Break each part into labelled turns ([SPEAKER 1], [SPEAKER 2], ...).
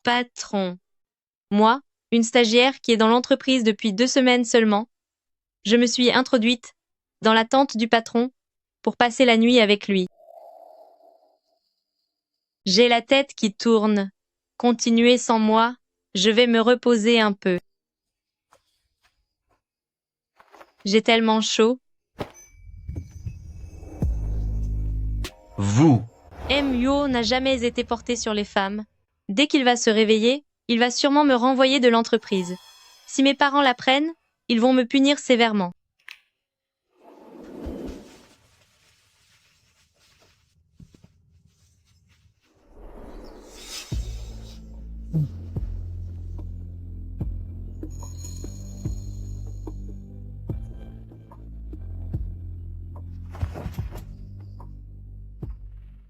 [SPEAKER 1] patron. Moi, une stagiaire qui est dans l'entreprise depuis 2 semaines seulement, je me suis introduite dans la tente du patron pour passer la nuit avec lui. J'ai la tête qui tourne. Continuez sans moi, je vais me reposer un peu. J'ai tellement chaud.
[SPEAKER 2] Vous.
[SPEAKER 1] Yo n'a jamais été porté sur les femmes. Dès qu'il va se réveiller, il va sûrement me renvoyer de l'entreprise. Si mes parents l'apprennent, ils vont me punir sévèrement.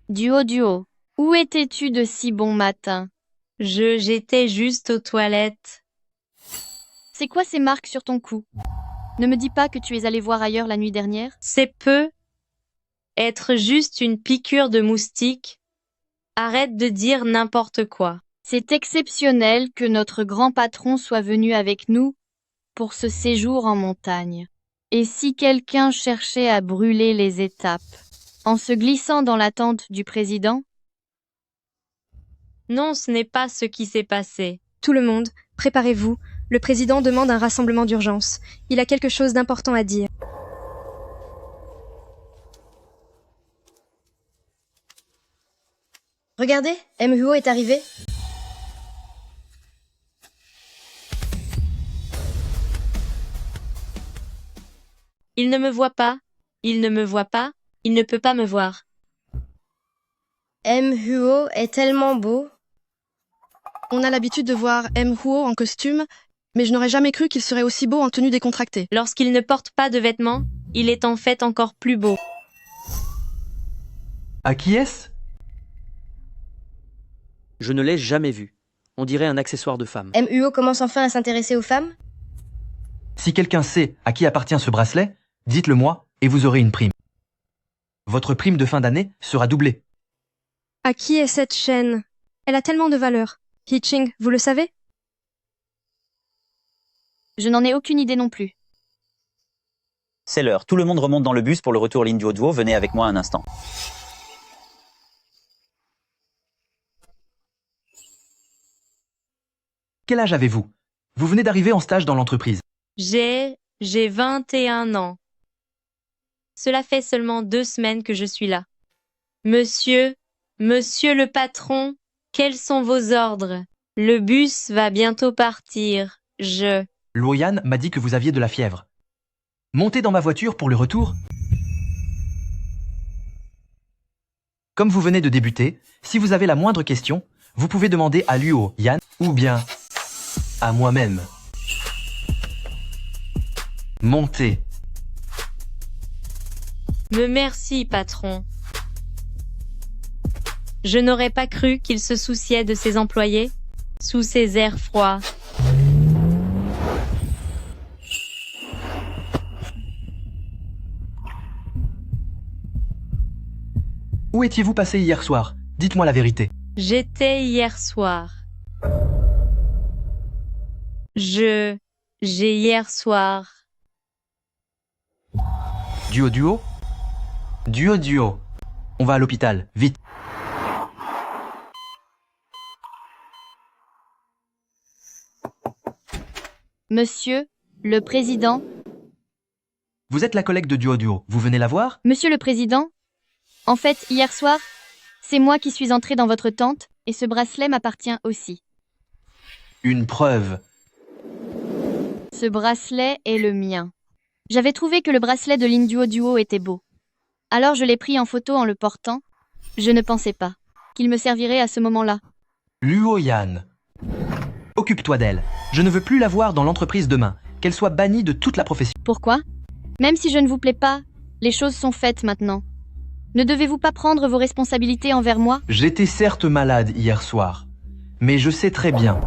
[SPEAKER 3] Duo, où étais-tu de si bon matin?
[SPEAKER 1] J'étais juste aux toilettes.
[SPEAKER 3] C'est quoi ces marques sur ton cou? Ne me dis pas que tu es allé voir ailleurs la nuit dernière?
[SPEAKER 1] C'est peu être juste une piqûre de moustique. Arrête de dire n'importe quoi.
[SPEAKER 3] C'est exceptionnel que notre grand patron soit venu avec nous pour ce séjour en montagne. Et si quelqu'un cherchait à brûler les étapes, en se glissant dans la tente du président?
[SPEAKER 1] Non, ce n'est pas ce qui s'est passé.
[SPEAKER 4] Tout le monde, préparez-vous. Le président demande un rassemblement d'urgence. Il a quelque chose d'important à dire.
[SPEAKER 5] Regardez, Huo est arrivé.
[SPEAKER 1] Il ne me voit pas. Il ne me voit pas. Il ne peut pas me voir.
[SPEAKER 5] Huo est tellement beau.
[SPEAKER 6] On a l'habitude de voir Huo en costume, mais je n'aurais jamais cru qu'il serait aussi beau en tenue décontractée.
[SPEAKER 1] Lorsqu'il ne porte pas de vêtements, il est en fait encore plus beau.
[SPEAKER 2] À qui est-ce?
[SPEAKER 7] Je ne l'ai jamais vu. On dirait un accessoire de femme.
[SPEAKER 5] Huo commence enfin à s'intéresser aux femmes.
[SPEAKER 2] Si quelqu'un sait à qui appartient ce bracelet, dites-le moi et vous aurez une prime. Votre prime de fin d'année sera doublée.
[SPEAKER 4] À qui est cette chaîne? Elle a tellement de valeur. Hiching, vous le savez?
[SPEAKER 3] Je n'en ai aucune idée non plus.
[SPEAKER 8] C'est l'heure. Tout le monde remonte dans le bus pour le retour Linduo Duo. Venez avec moi un instant.
[SPEAKER 2] Quel âge avez-vous? Vous venez d'arriver en stage dans l'entreprise.
[SPEAKER 1] J'ai 21 ans. Cela fait seulement 2 semaines que je suis là. Monsieur le patron, quels sont vos ordres? Le bus va bientôt partir.
[SPEAKER 2] Luoyan m'a dit que vous aviez de la fièvre. Montez dans ma voiture pour le retour. Comme vous venez de débuter, si vous avez la moindre question, vous pouvez demander à Luoyan ou bien à moi-même. Montez.
[SPEAKER 1] Merci, patron. Je n'aurais pas cru qu'il se souciait de ses employés, sous ses airs froids.
[SPEAKER 2] Où étiez-vous passé hier soir? Dites-moi la vérité.
[SPEAKER 1] J'étais hier soir. J'ai hier soir.
[SPEAKER 2] Duo? Duo. On va à l'hôpital, vite.
[SPEAKER 3] Monsieur, le président?
[SPEAKER 2] Vous êtes la collègue de Duo. Vous venez la voir?
[SPEAKER 3] Monsieur le président? En fait, hier soir, c'est moi qui suis entrée dans votre tente, et ce bracelet m'appartient aussi.
[SPEAKER 2] Une preuve.
[SPEAKER 3] Ce bracelet est le mien. J'avais trouvé que le bracelet de Linduo Duo était beau. Alors je l'ai pris en photo en le portant. Je ne pensais pas qu'il me servirait à ce moment-là.
[SPEAKER 2] Luoyan. Occupe-toi d'elle. Je ne veux plus la voir dans l'entreprise demain. Qu'elle soit bannie de toute la profession.
[SPEAKER 3] Pourquoi? Même si je ne vous plais pas, les choses sont faites maintenant. Ne devez-vous pas prendre vos responsabilités envers moi?
[SPEAKER 2] J'étais certes malade hier soir, mais je sais très bien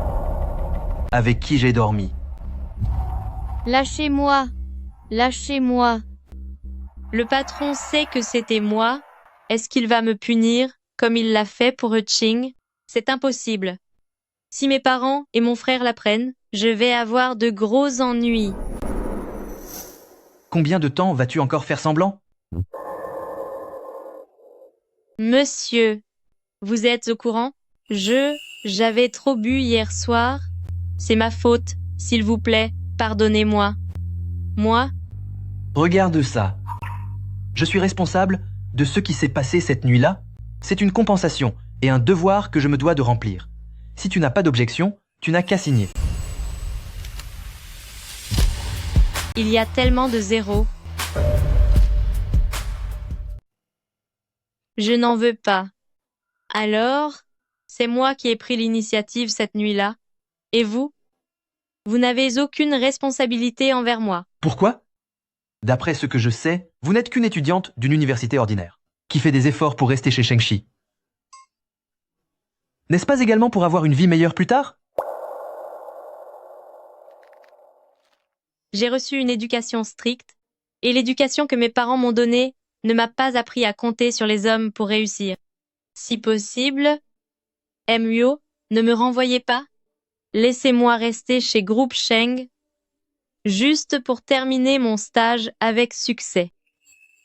[SPEAKER 2] avec qui j'ai dormi.
[SPEAKER 3] Lâchez-moi! Lâchez-moi!
[SPEAKER 1] Le patron sait que c'était moi. Est-ce qu'il va me punir, comme il l'a fait pour Ching? C'est impossible. Si mes parents et mon frère l'apprennent, je vais avoir de gros ennuis.
[SPEAKER 2] Combien de temps vas-tu encore faire semblant?
[SPEAKER 1] Monsieur, vous êtes au courant? J'avais trop bu hier soir. C'est ma faute, s'il vous plaît, pardonnez-moi. Moi?
[SPEAKER 2] Regarde ça. Je suis responsable de ce qui s'est passé cette nuit-là. C'est une compensation et un devoir que je me dois de remplir. Si tu n'as pas d'objection, tu n'as qu'à signer.
[SPEAKER 1] Il y a tellement de zéros. Je n'en veux pas. Alors, c'est moi qui ai pris l'initiative cette nuit-là. Et vous? Vous n'avez aucune responsabilité envers moi.
[SPEAKER 2] Pourquoi? D'après ce que je sais, vous n'êtes qu'une étudiante d'une université ordinaire, qui fait des efforts pour rester chez Shengshi. N'est-ce pas également pour avoir une vie meilleure plus tard?
[SPEAKER 1] J'ai reçu une éducation stricte, et l'éducation que mes parents m'ont donnée ne m'a pas appris à compter sur les hommes pour réussir. Si possible, MUO, ne me renvoyez pas. Laissez-moi rester chez Groupe Sheng, juste pour terminer mon stage avec succès.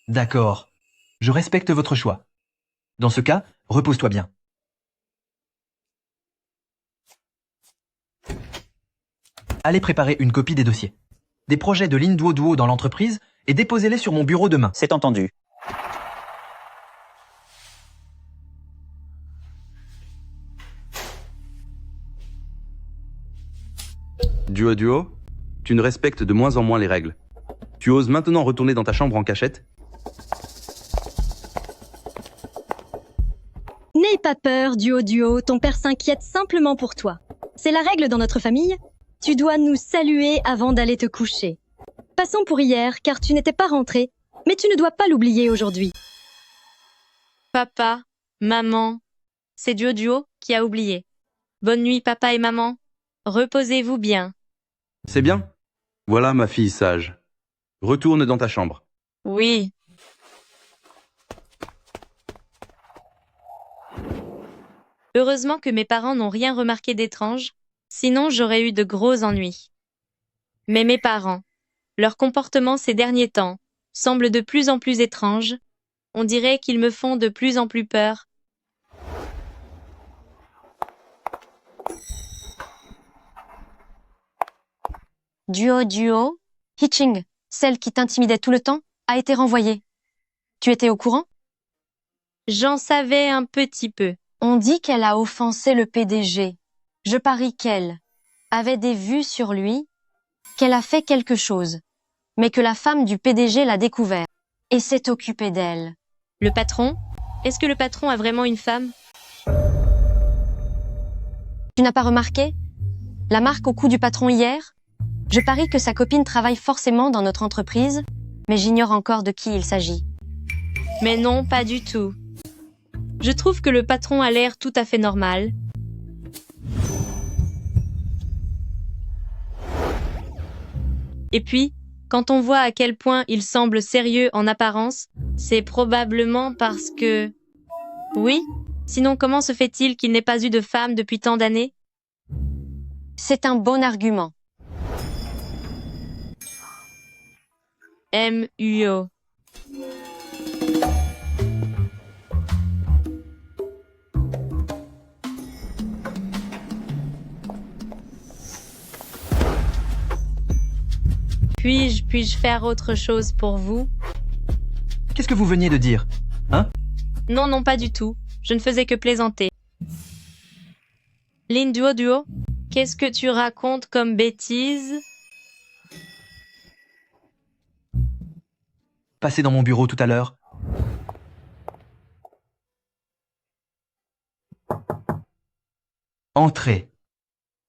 [SPEAKER 2] D'accord. Je respecte votre choix. Dans ce cas, repose-toi bien. Allez préparer une copie des dossiers, des projets de Lin Duo dans l'entreprise et déposez-les sur mon bureau demain.
[SPEAKER 8] C'est entendu.
[SPEAKER 9] Duo, tu ne respectes de moins en moins les règles. Tu oses maintenant retourner dans ta chambre en cachette?
[SPEAKER 10] N'aie pas peur, Duo, ton père s'inquiète simplement pour toi. C'est la règle dans notre famille. Tu dois nous saluer avant d'aller te coucher. Passons pour hier, car tu n'étais pas rentré, mais tu ne dois pas l'oublier aujourd'hui.
[SPEAKER 1] Papa, maman, c'est Duo qui a oublié. Bonne nuit, papa et maman. Reposez-vous bien.
[SPEAKER 9] C'est bien. Voilà ma fille sage. Retourne dans ta chambre.
[SPEAKER 1] Oui. Heureusement que mes parents n'ont rien remarqué d'étrange, sinon j'aurais eu de gros ennuis. Mais mes parents, leur comportement ces derniers temps, semble de plus en plus étrange. On dirait qu'ils me font de plus en plus peur.
[SPEAKER 10] Duo, Hiching, celle qui t'intimidait tout le temps, a été renvoyée. Tu étais au courant?
[SPEAKER 1] J'en savais un petit peu.
[SPEAKER 10] On dit qu'elle a offensé le PDG. Je parie qu'elle avait des vues sur lui, qu'elle a fait quelque chose, mais que la femme du PDG l'a découvert et s'est occupée d'elle.
[SPEAKER 1] Le patron? Est-ce que le patron a vraiment une femme?
[SPEAKER 10] Tu n'as pas remarqué? La marque au cou du patron hier? Je parie que sa copine travaille forcément dans notre entreprise, mais j'ignore encore de qui il s'agit.
[SPEAKER 1] Mais non, pas du tout. Je trouve que le patron a l'air tout à fait normal. Et puis, quand on voit à quel point il semble sérieux en apparence, c'est probablement parce que... Oui? Sinon, comment se fait-il qu'il n'ait pas eu de femme depuis tant d'années?
[SPEAKER 10] C'est un bon argument.
[SPEAKER 1] MUO. Puis-je faire autre chose pour vous?
[SPEAKER 2] Qu'est-ce que vous veniez de dire? Hein?
[SPEAKER 1] Non, pas du tout. Je ne faisais que plaisanter. Lin Duo, qu'est-ce que tu racontes comme bêtise?
[SPEAKER 2] Passez dans mon bureau tout à l'heure. Entrez.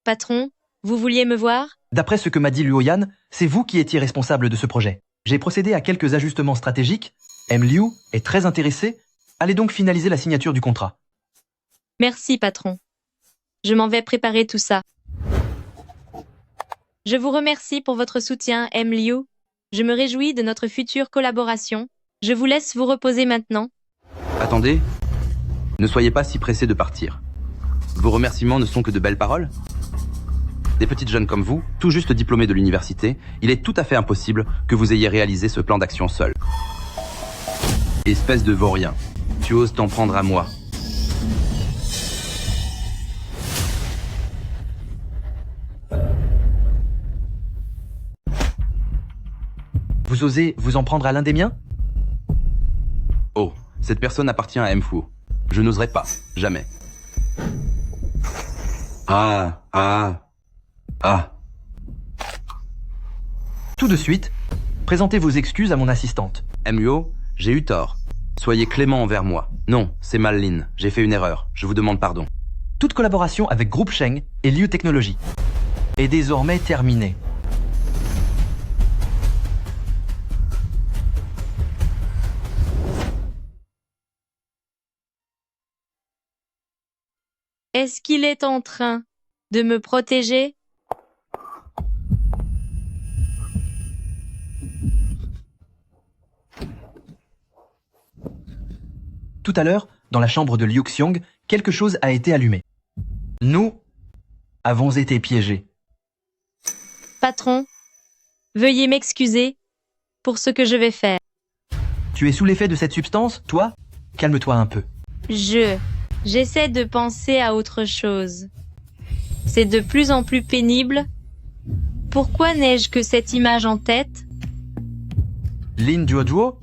[SPEAKER 1] Patron, vous vouliez me voir?
[SPEAKER 2] D'après ce que m'a dit Luo Yan, c'est vous qui étiez responsable de ce projet. J'ai procédé à quelques ajustements stratégiques. M. Liu est très intéressé. Allez donc finaliser la signature du contrat.
[SPEAKER 1] Merci, patron. Je m'en vais préparer tout ça. Je vous remercie pour votre soutien, M. Liu. Je me réjouis de notre future collaboration. Je vous laisse vous reposer maintenant.
[SPEAKER 9] Attendez. Ne soyez pas si pressé de partir. Vos remerciements ne sont que de belles paroles? Des petites jeunes comme vous, tout juste diplômés de l'université, il est tout à fait impossible que vous ayez réalisé ce plan d'action seul. Espèce de vaurien, tu oses t'en prendre à moi.
[SPEAKER 2] Vous osez vous en prendre à l'un des miens?
[SPEAKER 9] Oh, cette personne appartient à Mfu. Je n'oserais pas, jamais. Ah.
[SPEAKER 2] Tout de suite, présentez vos excuses à mon assistante.
[SPEAKER 9] Muo, j'ai eu tort. Soyez clément envers moi. Non, c'est mal, Lin. J'ai fait une erreur. Je vous demande pardon.
[SPEAKER 2] Toute collaboration avec Groupe Sheng et Liu Technologies est désormais terminée.
[SPEAKER 1] Est-ce qu'il est en train de me protéger?
[SPEAKER 2] Tout à l'heure, dans la chambre de Liu Xiong, quelque chose a été allumé. Nous avons été piégés.
[SPEAKER 1] Patron, veuillez m'excuser pour ce que je vais faire.
[SPEAKER 2] Tu es sous l'effet de cette substance, toi? Calme-toi un peu.
[SPEAKER 1] J'essaie de penser à autre chose. C'est de plus en plus pénible. Pourquoi n'ai-je que cette image en tête?
[SPEAKER 2] Lin Duoduo?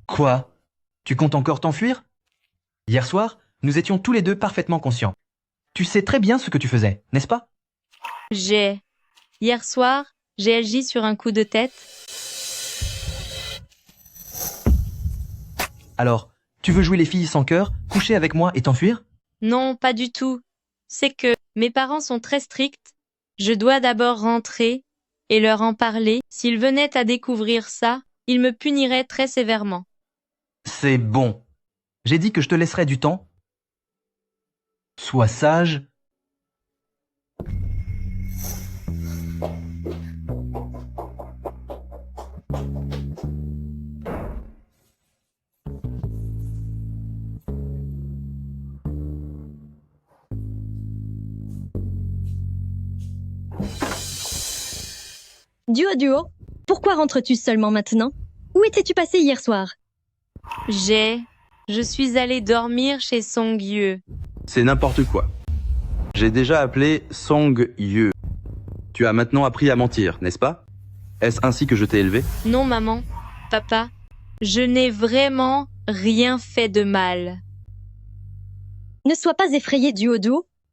[SPEAKER 2] Quoi? Tu comptes encore t'enfuir? Hier soir, nous étions tous les deux parfaitement conscients. Tu sais très bien ce que tu faisais, n'est-ce pas?
[SPEAKER 1] Hier soir, j'ai agi sur un coup de tête.
[SPEAKER 2] Alors, tu veux jouer les filles sans cœur, coucher avec moi et t'enfuir?
[SPEAKER 1] Non, pas du tout. C'est que mes parents sont très stricts. Je dois d'abord rentrer et leur en parler. S'ils venaient à découvrir ça, ils me puniraient très sévèrement.
[SPEAKER 2] C'est bon. J'ai dit que je te laisserai du temps. Sois sage.
[SPEAKER 10] Duo, pourquoi rentres-tu seulement maintenant? Où étais-tu passé hier soir?
[SPEAKER 1] Je suis allée dormir chez Song Yue.
[SPEAKER 9] C'est n'importe quoi. J'ai déjà appelé Song Yue. Tu as maintenant appris à mentir, n'est-ce pas? Est-ce ainsi que je t'ai élevé?
[SPEAKER 1] Non, maman, papa, je n'ai vraiment rien fait de mal.
[SPEAKER 10] Ne sois pas effrayé, Duo.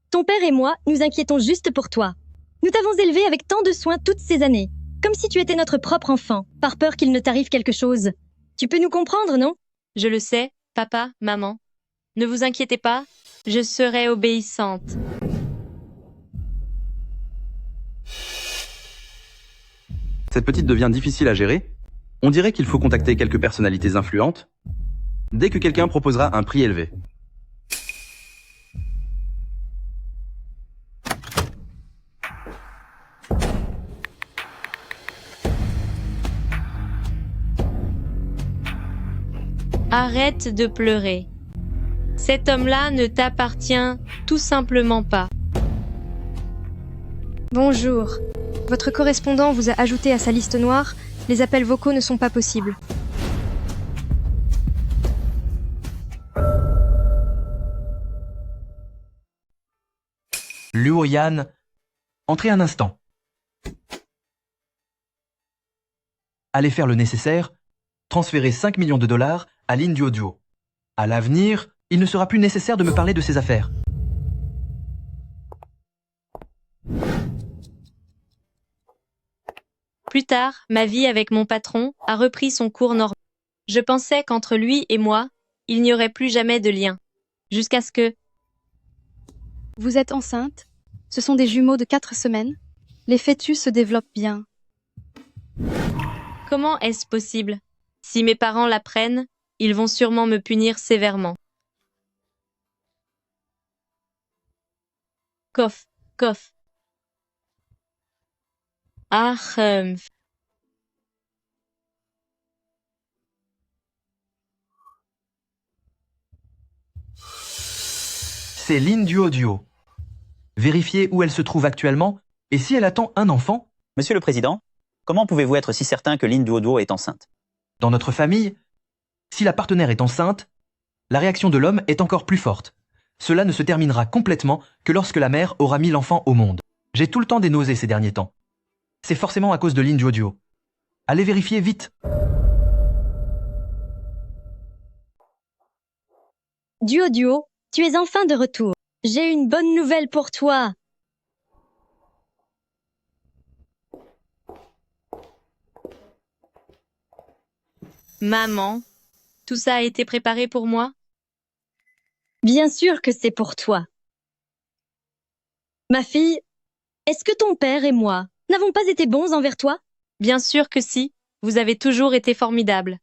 [SPEAKER 10] Ton père et moi, nous inquiétons juste pour toi. Nous t'avons élevé avec tant de soin toutes ces années, comme si tu étais notre propre enfant, par peur qu'il ne t'arrive quelque chose. Tu peux nous comprendre, non?
[SPEAKER 1] Je le sais, papa, maman. Ne vous inquiétez pas, je serai obéissante.
[SPEAKER 9] Cette petite devient difficile à gérer. On dirait qu'il faut contacter quelques personnalités influentes dès que quelqu'un proposera un prix élevé.
[SPEAKER 1] Arrête de pleurer. Cet homme-là ne t'appartient tout simplement pas.
[SPEAKER 4] Bonjour. Votre correspondant vous a ajouté à sa liste noire. Les appels vocaux ne sont pas possibles.
[SPEAKER 2] Luo Yan, entrez un instant. Allez faire le nécessaire, transférer 5 millions de dollars à Lin Duoduo. À l'avenir, il ne sera plus nécessaire de me parler de ces affaires.
[SPEAKER 1] Plus tard, ma vie avec mon patron a repris son cours normal. Je pensais qu'entre lui et moi, il n'y aurait plus jamais de lien. Jusqu'à ce que...
[SPEAKER 6] Vous êtes enceinte? Ce sont des jumeaux de 4 semaines. Les fœtus se développent bien.
[SPEAKER 1] Comment est-ce possible? Si mes parents l'apprennent, ils vont sûrement me punir sévèrement. Coff, coff. Humph.
[SPEAKER 2] C'est Lynn Duo. Vérifiez où elle se trouve actuellement et si elle attend un enfant.
[SPEAKER 8] Monsieur le Président, comment pouvez-vous être si certain que Lynn Duo est enceinte?
[SPEAKER 2] Dans notre famille, si la partenaire est enceinte, la réaction de l'homme est encore plus forte. Cela ne se terminera complètement que lorsque la mère aura mis l'enfant au monde. J'ai tout le temps des nausées ces derniers temps. C'est forcément à cause de Lynn Duo. Allez vérifier vite.
[SPEAKER 10] Duo, tu es enfin de retour. J'ai une bonne nouvelle pour toi.
[SPEAKER 1] Maman, tout ça a été préparé pour moi?
[SPEAKER 10] Bien sûr que c'est pour toi. Ma fille, est-ce que ton père et moi n'avons pas été bons envers toi?
[SPEAKER 1] Bien sûr que si, vous avez toujours été formidable.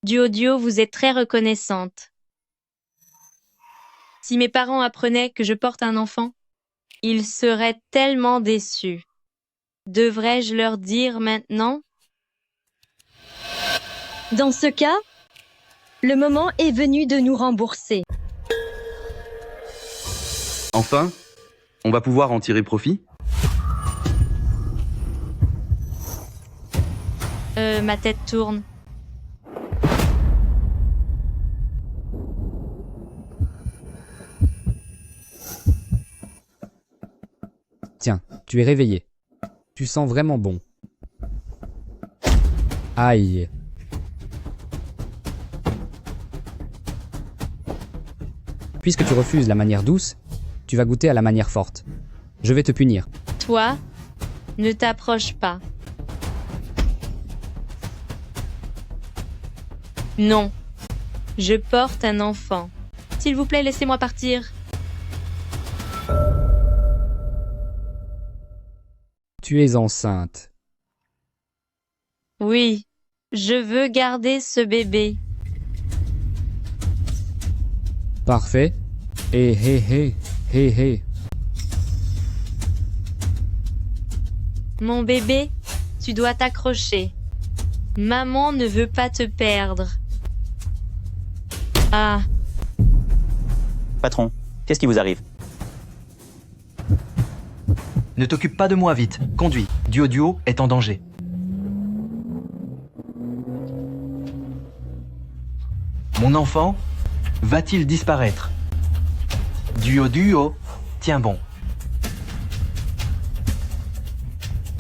[SPEAKER 1] Duo vous est très reconnaissante. Si mes parents apprenaient que je porte un enfant, ils seraient tellement déçus. Devrais-je leur dire maintenant?
[SPEAKER 10] Dans ce cas, le moment est venu de nous rembourser.
[SPEAKER 9] Enfin, on va pouvoir en tirer profit?
[SPEAKER 1] Ma tête tourne.
[SPEAKER 11] Tiens, tu es réveillé. Tu sens vraiment bon. Aïe. Puisque tu refuses la manière douce, tu vas goûter à la manière forte. Je vais te punir.
[SPEAKER 1] Toi, ne t'approche pas. Non, je porte un enfant. S'il vous plaît, laissez-moi partir.
[SPEAKER 11] Tu es enceinte.
[SPEAKER 1] Oui, je veux garder ce bébé.
[SPEAKER 11] Parfait. Et hé.
[SPEAKER 1] Mon bébé, tu dois t'accrocher. Maman ne veut pas te perdre. Ah,
[SPEAKER 8] Patron, qu'est-ce qui vous arrive?
[SPEAKER 2] Ne t'occupe pas de moi vite. Conduis. Duo est en danger. Mon enfant va-t-il disparaître? Duo, tiens bon.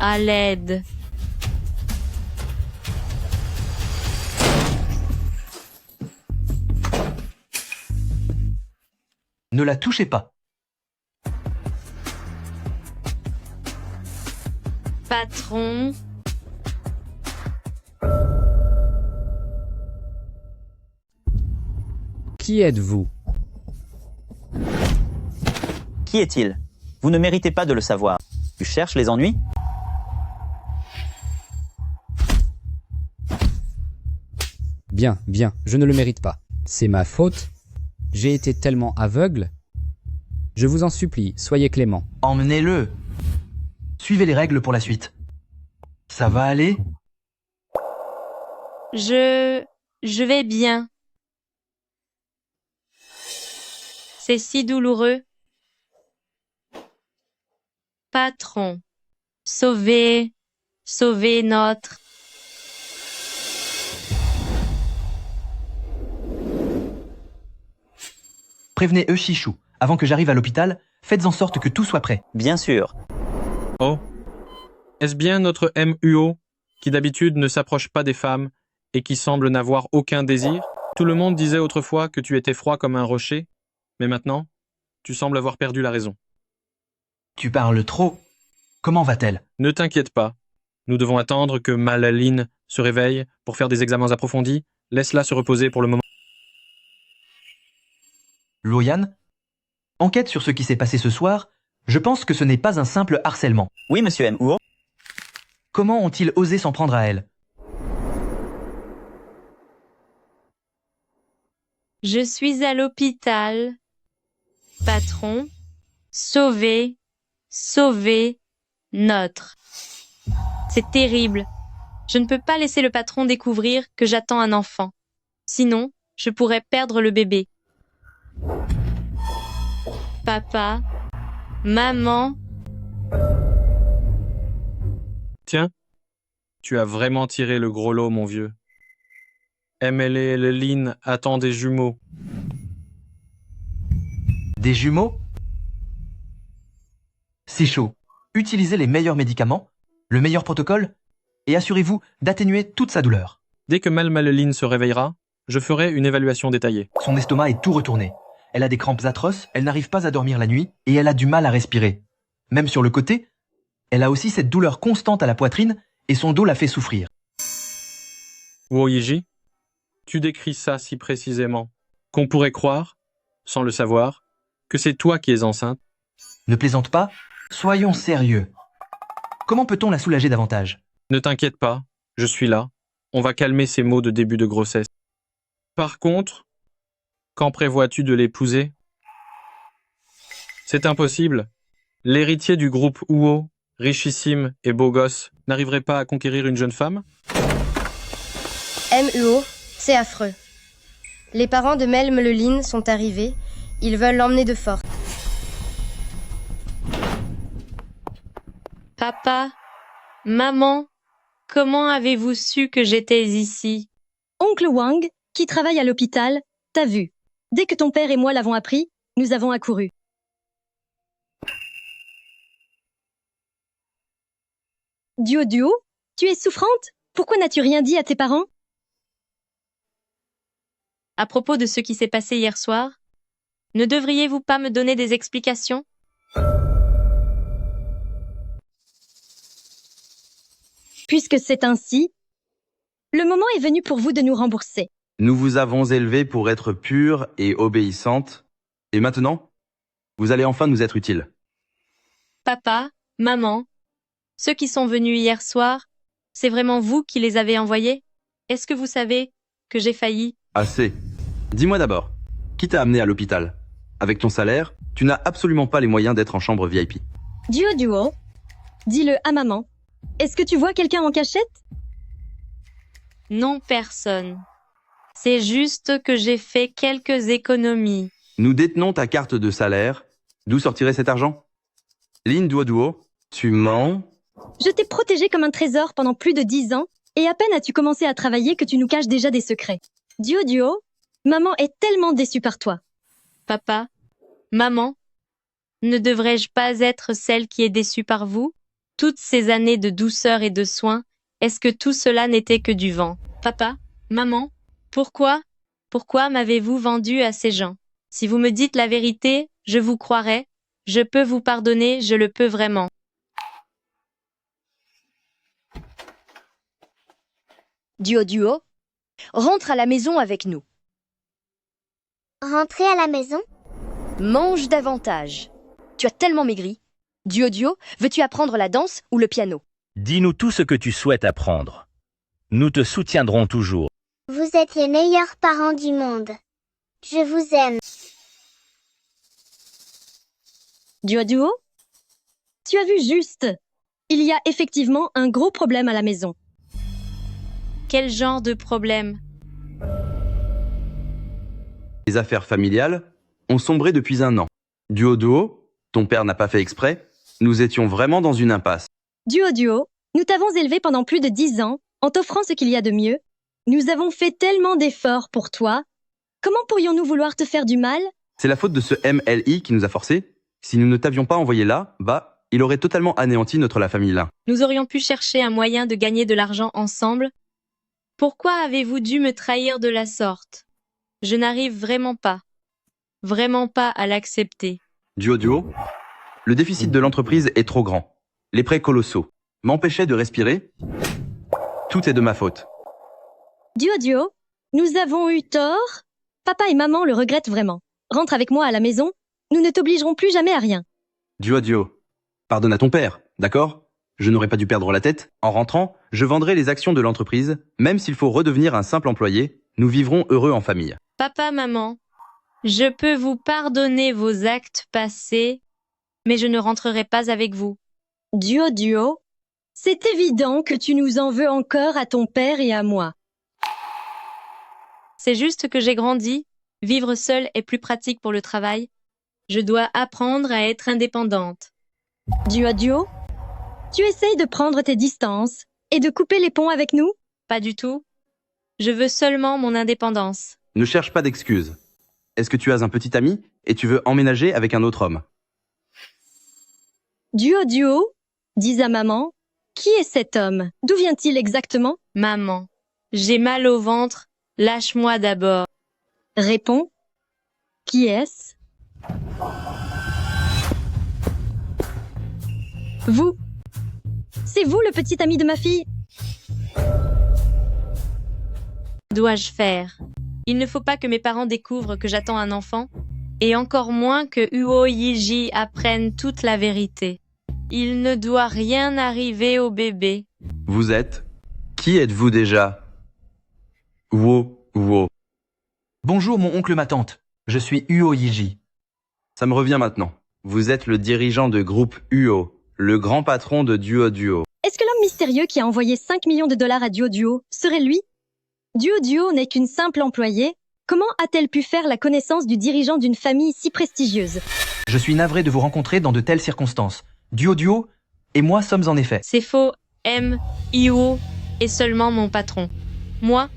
[SPEAKER 1] à l'aide.
[SPEAKER 2] Ne la touchez pas.
[SPEAKER 1] Patron,
[SPEAKER 11] Qui êtes-vous?
[SPEAKER 8] Qui est-il? Vous ne méritez pas de le savoir. Tu cherches les ennuis?
[SPEAKER 11] Bien, je ne le mérite pas. C'est ma faute. J'ai été tellement aveugle. Je vous en supplie, soyez clément.
[SPEAKER 2] Emmenez-le. Suivez les règles pour la suite. Ça va aller?
[SPEAKER 1] je vais bien. C'est si douloureux. Patron, sauvez notre...
[SPEAKER 2] Prévenez Eushichou. Avant que j'arrive à l'hôpital, faites en sorte que tout soit prêt.
[SPEAKER 8] Bien sûr.
[SPEAKER 12] Oh. Est-ce bien notre MUO, qui d'habitude ne s'approche pas des femmes et qui semble n'avoir aucun désir? Tout le monde disait autrefois que tu étais froid comme un rocher, mais maintenant, tu sembles avoir perdu la raison.
[SPEAKER 2] Tu parles trop. Comment va-t-elle?
[SPEAKER 12] Ne t'inquiète pas. Nous devons attendre que Malaline se réveille pour faire des examens approfondis. Laisse-la se reposer pour le moment.
[SPEAKER 2] Loyan? Enquête sur ce qui s'est passé ce soir. Je pense que ce n'est pas un simple harcèlement.
[SPEAKER 8] Oui, monsieur MUO.
[SPEAKER 2] Comment ont-ils osé s'en prendre à elle?
[SPEAKER 1] Je suis à l'hôpital. Patron, sauvez notre... C'est terrible. Je ne peux pas laisser le patron découvrir que j'attends un enfant. Sinon, je pourrais perdre le bébé. Papa, maman,
[SPEAKER 12] Tiens, tu as vraiment tiré le gros lot, mon vieux. Emily et Lynn attendent des jumeaux.
[SPEAKER 2] Des jumeaux? C'est chaud. Utilisez les meilleurs médicaments, le meilleur protocole, et assurez-vous d'atténuer toute sa douleur.
[SPEAKER 12] Dès que Lynn se réveillera, je ferai une évaluation détaillée.
[SPEAKER 2] Son estomac est tout retourné. Elle a des crampes atroces, elle n'arrive pas à dormir la nuit, et elle a du mal à respirer. Même sur le côté, elle a aussi cette douleur constante à la poitrine, et son dos la fait souffrir.
[SPEAKER 12] Woyiji, tu décris ça si précisément qu'on pourrait croire, sans le savoir, que c'est toi qui es enceinte.
[SPEAKER 2] Ne plaisante pas, soyons sérieux. Comment peut-on la soulager davantage?
[SPEAKER 12] Ne t'inquiète pas, je suis là. On va calmer ces maux de début de grossesse. Par contre, quand prévois-tu de l'épouser? C'est impossible. L'héritier du groupe Huo, richissime et beau gosse, n'arriverait pas à conquérir une jeune femme?
[SPEAKER 5] MUO, c'est affreux. Les parents de Lynn sont arrivés. Ils veulent l'emmener de force.
[SPEAKER 1] papa, maman, comment avez-vous su que j'étais ici?
[SPEAKER 10] Oncle Wang, qui travaille à l'hôpital, t'a vu. Dès que ton père et moi l'avons appris, nous avons accouru. Duo, tu es souffrante? Pourquoi n'as-tu rien dit à tes parents?
[SPEAKER 1] À propos de ce qui s'est passé hier soir, ne devriez-vous pas me donner des explications?
[SPEAKER 10] Puisque c'est ainsi, le moment est venu pour vous de nous rembourser.
[SPEAKER 9] Nous vous avons élevée pour être pure et obéissante. Et maintenant, vous allez enfin nous être utile.
[SPEAKER 1] Papa, maman, ceux qui sont venus hier soir, c'est vraiment vous qui les avez envoyés? Est-ce que vous savez que j'ai failli?
[SPEAKER 9] Assez. Dis-moi d'abord, qui t'a amené à l'hôpital? Avec ton salaire, tu n'as absolument pas les moyens d'être en chambre VIP.
[SPEAKER 10] Duo, dis-le à maman. Est-ce que tu vois quelqu'un en cachette?
[SPEAKER 1] Non, personne. C'est juste que j'ai fait quelques économies.
[SPEAKER 9] Nous détenons ta carte de salaire. D'où sortirait cet argent? Lynn Duo, tu mens?
[SPEAKER 10] Je t'ai protégé comme un trésor pendant plus de 10 ans, et à peine as-tu commencé à travailler que tu nous caches déjà des secrets. Duo, maman est tellement déçue par toi.
[SPEAKER 1] Papa, maman, ne devrais-je pas être celle qui est déçue par vous? Toutes ces années de douceur et de soins, est-ce que tout cela n'était que du vent? Papa, maman, pourquoi m'avez-vous vendu à ces gens? Si vous me dites la vérité, je vous croirai. Je peux vous pardonner, je le peux vraiment.
[SPEAKER 13] Duo, rentre à la maison avec nous.
[SPEAKER 14] Rentrer à la maison?
[SPEAKER 13] Mange davantage. Tu as tellement maigri. Duo, veux-tu apprendre la danse ou le piano?
[SPEAKER 15] Dis-nous tout ce que tu souhaites apprendre. Nous te soutiendrons toujours.
[SPEAKER 14] Vous êtes les meilleurs parents du monde. Je vous aime.
[SPEAKER 10] Duo, tu as vu juste. Il y a effectivement un gros problème à la maison.
[SPEAKER 1] Quel genre de problème?
[SPEAKER 9] Les affaires familiales ont sombré depuis 1 an. Duo, ton père n'a pas fait exprès. Nous étions vraiment dans une impasse.
[SPEAKER 10] Duo, nous t'avons élevé pendant plus de 10 ans, en t'offrant ce qu'il y a de mieux. Nous avons fait tellement d'efforts pour toi. Comment pourrions-nous vouloir te faire du mal?
[SPEAKER 9] C'est la faute de ce MLI qui nous a forcés. Si nous ne t'avions pas envoyé là, il aurait totalement anéanti la famille là.
[SPEAKER 1] Nous aurions pu chercher un moyen de gagner de l'argent ensemble. Pourquoi avez-vous dû me trahir de la sorte? Je n'arrive vraiment pas à l'accepter.
[SPEAKER 9] Duo, le déficit de l'entreprise est trop grand. Les prêts colossaux m'empêchaient de respirer. Tout est de ma faute.
[SPEAKER 10] Duo, nous avons eu tort. Papa et maman le regrettent vraiment. Rentre avec moi à la maison. Nous ne t'obligerons plus jamais à rien.
[SPEAKER 9] Duo, pardonne à ton père, d'accord? Je n'aurais pas dû perdre la tête. En rentrant, je vendrai les actions de l'entreprise. Même s'il faut redevenir un simple employé, nous vivrons heureux en famille.
[SPEAKER 1] Papa, maman, je peux vous pardonner vos actes passés, mais je ne rentrerai pas avec vous.
[SPEAKER 10] Duo, C'est évident que tu nous en veux encore à ton père et à moi.
[SPEAKER 1] C'est juste que j'ai grandi. Vivre seule est plus pratique pour le travail. Je dois apprendre à être indépendante.
[SPEAKER 10] Duo, tu essayes de prendre tes distances et de couper les ponts avec nous?
[SPEAKER 1] Pas du tout. Je veux seulement mon indépendance.
[SPEAKER 9] Ne cherche pas d'excuses. Est-ce que tu as un petit ami et tu veux emménager avec un autre homme?
[SPEAKER 10] Duo, dis à maman, qui est cet homme? D'où vient-il exactement?
[SPEAKER 1] Maman, j'ai mal au ventre. Lâche-moi d'abord.
[SPEAKER 10] Réponds. Qui est-ce? Vous. C'est vous le petit ami de ma fille?
[SPEAKER 1] Dois-je faire? Il ne faut pas que mes parents découvrent que j'attends un enfant, et encore moins que Uo Yiji apprenne toute la vérité. Il ne doit rien arriver au bébé.
[SPEAKER 9] Vous êtes? Qui êtes-vous déjà? Wo.
[SPEAKER 2] Bonjour mon oncle ma tante, je suis Uo Yiji.
[SPEAKER 9] Ça me revient maintenant. Vous êtes le dirigeant de groupe Uo, le grand patron de Duo.
[SPEAKER 10] Est-ce que l'homme mystérieux qui a envoyé 5 millions de dollars à Duo serait lui? Duo n'est qu'une simple employée. Comment a-t-elle pu faire la connaissance du dirigeant d'une famille si prestigieuse?
[SPEAKER 2] Je suis navré de vous rencontrer dans de telles circonstances. Duo et moi sommes en effet.
[SPEAKER 1] C'est faux. Uo est seulement mon patron. Moi,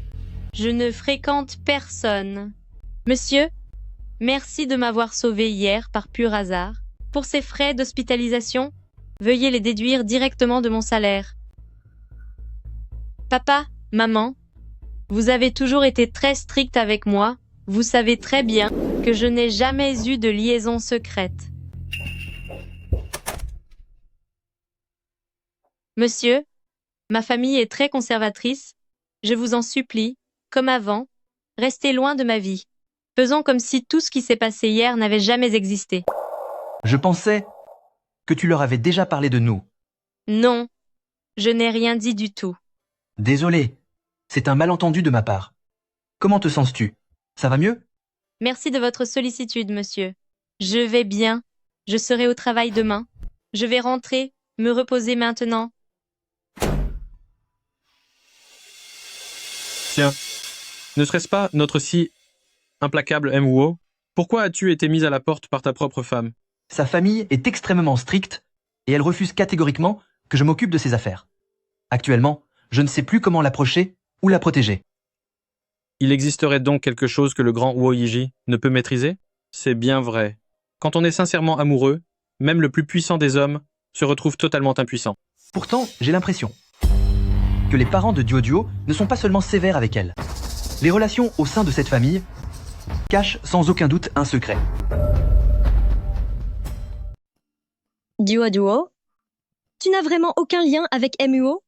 [SPEAKER 1] je ne fréquente personne. Monsieur, merci de m'avoir sauvé hier par pur hasard. Pour ces frais d'hospitalisation, veuillez les déduire directement de mon salaire. Papa, maman, vous avez toujours été très strict avec moi. Vous savez très bien que je n'ai jamais eu de liaison secrète. Monsieur, ma famille est très conservatrice. Je vous en supplie, comme avant, restez loin de ma vie. Faisons comme si tout ce qui s'est passé hier n'avait jamais existé.
[SPEAKER 2] Je pensais que tu leur avais déjà parlé de nous.
[SPEAKER 1] Non, je n'ai rien dit du tout.
[SPEAKER 2] Désolé, c'est un malentendu de ma part. Comment te sens-tu? Ça va mieux?
[SPEAKER 1] Merci de votre sollicitude, monsieur. Je vais bien. Je serai au travail demain. Je vais rentrer, me reposer maintenant.
[SPEAKER 12] Tiens, ne serait-ce pas notre si implacable Mwo? Pourquoi as-tu été mise à la porte par ta propre femme?
[SPEAKER 2] Sa famille est extrêmement stricte et elle refuse catégoriquement que je m'occupe de ses affaires. Actuellement, je ne sais plus comment l'approcher ou la protéger.
[SPEAKER 12] Il existerait donc quelque chose que le grand Uo Yiji ne peut maîtriser? C'est bien vrai. Quand on est sincèrement amoureux, même le plus puissant des hommes se retrouve totalement impuissant.
[SPEAKER 2] Pourtant, j'ai l'impression que les parents de Duo ne sont pas seulement sévères avec elle. Les relations au sein de cette famille cachent sans aucun doute un secret.
[SPEAKER 10] Duo, tu n'as vraiment aucun lien avec Muo?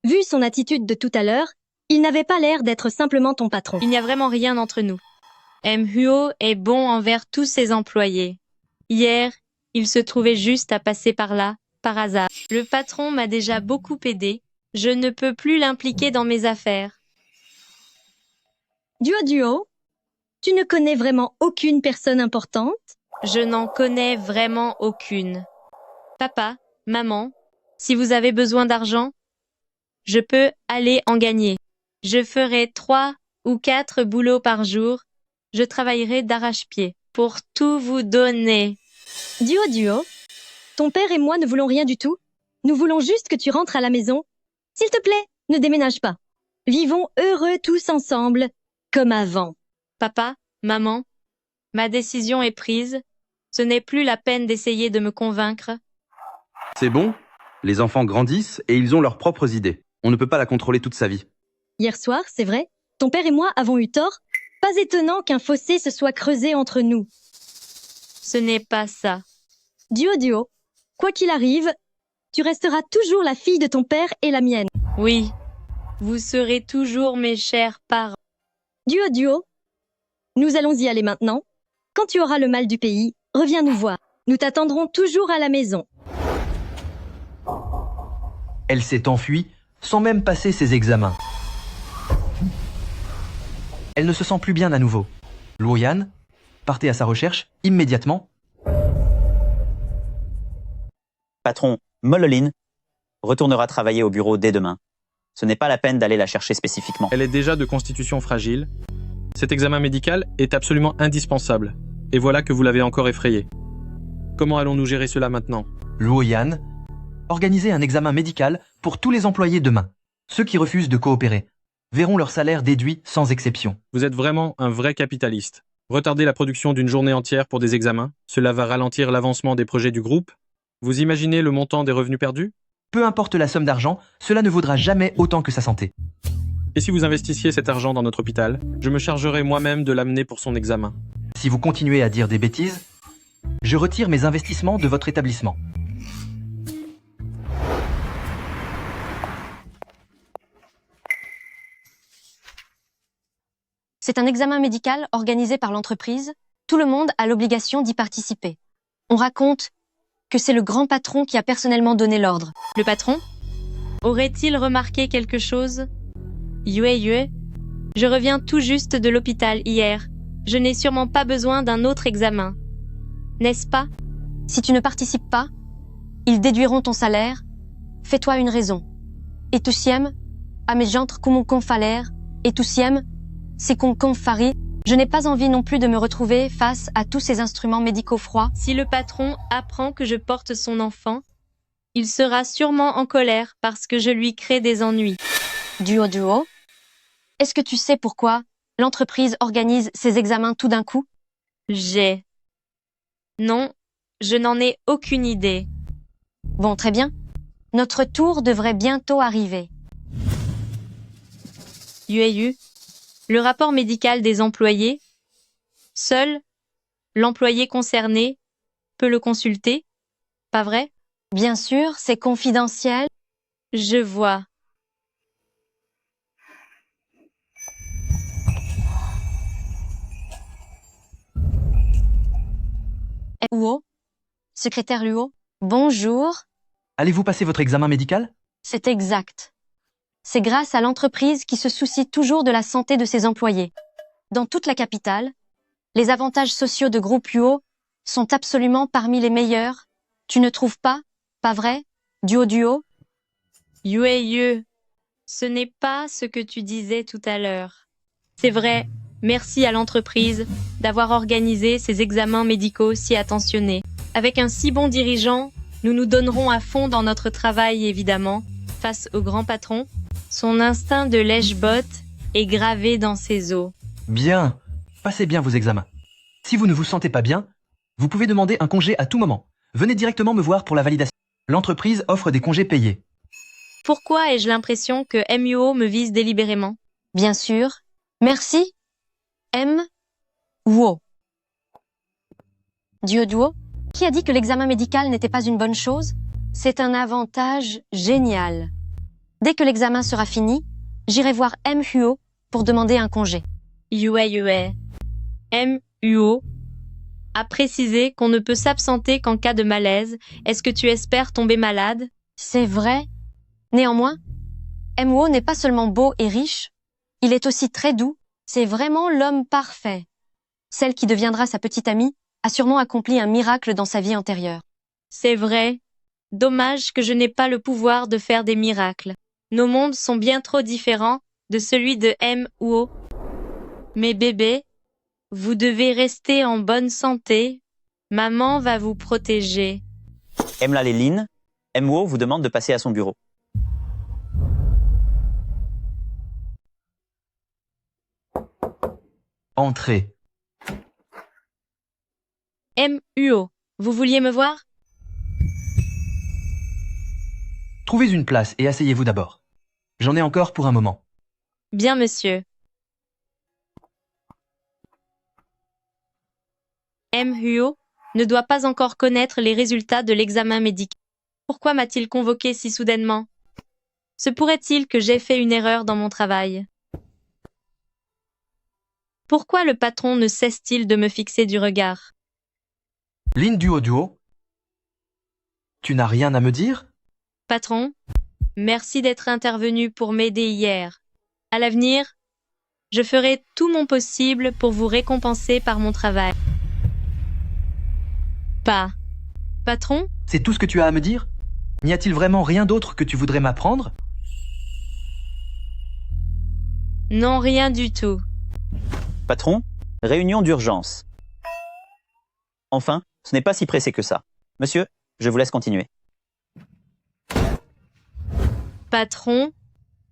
[SPEAKER 10] Vu son attitude de tout à l'heure, il n'avait pas l'air d'être simplement ton patron.
[SPEAKER 1] Il n'y a vraiment rien entre nous. Huo est bon envers tous ses employés. Hier, il se trouvait juste à passer par là, par hasard. Le patron m'a déjà beaucoup aidé. Je ne peux plus l'impliquer dans mes affaires.
[SPEAKER 10] Duo, tu ne connais vraiment aucune personne importante?
[SPEAKER 1] Je n'en connais vraiment aucune. Papa, maman, si vous avez besoin d'argent, je peux aller en gagner. Je ferai 3 ou 4 boulots par jour. Je travaillerai d'arrache-pied pour tout vous donner.
[SPEAKER 10] Duo, ton père et moi ne voulons rien du tout. Nous voulons juste que tu rentres à la maison. S'il te plaît, ne déménage pas. Vivons heureux tous ensemble, comme avant.
[SPEAKER 1] Papa, maman, ma décision est prise. Ce n'est plus la peine d'essayer de me convaincre.
[SPEAKER 9] C'est bon? Les enfants grandissent et ils ont leurs propres idées. On ne peut pas la contrôler toute sa vie.
[SPEAKER 10] Hier soir, c'est vrai, ton père et moi avons eu tort. Pas étonnant qu'un fossé se soit creusé entre nous.
[SPEAKER 1] Ce n'est pas ça.
[SPEAKER 10] Duo, quoi qu'il arrive, tu resteras toujours la fille de ton père et la mienne.
[SPEAKER 1] Oui, vous serez toujours mes chers parents.
[SPEAKER 10] Duo, nous allons y aller maintenant. Quand tu auras le mal du pays, reviens nous voir. Nous t'attendrons toujours à la maison.
[SPEAKER 2] Elle s'est enfuie sans même passer ses examens. Elle ne se sent plus bien à nouveau. Luoyan, partez à sa recherche immédiatement.
[SPEAKER 8] Patron, Mololin, retournera travailler au bureau dès demain. Ce n'est pas la peine d'aller la chercher spécifiquement.
[SPEAKER 12] Elle est déjà de constitution fragile. Cet examen médical est absolument indispensable. Et voilà que vous l'avez encore effrayée. Comment allons-nous gérer cela maintenant?
[SPEAKER 2] Luo Yan, organisez un examen médical pour tous les employés demain. Ceux qui refusent de coopérer verront leur salaire déduit sans exception.
[SPEAKER 12] Vous êtes vraiment un vrai capitaliste. Retarder la production d'une journée entière pour des examens, cela va ralentir l'avancement des projets du groupe. Vous imaginez le montant des revenus perdus?
[SPEAKER 2] Peu importe la somme d'argent, cela ne vaudra jamais autant que sa santé.
[SPEAKER 12] Et si vous investissiez cet argent dans notre hôpital, je me chargerai moi-même de l'amener pour son examen.
[SPEAKER 2] Si vous continuez à dire des bêtises, je retire mes investissements de votre établissement.
[SPEAKER 10] C'est un examen médical organisé par l'entreprise. Tout le monde a l'obligation d'y participer. On raconte que c'est le grand patron qui a personnellement donné l'ordre.
[SPEAKER 1] Le patron? Aurait-il remarqué quelque chose? Yue, je reviens tout juste de l'hôpital hier. Je n'ai sûrement pas besoin d'un autre examen. N'est-ce pas?
[SPEAKER 10] Si tu ne participes pas, ils déduiront ton salaire. Fais-toi une raison. Et tout siem, à mes jantres comme con falaire, et tout siem, c'est con fari. Je n'ai pas envie non plus de me retrouver face à tous ces instruments médicaux froids.
[SPEAKER 1] Si le patron apprend que je porte son enfant, il sera sûrement en colère parce que je lui crée des ennuis.
[SPEAKER 10] Duo, est-ce que tu sais pourquoi l'entreprise organise ces examens tout d'un coup?
[SPEAKER 1] Non, je n'en ai aucune idée.
[SPEAKER 10] Bon, très bien. Notre tour devrait bientôt arriver.
[SPEAKER 1] Yue, le rapport médical des employés, seul l'employé concerné peut le consulter, pas vrai?
[SPEAKER 10] Bien sûr, c'est confidentiel.
[SPEAKER 1] Je vois.
[SPEAKER 10] Luo, secrétaire Luo, bonjour.
[SPEAKER 2] Allez-vous passer votre examen médical?
[SPEAKER 10] C'est exact. C'est grâce à l'entreprise qui se soucie toujours de la santé de ses employés. Dans toute la capitale, les avantages sociaux de Groupe Yuo sont absolument parmi les meilleurs. Tu ne trouves pas vrai, Duo?
[SPEAKER 1] Yue, ce n'est pas ce que tu disais tout à l'heure. C'est vrai, merci à l'entreprise d'avoir organisé ces examens médicaux si attentionnés. Avec un si bon dirigeant, nous nous donnerons à fond dans notre travail évidemment, face au grand patron. Son instinct de lèche-botte est gravé dans ses os.
[SPEAKER 2] Bien, passez bien vos examens. Si vous ne vous sentez pas bien, vous pouvez demander un congé à tout moment. Venez directement me voir pour la validation. L'entreprise offre des congés payés.
[SPEAKER 1] Pourquoi ai-je l'impression que MUO me vise délibérément?
[SPEAKER 10] Bien sûr. Merci. Duo, qui a dit que l'examen médical n'était pas une bonne chose? C'est un avantage génial. Dès que l'examen sera fini, j'irai voir MUO pour demander un congé.
[SPEAKER 1] Yue. MUO a précisé qu'on ne peut s'absenter qu'en cas de malaise. Est-ce que tu espères tomber malade?
[SPEAKER 10] C'est vrai. Néanmoins, MUO n'est pas seulement beau et riche, il est aussi très doux. C'est vraiment l'homme parfait. Celle qui deviendra sa petite amie a sûrement accompli un miracle dans sa vie antérieure.
[SPEAKER 1] C'est vrai. Dommage que je n'ai pas le pouvoir de faire des miracles. Nos mondes sont bien trop différents de celui de MUO. Mais bébé, vous devez rester en bonne santé. Maman va vous protéger.
[SPEAKER 8] Emla Léline, MUO vous demande de passer à son bureau.
[SPEAKER 2] Entrez.
[SPEAKER 1] MUO, vous vouliez me voir?
[SPEAKER 2] Trouvez une place et asseyez-vous d'abord. J'en ai encore pour un moment.
[SPEAKER 1] Bien, monsieur. MUO ne doit pas encore connaître les résultats de l'examen médical. Pourquoi m'a-t-il convoqué si soudainement? Se pourrait-il que j'aie fait une erreur dans mon travail? Pourquoi le patron ne cesse-t-il de me fixer du regard?
[SPEAKER 2] Lin Duo, tu n'as rien à me dire?
[SPEAKER 1] Patron, merci d'être intervenu pour m'aider hier. À l'avenir, je ferai tout mon possible pour vous récompenser par mon travail. Patron?
[SPEAKER 2] C'est tout ce que tu as à me dire? N'y a-t-il vraiment rien d'autre que tu voudrais m'apprendre?
[SPEAKER 1] Non, rien du tout.
[SPEAKER 8] Patron, réunion d'urgence. Enfin, ce n'est pas si pressé que ça. Monsieur, je vous laisse continuer.
[SPEAKER 1] Patron,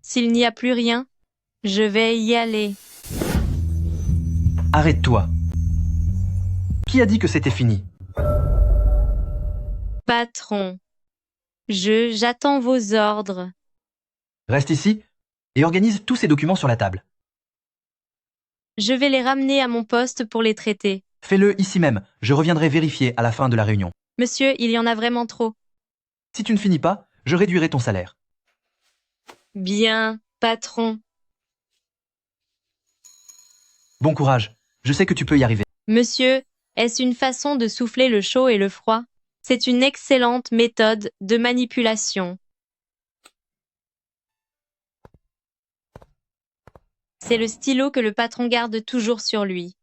[SPEAKER 1] s'il n'y a plus rien, je vais y aller.
[SPEAKER 2] Arrête-toi. Qui a dit que c'était fini?
[SPEAKER 1] Patron, j'attends vos ordres.
[SPEAKER 2] Reste ici et organise tous ces documents sur la table.
[SPEAKER 1] Je vais les ramener à mon poste pour les traiter.
[SPEAKER 2] Fais-le ici même, je reviendrai vérifier à la fin de la réunion.
[SPEAKER 1] Monsieur, il y en a vraiment trop.
[SPEAKER 2] Si tu ne finis pas, je réduirai ton salaire.
[SPEAKER 1] Bien, patron.
[SPEAKER 2] Bon courage, je sais que tu peux y arriver.
[SPEAKER 1] Monsieur, est-ce une façon de souffler le chaud et le froid? C'est une excellente méthode de manipulation. C'est le stylo que le patron garde toujours sur lui.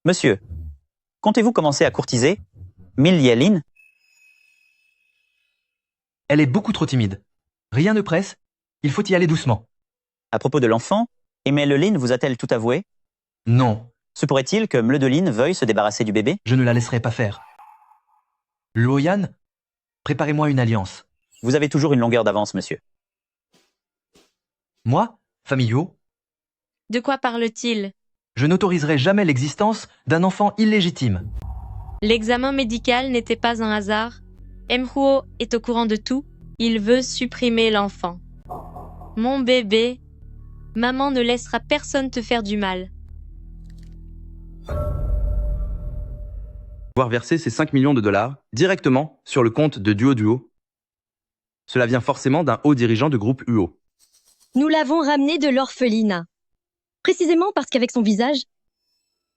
[SPEAKER 8] Monsieur, comptez-vous commencer à courtiser Millie-Lynn?
[SPEAKER 2] Elle est beaucoup trop timide. Rien ne presse, il faut y aller doucement.
[SPEAKER 8] À propos de l'enfant, Emmeline vous a-t-elle tout avoué?
[SPEAKER 2] Non.
[SPEAKER 8] Se pourrait-il que Mleudeline veuille se débarrasser du bébé?
[SPEAKER 2] Je ne la laisserai pas faire. Luoyan, préparez-moi une alliance.
[SPEAKER 8] Vous avez toujours une longueur d'avance, monsieur.
[SPEAKER 2] Moi, Famillo,
[SPEAKER 1] De quoi parle-t-il?
[SPEAKER 2] je n'autoriserai jamais l'existence d'un enfant illégitime.
[SPEAKER 1] L'examen médical n'était pas un hasard. Mhuo est au courant de tout. Il veut supprimer l'enfant. Mon bébé, maman ne laissera personne te faire du mal.
[SPEAKER 9] Pouvoir verser ces 5 millions de dollars directement sur le compte de Duo. Cela vient forcément d'un haut dirigeant de groupe UO.
[SPEAKER 10] Nous l'avons ramenée de l'orphelinat. Précisément parce qu'avec son visage,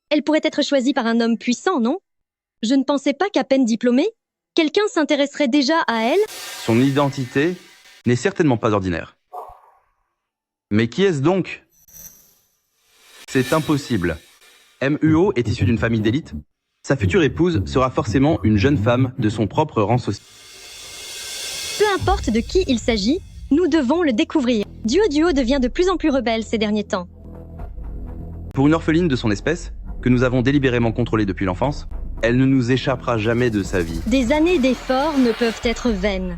[SPEAKER 10] elle pourrait être choisie par un homme puissant, non? Je ne pensais pas qu'à peine diplômée, quelqu'un s'intéresserait déjà à elle.
[SPEAKER 9] Son identité n'est certainement pas ordinaire. Mais qui est-ce donc? C'est impossible. MUO est issu d'une famille d'élite. Sa future épouse sera forcément une jeune femme de son propre rang social.
[SPEAKER 10] Peu importe de qui il s'agit, nous devons le découvrir. Duo devient de plus en plus rebelle ces derniers temps.
[SPEAKER 9] Pour une orpheline de son espèce, que nous avons délibérément contrôlée depuis l'enfance, elle ne nous échappera jamais de sa vie.
[SPEAKER 10] Des années d'efforts ne peuvent être vaines.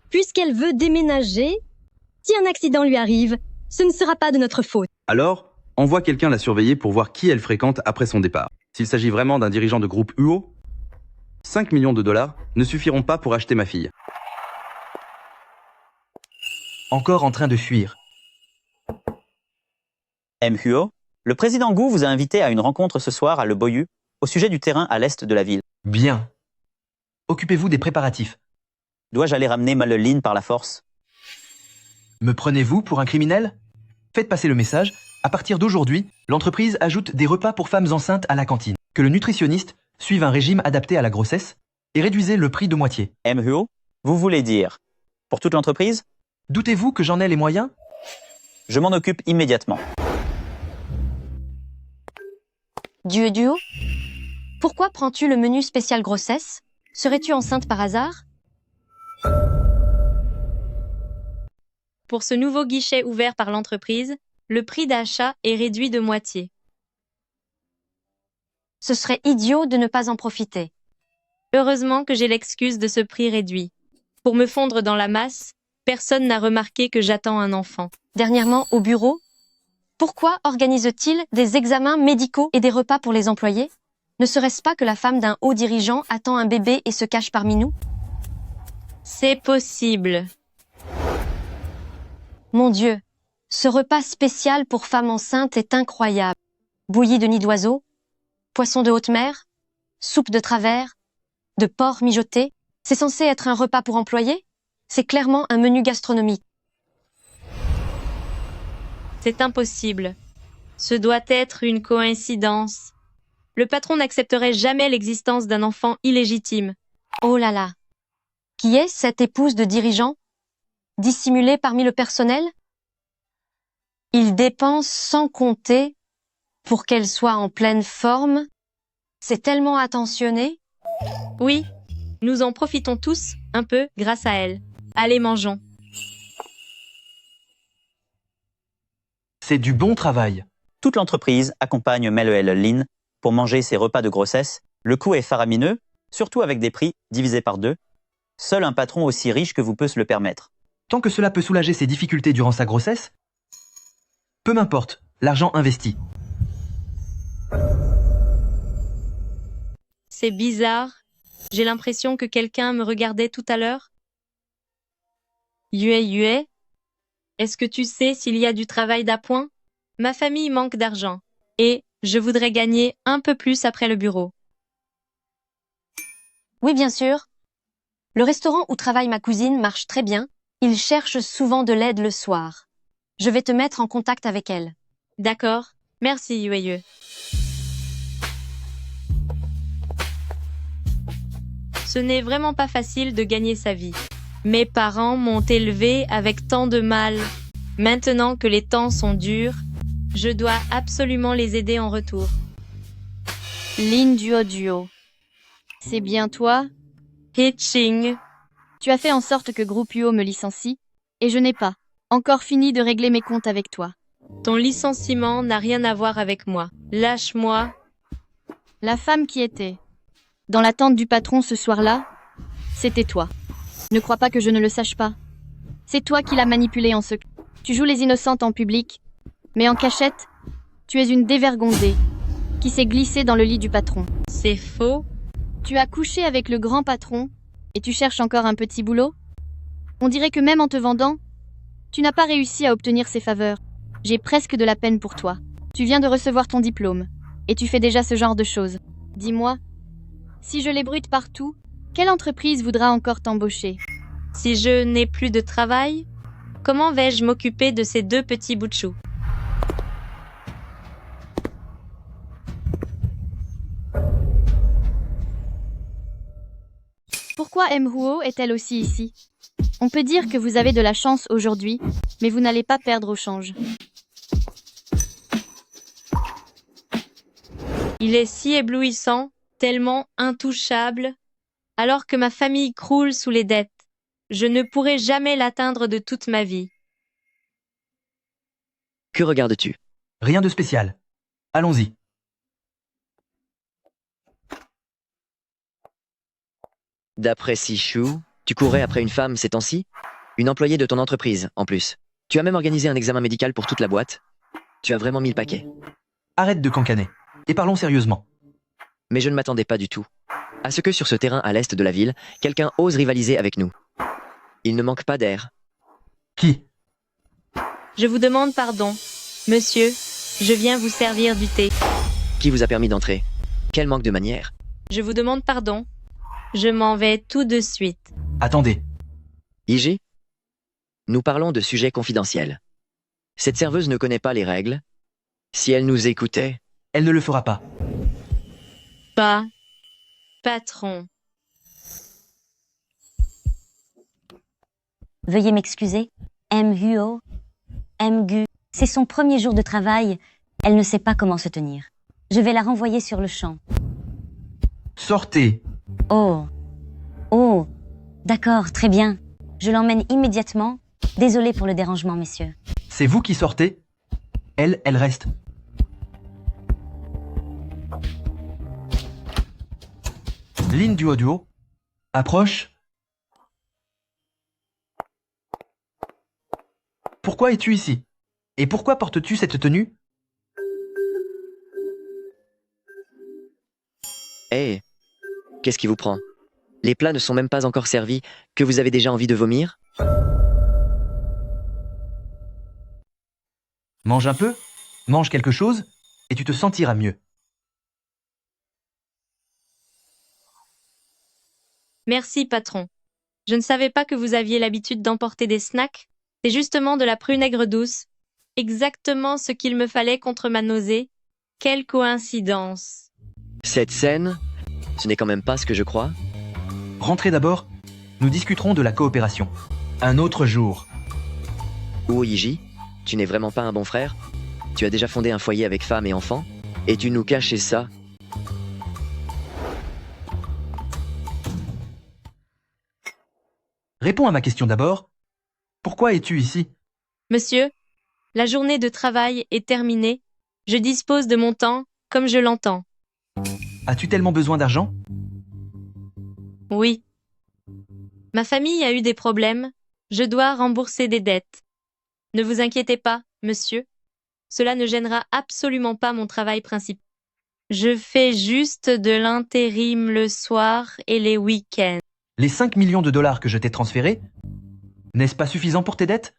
[SPEAKER 10] Puisqu'elle veut déménager, si un accident lui arrive, ce ne sera pas de notre faute.
[SPEAKER 9] Alors, envoie quelqu'un la surveiller pour voir qui elle fréquente après son départ. S'il s'agit vraiment d'un dirigeant de groupe UO, 5 millions de dollars ne suffiront pas pour acheter ma fille.
[SPEAKER 2] Encore en train de fuir.
[SPEAKER 8] MUO, le président Gu vous a invité à une rencontre ce soir à Le Boyu, au sujet du terrain à l'est de la ville.
[SPEAKER 2] Bien. Occupez-vous des préparatifs.
[SPEAKER 8] Dois-je aller ramener Mleudeline par la force?
[SPEAKER 2] Me prenez-vous pour un criminel? Faites passer le message. À partir d'aujourd'hui, l'entreprise ajoute des repas pour femmes enceintes à la cantine. Que le nutritionniste suive un régime adapté à la grossesse et réduisez le prix de moitié.
[SPEAKER 8] MUO, vous voulez dire pour toute l'entreprise?
[SPEAKER 2] Doutez-vous que j'en ai les moyens?
[SPEAKER 8] Je m'en occupe immédiatement.
[SPEAKER 13] Duo, pourquoi prends-tu le menu spécial grossesse? Serais-tu enceinte par hasard?
[SPEAKER 1] Pour ce nouveau guichet ouvert par l'entreprise, le prix d'achat est réduit de moitié.
[SPEAKER 13] Ce serait idiot de ne pas en profiter.
[SPEAKER 1] Heureusement que j'ai l'excuse de ce prix réduit. Pour me fondre dans la masse, personne n'a remarqué que j'attends un enfant.
[SPEAKER 13] Dernièrement, au bureau, pourquoi organise-t-il des examens médicaux et des repas pour les employés? Ne serait-ce pas que la femme d'un haut dirigeant attend un bébé et se cache parmi nous?
[SPEAKER 1] C'est possible.
[SPEAKER 13] Mon Dieu, ce repas spécial pour femmes enceintes est incroyable. Bouillie de nids d'oiseaux, poissons de haute mer, soupe de travers, de porc mijoté. C'est censé être un repas pour employés? C'est clairement un menu gastronomique.
[SPEAKER 1] C'est impossible. Ce doit être une coïncidence. Le patron n'accepterait jamais l'existence d'un enfant illégitime.
[SPEAKER 13] Oh là là. Qui est cette épouse de dirigeant? Dissimulée parmi le personnel? Il dépense sans compter pour qu'elle soit en pleine forme. C'est tellement attentionné.
[SPEAKER 1] Oui, Nous en profitons tous, un peu, grâce à elle. Allez, mangeons.
[SPEAKER 2] C'est du bon travail.
[SPEAKER 8] Toute l'entreprise accompagne Mel et Lynn pour manger ses repas de grossesse. Le coût est faramineux, surtout avec des prix divisés par 2. Seul un patron aussi riche que vous peut se le permettre.
[SPEAKER 2] Tant que cela peut soulager ses difficultés durant sa grossesse, peu m'importe, l'argent investi.
[SPEAKER 1] C'est bizarre. J'ai l'impression que quelqu'un me regardait tout à l'heure. Yue, est-ce que tu sais s'il y a du travail d'appoint? Ma famille manque d'argent. Et je voudrais gagner un peu plus après le bureau.
[SPEAKER 13] Oui, bien sûr. Le restaurant où travaille ma cousine marche très bien. Il cherche souvent de l'aide le soir. Je vais te mettre en contact avec elle.
[SPEAKER 1] D'accord. Merci, Yue. Ce n'est vraiment pas facile de gagner sa vie. Mes parents m'ont élevé avec tant de mal. Maintenant que les temps sont durs, je dois absolument les aider en retour.
[SPEAKER 3] Lynn Duo. C'est bien toi?
[SPEAKER 1] Hitching.
[SPEAKER 3] Tu as fait en sorte que Groupe UO me licencie, et je n'ai pas encore fini de régler mes comptes avec toi.
[SPEAKER 1] Ton licenciement n'a rien à voir avec moi. Lâche-moi.
[SPEAKER 3] La femme qui était dans la tente du patron ce soir-là, c'était toi. Ne crois pas que je ne le sache pas. C'est toi qui l'as manipulée en secret. Tu joues les innocentes en public, mais en cachette, tu es une dévergondée qui s'est glissée dans le lit du patron.
[SPEAKER 1] C'est faux.
[SPEAKER 3] Tu as couché avec le grand patron et tu cherches encore un petit boulot? On dirait que même en te vendant, tu n'as pas réussi à obtenir ses faveurs. J'ai presque de la peine pour toi. Tu viens de recevoir ton diplôme et tu fais déjà ce genre de choses. Dis-moi, si je les brute partout, quelle entreprise voudra encore t'embaucher?
[SPEAKER 1] Si je n'ai plus de travail, comment vais-je m'occuper de ces 2 petits bouts de chou?
[SPEAKER 3] Pourquoi Huo est-elle aussi ici? On peut dire que vous avez de la chance aujourd'hui, mais vous n'allez pas perdre au change.
[SPEAKER 1] Il est si éblouissant, tellement intouchable, alors que ma famille croule sous les dettes. Je ne pourrai jamais l'atteindre de toute ma vie.
[SPEAKER 16] Que regardes-tu?
[SPEAKER 2] Rien de spécial. Allons-y.
[SPEAKER 16] D'après Sishu, tu courais après une femme ces temps-ci? Une employée de ton entreprise, en plus. Tu as même organisé un examen médical pour toute la boîte. Tu as vraiment mis le paquet.
[SPEAKER 2] Arrête de cancaner. Et parlons sérieusement.
[SPEAKER 16] Mais je ne m'attendais pas du tout à ce que sur ce terrain à l'est de la ville, quelqu'un ose rivaliser avec nous. Il ne manque pas d'air.
[SPEAKER 2] Qui?
[SPEAKER 1] Je vous demande pardon. Monsieur, je viens vous servir du thé.
[SPEAKER 16] Qui vous a permis d'entrer? Quel manque de manière.
[SPEAKER 1] Je vous demande pardon. Je m'en vais tout de suite.
[SPEAKER 2] Attendez.
[SPEAKER 16] Iji, nous parlons de sujets confidentiels. Cette serveuse ne connaît pas les règles. Si elle nous écoutait...
[SPEAKER 2] Elle ne le fera pas.
[SPEAKER 1] Pas. Patron.
[SPEAKER 17] Veuillez m'excuser. Huo. Mgu. C'est son premier jour de travail. Elle ne sait pas comment se tenir. Je vais la renvoyer sur le champ.
[SPEAKER 2] Sortez.
[SPEAKER 17] Oh. Oh. D'accord, très bien. Je l'emmène immédiatement. Désolé pour le dérangement, messieurs.
[SPEAKER 2] C'est vous qui sortez? Elle reste. Lynn Duo, approche. Pourquoi es-tu ici? Et pourquoi portes-tu cette tenue?
[SPEAKER 16] Hé, qu'est-ce qui vous prend? Les plats ne sont même pas encore servis, que vous avez déjà envie de vomir?
[SPEAKER 2] Mange un peu, mange quelque chose, et tu te sentiras mieux.
[SPEAKER 1] Merci, patron. Je ne savais pas que vous aviez l'habitude d'emporter des snacks. C'est justement de la prune aigre douce. Exactement ce qu'il me fallait contre ma nausée. Quelle coïncidence.
[SPEAKER 16] Cette scène, ce n'est quand même pas ce que je crois.
[SPEAKER 2] Rentrez d'abord, nous discuterons de la coopération. Un autre jour.
[SPEAKER 16] Iji, tu n'es vraiment pas un bon frère? Tu as déjà fondé un foyer avec femme et enfants? Et tu nous cachais ça?
[SPEAKER 2] Réponds à ma question d'abord. Pourquoi es-tu ici?
[SPEAKER 1] Monsieur, la journée de travail est terminée. Je dispose de mon temps comme je l'entends.
[SPEAKER 2] As-tu tellement besoin d'argent?
[SPEAKER 1] Oui. Ma famille a eu des problèmes. Je dois rembourser des dettes. Ne vous inquiétez pas, monsieur. Cela ne gênera absolument pas mon travail principal. Je fais juste de l'intérim le soir et les week-ends.
[SPEAKER 2] Les 5 millions de dollars que je t'ai transférés, n'est-ce pas suffisant pour tes dettes?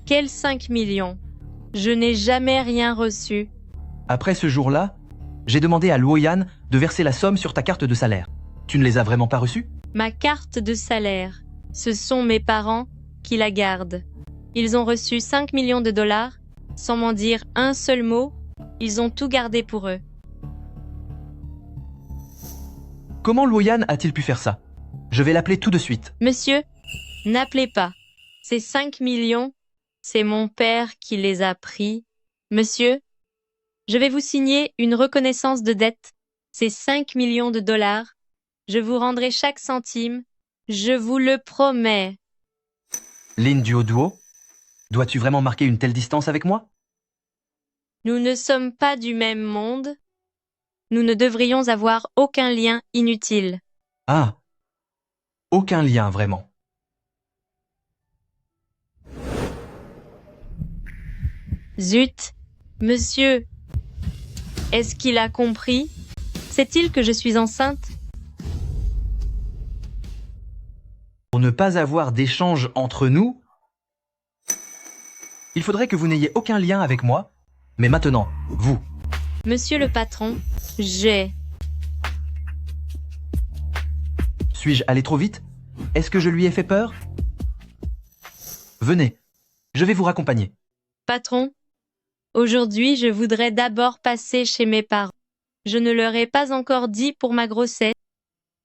[SPEAKER 1] Quels 5 millions? Je n'ai jamais rien reçu.
[SPEAKER 2] Après ce jour-là, j'ai demandé à Luoyan de verser la somme sur ta carte de salaire. Tu ne les as vraiment pas reçus?
[SPEAKER 1] Ma carte de salaire. Ce sont mes parents qui la gardent. Ils ont reçu 5 millions de dollars, sans m'en dire un seul mot. Ils ont tout gardé pour eux.
[SPEAKER 2] Comment Luoyan a-t-il pu faire ça? Je vais l'appeler tout de suite.
[SPEAKER 1] Monsieur, n'appelez pas. Ces 5 millions, c'est mon père qui les a pris. Monsieur, je vais vous signer une reconnaissance de dette. C'est 5 millions de dollars. Je vous rendrai chaque centime. Je vous le promets.
[SPEAKER 2] Lin Duo, dois-tu vraiment marquer une telle distance avec moi?
[SPEAKER 1] Nous ne sommes pas du même monde. Nous ne devrions avoir aucun lien inutile.
[SPEAKER 2] Ah, aucun lien vraiment.
[SPEAKER 1] Zut, monsieur, est-ce qu'il a compris? Sait-il que je suis enceinte?
[SPEAKER 2] Pour ne pas avoir d'échange entre nous, il faudrait que vous n'ayez aucun lien avec moi, mais maintenant, vous.
[SPEAKER 1] Monsieur le patron, j'ai...
[SPEAKER 2] Suis-je allé trop vite? Est-ce que je lui ai fait peur? Venez, je vais vous raccompagner.
[SPEAKER 1] Patron, aujourd'hui je voudrais d'abord passer chez mes parents. Je ne leur ai pas encore dit pour ma grossesse.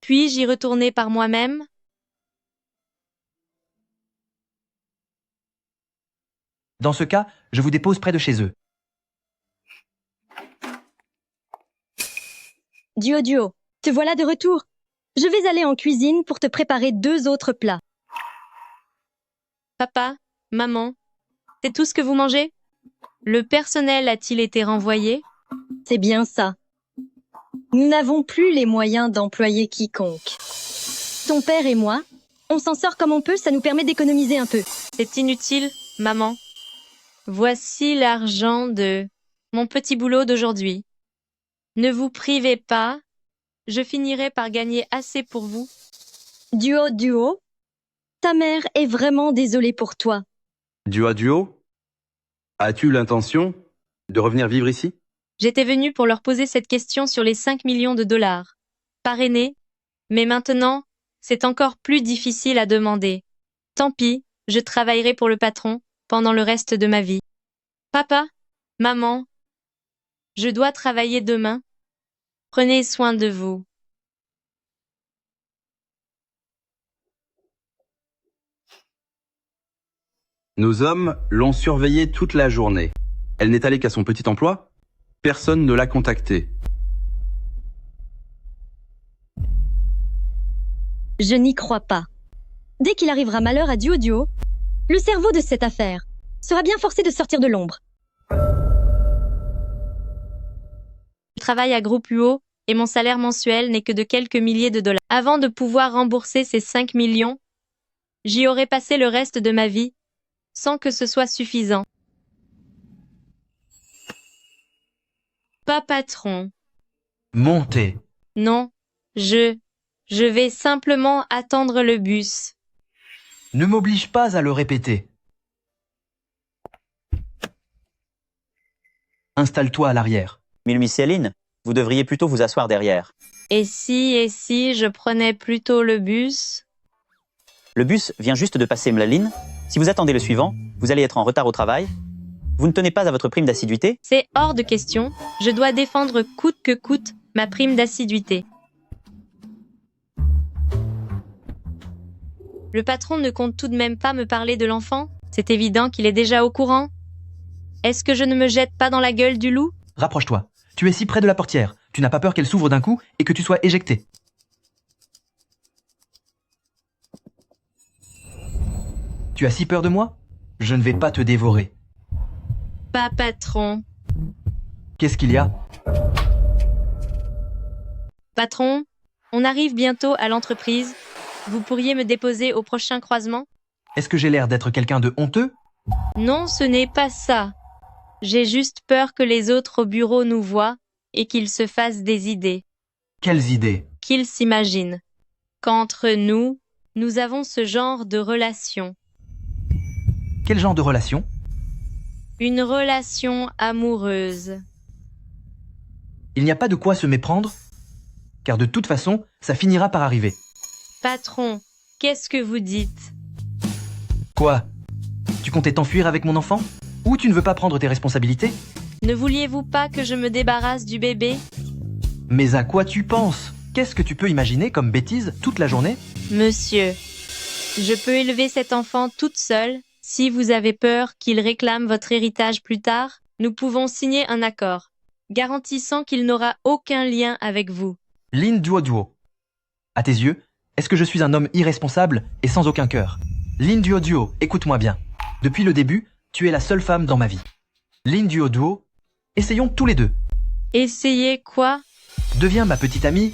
[SPEAKER 1] Puis-je y retourner par moi-même?
[SPEAKER 2] Dans ce cas, je vous dépose près de chez eux.
[SPEAKER 10] Duo, te voilà de retour. Je vais aller en cuisine pour te préparer 2 autres plats.
[SPEAKER 1] Papa, maman, c'est tout ce que vous mangez? Le personnel a-t-il été renvoyé?
[SPEAKER 10] C'est bien ça. Nous n'avons plus les moyens d'employer quiconque. Ton père et moi, on s'en sort comme on peut, ça nous permet d'économiser un peu.
[SPEAKER 1] C'est inutile, maman. Voici l'argent de mon petit boulot d'aujourd'hui. Ne vous privez pas, je finirai par gagner assez pour vous.
[SPEAKER 10] Duo, ta mère est vraiment désolée pour toi.
[SPEAKER 9] Duo, as-tu l'intention de revenir vivre ici?
[SPEAKER 1] J'étais venue pour leur poser cette question sur les 5 millions de dollars. Parrainé, mais maintenant, c'est encore plus difficile à demander. Tant pis, je travaillerai pour le patron pendant le reste de ma vie. Papa, maman, je dois travailler demain. Prenez soin de vous.
[SPEAKER 9] Nos hommes l'ont surveillée toute la journée. Elle n'est allée qu'à son petit emploi. Personne ne l'a contactée.
[SPEAKER 10] Je n'y crois pas. Dès qu'il arrivera malheur à Duo, le cerveau de cette affaire sera bien forcé de sortir de l'ombre.
[SPEAKER 1] Je travaille à Groupe UO et mon salaire mensuel n'est que de quelques milliers de dollars. Avant de pouvoir rembourser ces 5 millions, j'y aurais passé le reste de ma vie sans que ce soit suffisant. Pas patron.
[SPEAKER 2] Montez.
[SPEAKER 1] Non, je vais simplement attendre le bus.
[SPEAKER 2] Ne m'oblige pas à le répéter. Installe-toi à l'arrière.
[SPEAKER 8] Milmicéline, vous devriez plutôt vous asseoir derrière.
[SPEAKER 1] Et si je prenais plutôt le bus?
[SPEAKER 8] Le bus vient juste de passer Mlaline. Si vous attendez le suivant, vous allez être en retard au travail. Vous ne tenez pas à votre prime d'assiduité?
[SPEAKER 1] C'est hors de question. Je dois défendre coûte que coûte ma prime d'assiduité. Le patron ne compte tout de même pas me parler de l'enfant? C'est évident qu'il est déjà au courant. Est-ce que je ne me jette pas dans la gueule du loup?
[SPEAKER 2] Rapproche-toi. Tu es si près de la portière. Tu n'as pas peur qu'elle s'ouvre d'un coup et que tu sois éjecté. Tu as si peur de moi? Je ne vais pas te dévorer.
[SPEAKER 1] Pas patron.
[SPEAKER 2] Qu'est-ce qu'il y a?
[SPEAKER 1] Patron, on arrive bientôt à l'entreprise. Vous pourriez me déposer au prochain croisement?
[SPEAKER 2] Est-ce que j'ai l'air d'être quelqu'un de honteux?
[SPEAKER 1] Non, ce n'est pas ça. J'ai juste peur que les autres au bureau nous voient et qu'ils se fassent des idées.
[SPEAKER 2] Quelles idées?
[SPEAKER 1] Qu'ils s'imaginent qu'entre nous, nous avons ce genre de relation.
[SPEAKER 2] Quel genre de relation?
[SPEAKER 1] Une relation amoureuse.
[SPEAKER 2] Il n'y a pas de quoi se méprendre, car de toute façon, ça finira par arriver.
[SPEAKER 1] Patron, qu'est-ce que vous dites?
[SPEAKER 2] Quoi? Tu comptais t'enfuir avec mon enfant? Ou tu ne veux pas prendre tes responsabilités?
[SPEAKER 1] Ne vouliez-vous pas que je me débarrasse du bébé?
[SPEAKER 2] Mais à quoi tu penses? Qu'est-ce que tu peux imaginer comme bêtise toute la journée?
[SPEAKER 1] Monsieur, je peux élever cet enfant toute seule. Si vous avez peur qu'il réclame votre héritage plus tard, nous pouvons signer un accord, garantissant qu'il n'aura aucun lien avec vous.
[SPEAKER 2] Lin Duo. À tes yeux, est-ce que je suis un homme irresponsable et sans aucun cœur? Lin Duo, écoute-moi bien. Depuis le début, tu es la seule femme dans ma vie. Lin Duo, essayons tous les deux.
[SPEAKER 1] Essayez quoi?
[SPEAKER 2] Deviens ma petite amie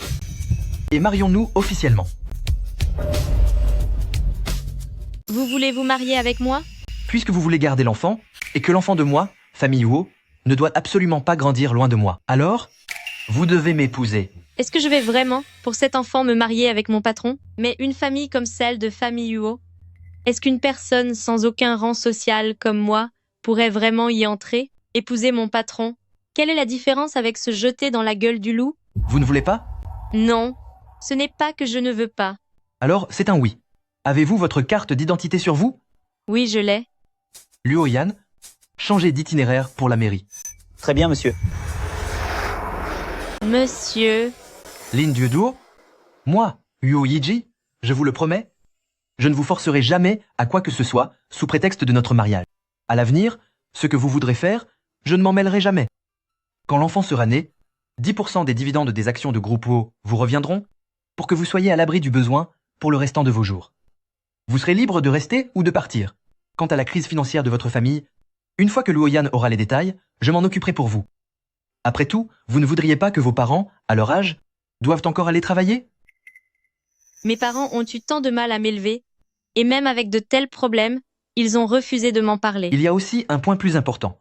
[SPEAKER 2] et marions-nous officiellement.
[SPEAKER 1] Vous voulez vous marier avec moi?
[SPEAKER 2] Puisque vous voulez garder l'enfant, et que l'enfant de moi, famille Huo, ne doit absolument pas grandir loin de moi. Alors, vous devez m'épouser.
[SPEAKER 1] Est-ce que je vais vraiment, pour cet enfant, me marier avec mon patron? Mais une famille comme celle de famille Huo, est-ce qu'une personne sans aucun rang social comme moi pourrait vraiment y entrer? Épouser mon patron? Quelle est la différence avec se jeter dans la gueule du loup?
[SPEAKER 2] Vous ne voulez pas?
[SPEAKER 1] Non, ce n'est pas que je ne veux pas.
[SPEAKER 2] Alors, c'est un oui. Avez-vous votre carte d'identité sur vous?
[SPEAKER 1] Oui, je l'ai.
[SPEAKER 2] Luo Yan, changez d'itinéraire pour la mairie.
[SPEAKER 8] Très bien, monsieur.
[SPEAKER 1] Monsieur...
[SPEAKER 2] Lin Duo, moi, Huo Yiji, je vous le promets, je ne vous forcerai jamais à quoi que ce soit sous prétexte de notre mariage. À l'avenir, ce que vous voudrez faire, je ne m'en mêlerai jamais. Quand l'enfant sera né, 10% des dividendes des actions de Groupe Huo vous reviendront pour que vous soyez à l'abri du besoin pour le restant de vos jours. Vous serez libre de rester ou de partir. Quant à la crise financière de votre famille, une fois que Luo Yan aura les détails, je m'en occuperai pour vous. Après tout, vous ne voudriez pas que vos parents, à leur âge, doivent encore aller travailler?
[SPEAKER 1] Mes parents ont eu tant de mal à m'élever, et même avec de tels problèmes, ils ont refusé de m'en parler.
[SPEAKER 2] Il y a aussi un point plus important.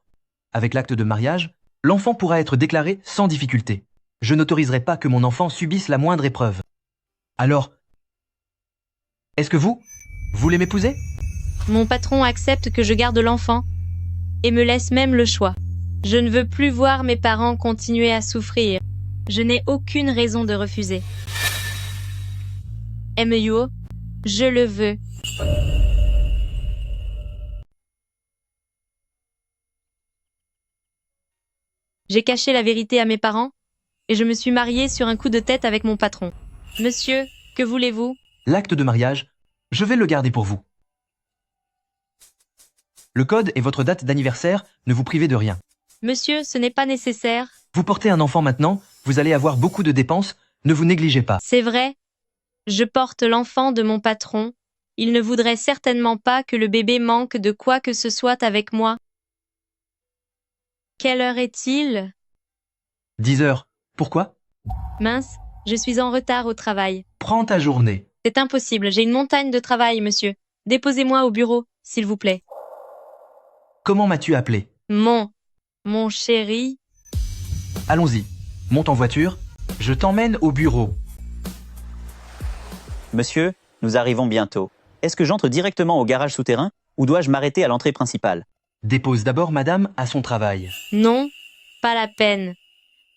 [SPEAKER 2] Avec l'acte de mariage, l'enfant pourra être déclaré sans difficulté. Je n'autoriserai pas que mon enfant subisse la moindre épreuve. Alors, est-ce que vous voulez m'épouser?
[SPEAKER 1] Mon patron accepte que je garde l'enfant, et me laisse même le choix. Je ne veux plus voir mes parents continuer à souffrir. Je n'ai aucune raison de refuser. MUO, je le veux. J'ai caché la vérité à mes parents, et je me suis mariée sur un coup de tête avec mon patron. Monsieur, que voulez-vous?
[SPEAKER 2] L'acte de mariage, je vais le garder pour vous. Le code et votre date d'anniversaire ne vous privez de rien.
[SPEAKER 1] Monsieur, ce n'est pas nécessaire.
[SPEAKER 2] Vous portez un enfant maintenant, vous allez avoir beaucoup de dépenses, ne vous négligez pas.
[SPEAKER 1] C'est vrai. Je porte l'enfant de mon patron. Il ne voudrait certainement pas que le bébé manque de quoi que ce soit avec moi. Quelle heure est-il?
[SPEAKER 2] 10 heures. Pourquoi?
[SPEAKER 1] Mince, je suis en retard au travail.
[SPEAKER 2] Prends ta journée.
[SPEAKER 1] C'est impossible, j'ai une montagne de travail, monsieur. Déposez-moi au bureau, s'il vous plaît.
[SPEAKER 2] Comment m'as-tu appelé?
[SPEAKER 1] Mon chéri.
[SPEAKER 2] Allons-y. Monte en voiture. Je t'emmène au bureau.
[SPEAKER 8] Monsieur, nous arrivons bientôt. Est-ce que j'entre directement au garage souterrain ou dois-je m'arrêter à l'entrée principale?
[SPEAKER 2] Dépose d'abord madame à son travail.
[SPEAKER 1] Non, pas la peine.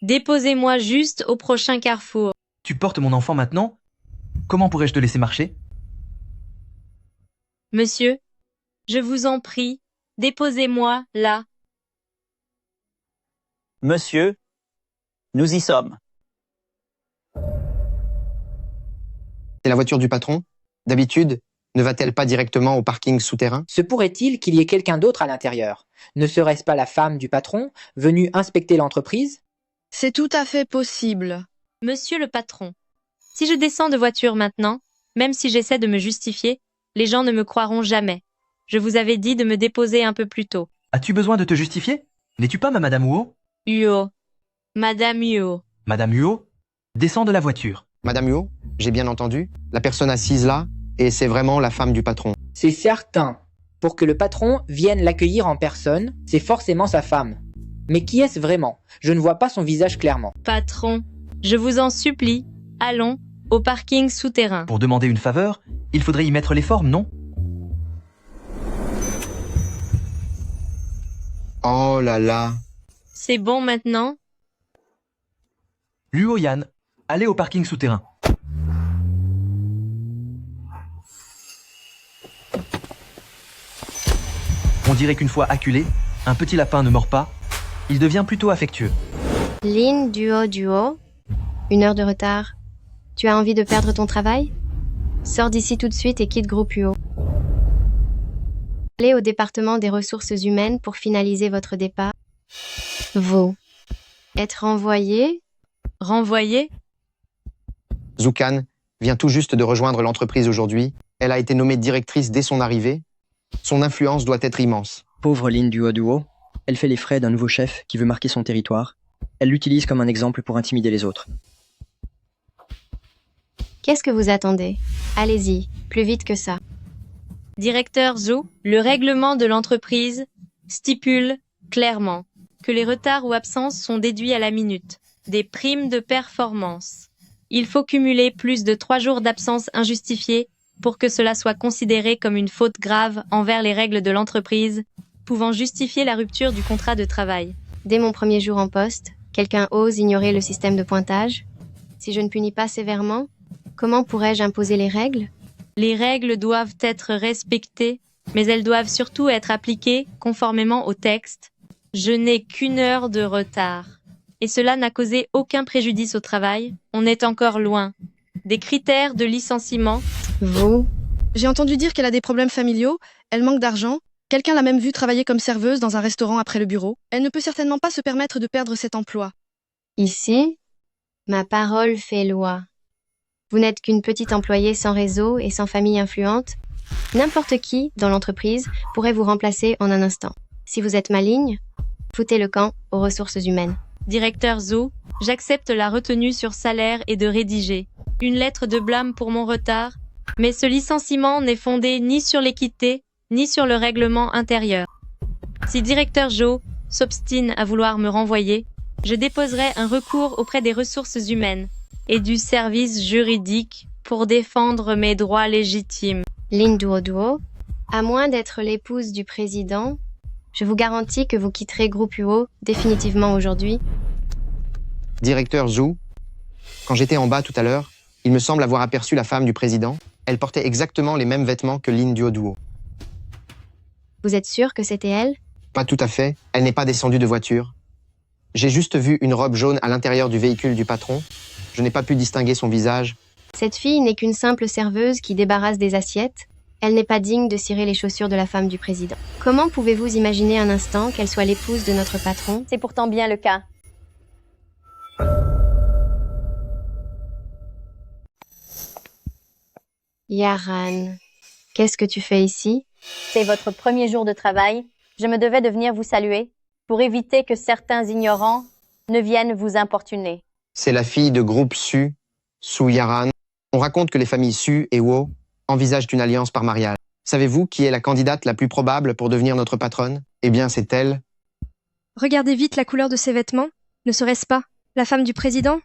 [SPEAKER 1] Déposez-moi juste au prochain carrefour.
[SPEAKER 2] Tu portes mon enfant maintenant? Comment pourrais-je te laisser marcher?
[SPEAKER 1] Monsieur, je vous en prie, déposez-moi là.
[SPEAKER 8] Monsieur, nous y sommes.
[SPEAKER 18] C'est la voiture du patron? D'habitude, ne va-t-elle pas directement au parking souterrain?
[SPEAKER 19] Se pourrait-il qu'il y ait quelqu'un d'autre à l'intérieur? Ne serait-ce pas la femme du patron, venue inspecter l'entreprise?
[SPEAKER 6] C'est tout à fait possible.
[SPEAKER 1] Monsieur le patron, si je descends de voiture maintenant, même si j'essaie de me justifier, les gens ne me croiront jamais. Je vous avais dit de me déposer un peu plus tôt.
[SPEAKER 2] As-tu besoin de te justifier? N'es-tu pas ma Madame Huo?
[SPEAKER 1] Huo. Madame Huo.
[SPEAKER 2] Madame Huo, descends de la voiture.
[SPEAKER 18] Madame Huo, j'ai bien entendu, la personne assise là, et c'est vraiment la femme du patron.
[SPEAKER 19] C'est certain. Pour que le patron vienne l'accueillir en personne, c'est forcément sa femme. Mais qui est-ce vraiment? Je ne vois pas son visage clairement.
[SPEAKER 1] Patron, je vous en supplie, allons au parking souterrain.
[SPEAKER 2] Pour demander une faveur, il faudrait y mettre les formes, non?
[SPEAKER 18] Oh là là.
[SPEAKER 1] C'est bon maintenant?
[SPEAKER 2] Luo Yan, allez au parking souterrain. On dirait qu'une fois acculé, un petit lapin ne mord pas, il devient plutôt affectueux.
[SPEAKER 5] Lin Duo, 1 heure de retard. Tu as envie de perdre ton travail? Sors d'ici tout de suite et quitte Groupe Huo. Allez au département des ressources humaines pour finaliser votre départ. Vous. Être renvoyé?
[SPEAKER 1] Renvoyé?
[SPEAKER 18] Zukan vient tout juste de rejoindre l'entreprise aujourd'hui. Elle a été nommée directrice dès son arrivée. Son influence doit être immense.
[SPEAKER 20] Pauvre Lin Duo, elle fait les frais d'un nouveau chef qui veut marquer son territoire. Elle l'utilise comme un exemple pour intimider les autres.
[SPEAKER 5] Qu'est-ce que vous attendez? Allez-y, plus vite que ça.
[SPEAKER 1] Directeur Zhou, le règlement de l'entreprise stipule clairement que les retards ou absences sont déduits à la minute des primes de performance. Il faut cumuler plus de 3 jours d'absence injustifiée pour que cela soit considéré comme une faute grave envers les règles de l'entreprise, pouvant justifier la rupture du contrat de travail.
[SPEAKER 5] Dès mon premier jour en poste, quelqu'un ose ignorer le système de pointage? Si je ne punis pas sévèrement, comment pourrais-je imposer les règles?
[SPEAKER 1] Les règles doivent être respectées, mais elles doivent surtout être appliquées conformément au texte. Je n'ai qu'1 heure de retard. Et cela n'a causé aucun préjudice au travail. On est encore loin. Des critères de licenciement.
[SPEAKER 5] Vous?
[SPEAKER 6] J'ai entendu dire qu'elle a des problèmes familiaux, elle manque d'argent. Quelqu'un l'a même vue travailler comme serveuse dans un restaurant après le bureau. Elle ne peut certainement pas se permettre de perdre cet emploi.
[SPEAKER 5] Ici, ma parole fait loi. Vous n'êtes qu'une petite employée sans réseau et sans famille influente. N'importe qui, dans l'entreprise, pourrait vous remplacer en un instant. Si vous êtes maligne, foutez le camp aux ressources humaines.
[SPEAKER 1] Directeur Zhou, j'accepte la retenue sur salaire et de rédiger une lettre de blâme pour mon retard, mais ce licenciement n'est fondé ni sur l'équité, ni sur le règlement intérieur. Si Directeur Zhou s'obstine à vouloir me renvoyer, je déposerai un recours auprès des ressources humaines et du service juridique pour défendre mes droits légitimes.
[SPEAKER 5] Lin Duo, à moins d'être l'épouse du président, je vous garantis que vous quitterez Groupe Huo définitivement aujourd'hui.
[SPEAKER 18] Directeur Zhou, quand j'étais en bas tout à l'heure, il me semble avoir aperçu la femme du président. Elle portait exactement les mêmes vêtements que Lin Duo.
[SPEAKER 5] Vous êtes sûr que c'était elle?
[SPEAKER 18] Pas tout à fait, elle n'est pas descendue de voiture. J'ai juste vu une robe jaune à l'intérieur du véhicule du patron. Je n'ai pas pu distinguer son visage.
[SPEAKER 5] Cette fille n'est qu'une simple serveuse qui débarrasse des assiettes. Elle n'est pas digne de cirer les chaussures de la femme du président. Comment pouvez-vous imaginer un instant qu'elle soit l'épouse de notre patron?
[SPEAKER 13] C'est pourtant bien le cas.
[SPEAKER 5] Yaran, qu'est-ce que tu fais ici?
[SPEAKER 13] C'est votre premier jour de travail. Je me devais de venir vous saluer pour éviter que certains ignorants ne viennent vous importuner.
[SPEAKER 18] C'est la fille de groupe Su, Su Yaran. On raconte que les familles Su et Wo envisagent une alliance par mariage. Savez-vous qui est la candidate la plus probable pour devenir notre patronne? Eh bien, c'est elle.
[SPEAKER 4] Regardez vite la couleur de ses vêtements. Ne serait-ce pas la femme du président?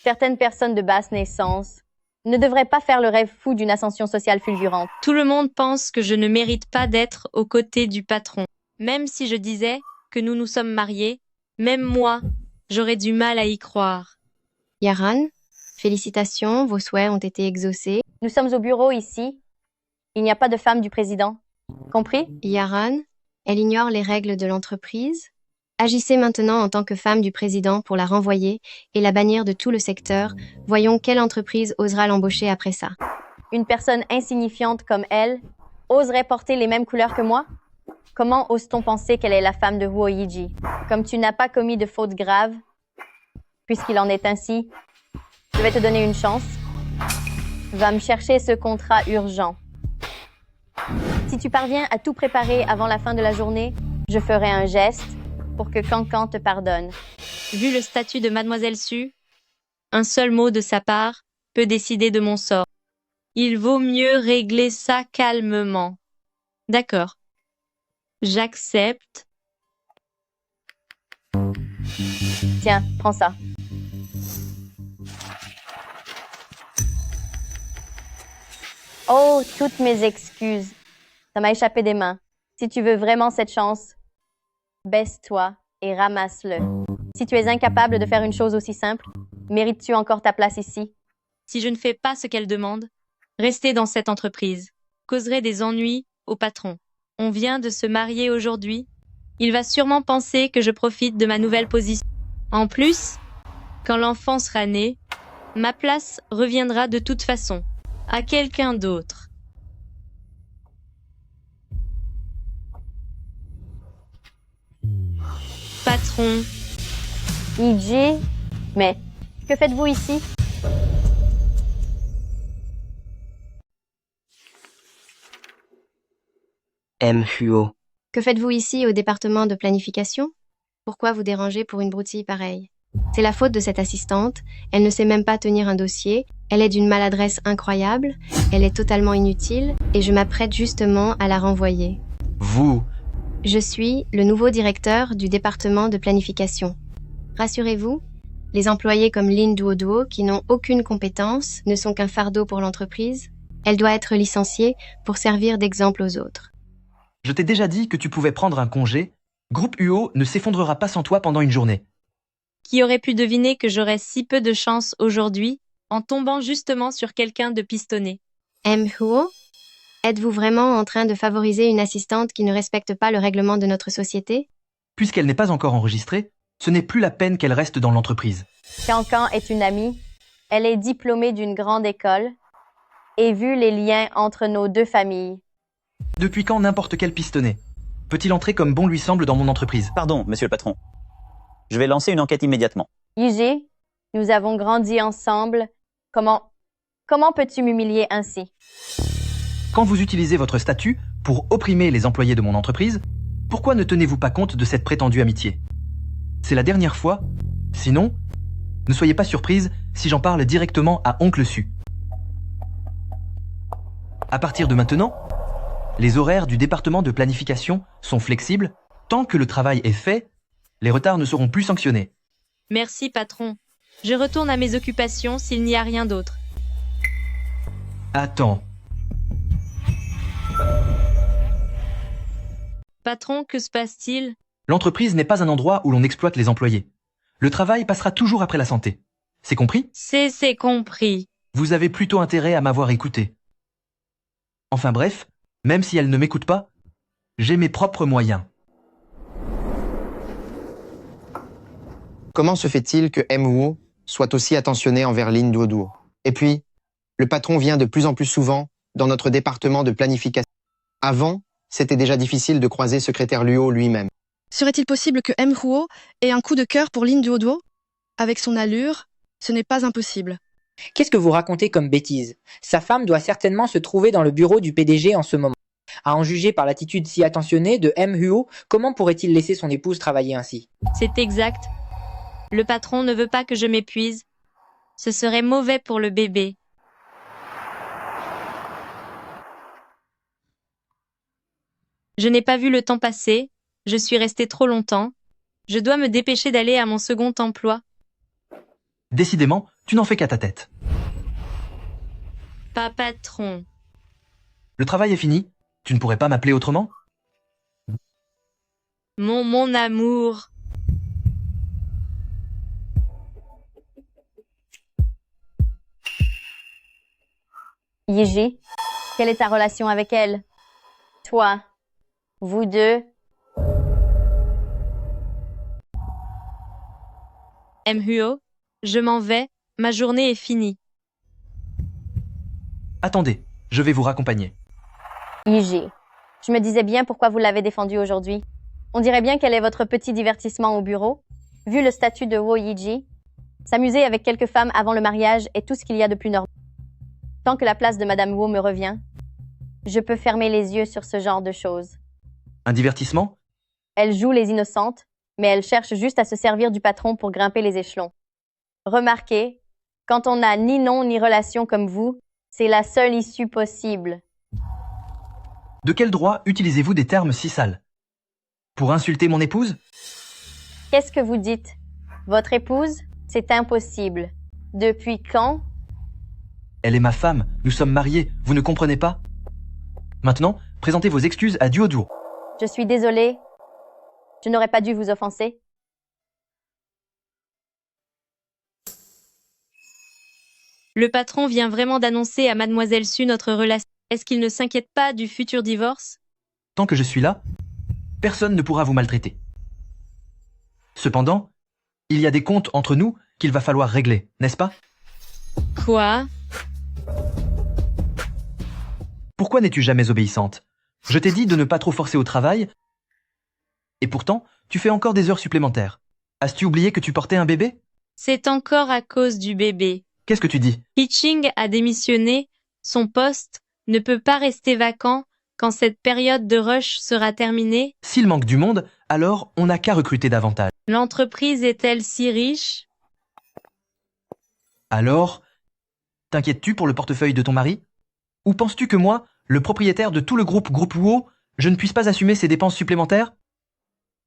[SPEAKER 13] Certaines personnes de basse naissance ne devraient pas faire le rêve fou d'une ascension sociale fulgurante.
[SPEAKER 1] Tout le monde pense que je ne mérite pas d'être aux côtés du patron. Même si je disais que nous nous sommes mariés, même moi, j'aurais du mal à y croire.
[SPEAKER 5] Yaran, félicitations, vos souhaits ont été exaucés.
[SPEAKER 13] Nous sommes au bureau ici. Il n'y a pas de femme du président. Compris?
[SPEAKER 5] Yaran, elle ignore les règles de l'entreprise. Agissez maintenant en tant que femme du président pour la renvoyer et la bannir de tout le secteur. Voyons quelle entreprise osera l'embaucher après ça.
[SPEAKER 13] Une personne insignifiante comme elle oserait porter les mêmes couleurs que moi? Comment ose-t-on penser qu'elle est la femme de Huo Yiji? Comme tu n'as pas commis de faute grave, puisqu'il en est ainsi, je vais te donner une chance. Va me chercher ce contrat urgent.
[SPEAKER 21] Si tu parviens à tout préparer avant la fin de la journée, je ferai un geste pour que Cancan te pardonne.
[SPEAKER 1] Vu le statut de Mademoiselle Su, un seul mot de sa part peut décider de mon sort. Il vaut mieux régler ça calmement. D'accord. J'accepte.
[SPEAKER 21] Tiens, prends ça. Oh, toutes mes excuses. Ça m'a échappé des mains. Si tu veux vraiment cette chance, baisse-toi et ramasse-le. Si tu es incapable de faire une chose aussi simple, mérites-tu encore ta place ici?
[SPEAKER 1] Si je ne fais pas ce qu'elle demande, rester dans cette entreprise causerait des ennuis au patron. On vient de se marier aujourd'hui. Il va sûrement penser que je profite de ma nouvelle position. En plus, quand l'enfant sera né, ma place reviendra de toute façon à quelqu'un d'autre. Patron.
[SPEAKER 21] Iji, mais que faites-vous ici?
[SPEAKER 5] Huo. Que faites-vous ici au département de planification? Pourquoi vous dérangez pour une broutille pareille? C'est la faute de cette assistante. Elle ne sait même pas tenir un dossier. Elle est d'une maladresse incroyable. Elle est totalement inutile et je m'apprête justement à la renvoyer.
[SPEAKER 2] Vous.
[SPEAKER 5] Je suis le nouveau directeur du département de planification. Rassurez-vous, les employés comme Lin Duoduo, qui n'ont aucune compétence, ne sont qu'un fardeau pour l'entreprise. Elle doit être licenciée pour servir d'exemple aux autres.
[SPEAKER 2] Je t'ai déjà dit que tu pouvais prendre un congé. Groupe UO ne s'effondrera pas sans toi pendant une journée.
[SPEAKER 1] Qui aurait pu deviner que j'aurais si peu de chance aujourd'hui en tombant justement sur quelqu'un de pistonné?
[SPEAKER 5] Huo, êtes-vous vraiment en train de favoriser une assistante qui ne respecte pas le règlement de notre société?
[SPEAKER 2] Puisqu'elle n'est pas encore enregistrée, ce n'est plus la peine qu'elle reste dans l'entreprise.
[SPEAKER 21] Cancan est une amie. Elle est diplômée d'une grande école. Et vu les liens entre nos deux familles.
[SPEAKER 2] Depuis quand n'importe quel pistonné peut-il entrer comme bon lui semble dans mon entreprise?
[SPEAKER 8] Pardon, monsieur le patron. Je vais lancer une enquête immédiatement.
[SPEAKER 21] Yiji, nous avons grandi ensemble. Comment peux-tu m'humilier ainsi?
[SPEAKER 2] Quand vous utilisez votre statut pour opprimer les employés de mon entreprise, pourquoi ne tenez-vous pas compte de cette prétendue amitié? C'est la dernière fois. Sinon, ne soyez pas surprise si j'en parle directement à Oncle Su. À partir de maintenant, les horaires du département de planification sont flexibles. Tant que le travail est fait, les retards ne seront plus sanctionnés.
[SPEAKER 1] Merci, patron. Je retourne à mes occupations s'il n'y a rien d'autre.
[SPEAKER 2] Attends.
[SPEAKER 1] Patron, que se passe-t-il?
[SPEAKER 2] L'entreprise n'est pas un endroit où l'on exploite les employés. Le travail passera toujours après la santé. C'est compris?
[SPEAKER 1] C'est compris.
[SPEAKER 2] Vous avez plutôt intérêt à m'avoir écouté. Enfin bref, même si elle ne m'écoute pas, j'ai mes propres moyens.
[SPEAKER 18] Comment se fait-il que Huo soit aussi attentionné envers Lin Duoduo? Et puis, le patron vient de plus en plus souvent dans notre département de planification. Avant, c'était déjà difficile de croiser secrétaire Luo lui-même.
[SPEAKER 6] Serait-il possible que Huo ait un coup de cœur pour Lin Duoduo? Avec son allure, ce n'est pas impossible.
[SPEAKER 19] Qu'est-ce que vous racontez comme bêtise? Sa femme doit certainement se trouver dans le bureau du PDG en ce moment. À en juger par l'attitude si attentionnée de Huo, comment pourrait-il laisser son épouse travailler ainsi?
[SPEAKER 1] C'est exact. Le patron ne veut pas que je m'épuise. Ce serait mauvais pour le bébé. Je n'ai pas vu le temps passer. Je suis restée trop longtemps. Je dois me dépêcher d'aller à mon second emploi.
[SPEAKER 2] Décidément, tu n'en fais qu'à ta tête.
[SPEAKER 1] Pas patron.
[SPEAKER 2] Le travail est fini. Tu ne pourrais pas m'appeler autrement?
[SPEAKER 1] Mon amour.
[SPEAKER 21] Yiji, quelle est ta relation avec elle? Toi, vous deux?
[SPEAKER 1] Huo, je m'en vais. Ma journée est finie.
[SPEAKER 2] Attendez, je vais vous raccompagner.
[SPEAKER 21] Yiji, je me disais bien pourquoi vous l'avez défendue aujourd'hui. On dirait bien qu'elle est votre petit divertissement au bureau. Vu le statut de Wo Yiji, s'amuser avec quelques femmes avant le mariage est tout ce qu'il y a de plus normal. Tant que la place de Madame Wo me revient, Je peux fermer les yeux sur ce genre de choses.
[SPEAKER 2] Un divertissement?
[SPEAKER 21] Elle joue les innocentes, mais elle cherche juste à se servir du patron pour grimper les échelons. Remarquez, quand on n'a ni nom ni relation comme vous, c'est la seule issue possible.
[SPEAKER 2] De quel droit utilisez-vous des termes si sales? Pour insulter mon épouse?
[SPEAKER 21] Qu'est-ce que vous dites? Votre épouse? C'est impossible. Depuis quand?
[SPEAKER 2] Elle est ma femme, nous sommes mariés, vous ne comprenez pas? Maintenant, présentez vos excuses à Duo.
[SPEAKER 21] Je suis désolée. Je n'aurais pas dû vous offenser.
[SPEAKER 1] Le patron vient vraiment d'annoncer à Mademoiselle Su notre relation. Est-ce qu'il ne s'inquiète pas du futur divorce?
[SPEAKER 2] Tant que je suis là, personne ne pourra vous maltraiter. Cependant, il y a des comptes entre nous qu'il va falloir régler, n'est-ce pas?
[SPEAKER 1] Quoi?
[SPEAKER 2] Pourquoi n'es-tu jamais obéissante? Je t'ai dit de ne pas trop forcer au travail, et pourtant, tu fais encore des heures supplémentaires. As-tu oublié que tu portais un bébé?
[SPEAKER 1] C'est encore à cause du bébé.
[SPEAKER 2] Qu'est-ce que tu dis?
[SPEAKER 1] Hitching a démissionné, son poste ne peut pas rester vacant quand cette période de rush sera terminée.
[SPEAKER 2] S'il manque du monde, alors on n'a qu'à recruter davantage.
[SPEAKER 1] L'entreprise est-elle si riche?
[SPEAKER 2] Alors, t'inquiètes-tu pour le portefeuille de ton mari? Ou penses-tu que moi, le propriétaire de tout le groupe WO, je ne puisse pas assumer ces dépenses supplémentaires?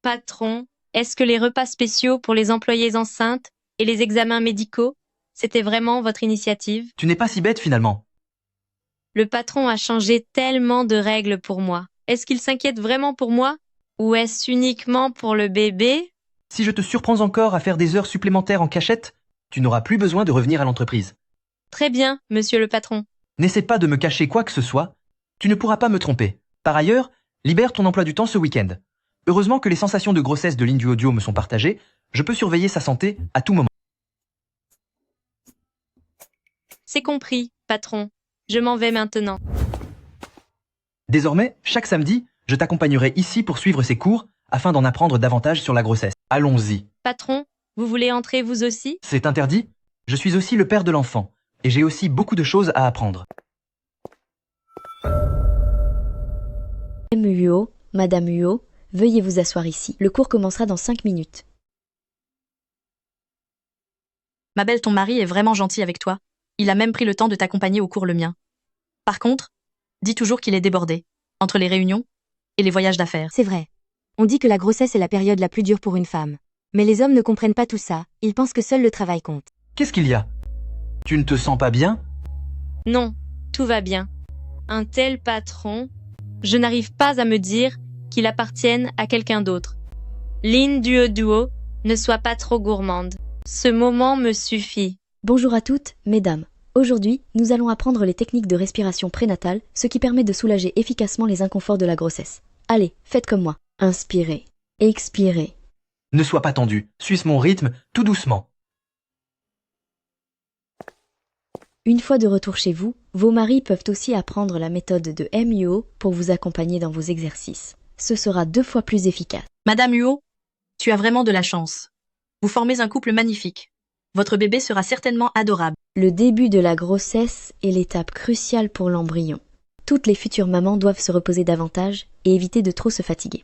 [SPEAKER 1] Patron, est-ce que les repas spéciaux pour les employées enceintes et les examens médicaux, c'était vraiment votre initiative?
[SPEAKER 2] Tu n'es pas si bête finalement.
[SPEAKER 1] Le patron a changé tellement de règles pour moi. Est-ce qu'il s'inquiète vraiment pour moi? Ou est-ce uniquement pour le bébé?
[SPEAKER 2] Si je te surprends encore à faire des heures supplémentaires en cachette, tu n'auras plus besoin de revenir à l'entreprise.
[SPEAKER 1] Très bien, monsieur le patron.
[SPEAKER 2] N'essaie pas de me cacher quoi que ce soit. Tu ne pourras pas me tromper. Par ailleurs, libère ton emploi du temps ce week-end. Heureusement que les sensations de grossesse de Lynn Duo me sont partagées. Je peux surveiller sa santé à tout moment.
[SPEAKER 1] C'est compris, patron. Je m'en vais maintenant.
[SPEAKER 2] Désormais, chaque samedi, je t'accompagnerai ici pour suivre ces cours afin d'en apprendre davantage sur la grossesse. Allons-y.
[SPEAKER 1] Patron, vous voulez entrer vous aussi?
[SPEAKER 2] C'est interdit? Je suis aussi le père de l'enfant, et j'ai aussi beaucoup de choses à apprendre.
[SPEAKER 7] MUO, Madame UO, veuillez vous asseoir ici. Le cours commencera dans 5 minutes.
[SPEAKER 22] Ma belle, ton mari est vraiment gentil avec toi. Il a même pris le temps de t'accompagner au cours le mien. Par contre, dis toujours qu'il est débordé, entre les réunions et les voyages d'affaires.
[SPEAKER 7] C'est vrai. On dit que la grossesse est la période la plus dure pour une femme. Mais les hommes ne comprennent pas tout ça, ils pensent que seul le travail compte.
[SPEAKER 2] Qu'est-ce qu'il y a? Tu ne te sens pas bien?
[SPEAKER 1] Non, tout va bien. Un tel patron, je n'arrive pas à me dire qu'il appartienne à quelqu'un d'autre. Lynn Duo, ne sois pas trop gourmande. Ce moment me suffit.
[SPEAKER 7] Bonjour à toutes, mesdames. Aujourd'hui, nous allons apprendre les techniques de respiration prénatale, ce qui permet de soulager efficacement les inconforts de la grossesse. Allez, faites comme moi. Inspirez. Expirez.
[SPEAKER 2] Ne sois pas tendu. Suis mon rythme, tout doucement.
[SPEAKER 7] Une fois de retour chez vous, vos maris peuvent aussi apprendre la méthode de MUO pour vous accompagner dans vos exercices. Ce sera 2 fois plus efficace.
[SPEAKER 22] Madame Huo, tu as vraiment de la chance. Vous formez un couple magnifique. Votre bébé sera certainement adorable.
[SPEAKER 7] Le début de la grossesse est l'étape cruciale pour l'embryon. Toutes les futures mamans doivent se reposer davantage et éviter de trop se fatiguer.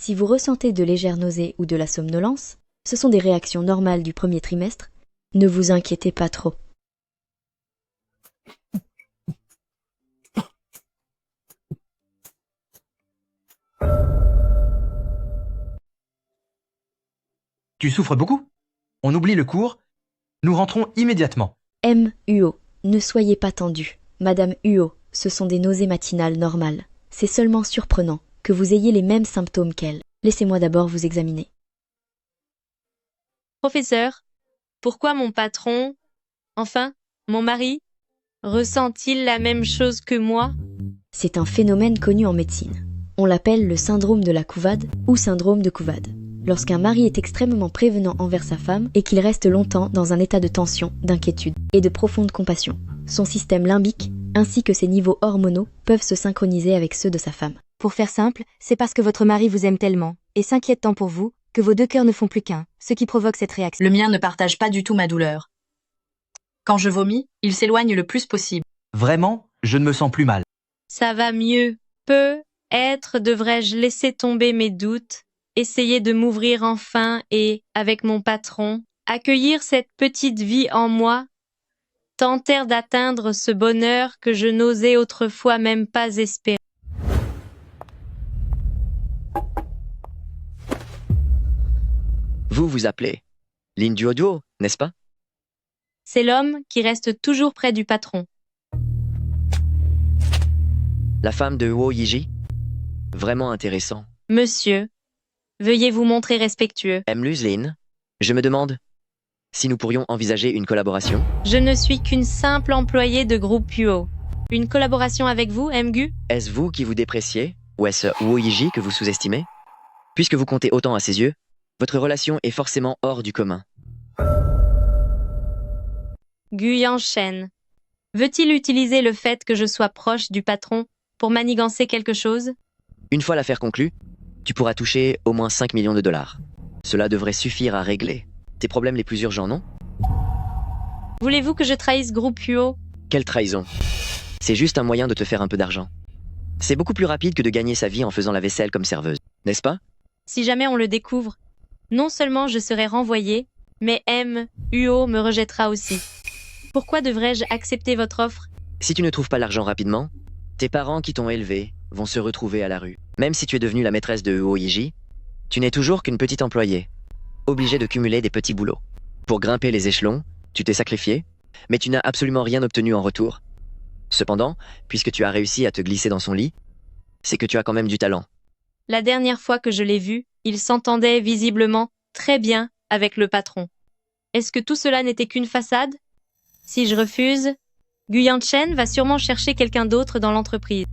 [SPEAKER 7] Si vous ressentez de légères nausées ou de la somnolence, ce sont des réactions normales du premier trimestre. Ne vous inquiétez pas trop.
[SPEAKER 2] Tu souffres beaucoup? On oublie le cours. Nous rentrons immédiatement.
[SPEAKER 7] MUO, ne soyez pas tendu. Madame UO, ce sont des nausées matinales normales. C'est seulement surprenant que vous ayez les mêmes symptômes qu'elle. Laissez-moi d'abord vous examiner.
[SPEAKER 1] Professeur, pourquoi mon patron, enfin, mon mari, ressent-il la même chose que moi?
[SPEAKER 7] C'est un phénomène connu en médecine. On l'appelle le syndrome de la couvade ou syndrome de couvade. Lorsqu'un mari est extrêmement prévenant envers sa femme et qu'il reste longtemps dans un état de tension, d'inquiétude et de profonde compassion, son système limbique ainsi que ses niveaux hormonaux peuvent se synchroniser avec ceux de sa femme. Pour faire simple, c'est parce que votre mari vous aime tellement et s'inquiète tant pour vous que vos 2 cœurs ne font plus qu'un, ce qui provoque cette réaction.
[SPEAKER 22] Le mien ne partage pas du tout ma douleur. Quand je vomis, il s'éloigne le plus possible.
[SPEAKER 2] Vraiment, je ne me sens plus mal.
[SPEAKER 1] Ça va mieux. Peut-être devrais-je laisser tomber mes doutes, essayer de m'ouvrir enfin et, avec mon patron, accueillir cette petite vie en moi, tenter d'atteindre ce bonheur que je n'osais autrefois même pas espérer.
[SPEAKER 16] Vous vous appelez Lin Duoduo, n'est-ce pas?
[SPEAKER 1] C'est l'homme qui reste toujours près du patron.
[SPEAKER 16] La femme de Huo Yiji? Vraiment intéressant.
[SPEAKER 1] Monsieur, veuillez vous montrer respectueux.
[SPEAKER 16] Luz Lin, je me demande si nous pourrions envisager une collaboration.
[SPEAKER 1] Je ne suis qu'une simple employée de groupe Puo. Une collaboration avec vous, Mgu?
[SPEAKER 16] Est-ce vous qui vous dépréciez, ou est-ce Huo Yiji que vous sous-estimez? Puisque vous comptez autant à ses yeux, votre relation est forcément hors du commun.
[SPEAKER 1] Gu Yanshen. Veut-il utiliser le fait que je sois proche du patron pour manigancer quelque chose?
[SPEAKER 16] Une fois l'affaire conclue, tu pourras toucher au moins 5 millions de dollars. Cela devrait suffire à régler tes problèmes les plus urgents, non?
[SPEAKER 1] Voulez-vous que je trahisse groupe Puo?
[SPEAKER 16] Quelle trahison! C'est juste un moyen de te faire un peu d'argent. C'est beaucoup plus rapide que de gagner sa vie en faisant la vaisselle comme serveuse, n'est-ce pas?
[SPEAKER 1] Si jamais on le découvre, non seulement je serai renvoyée, mais Huo me rejettera aussi. Pourquoi devrais-je accepter votre offre?
[SPEAKER 16] Si tu ne trouves pas l'argent rapidement, tes parents qui t'ont élevé vont se retrouver à la rue. Même si tu es devenue la maîtresse de Huo Yiji, tu n'es toujours qu'une petite employée, obligée de cumuler des petits boulots. Pour grimper les échelons, tu t'es sacrifié, mais tu n'as absolument rien obtenu en retour. Cependant, puisque tu as réussi à te glisser dans son lit, c'est que tu as quand même du talent.
[SPEAKER 1] La dernière fois que je l'ai vu, il s'entendait visiblement très bien avec le patron. Est-ce que tout cela n'était qu'une façade? Si je refuse, Gu Yanshen va sûrement chercher quelqu'un d'autre dans l'entreprise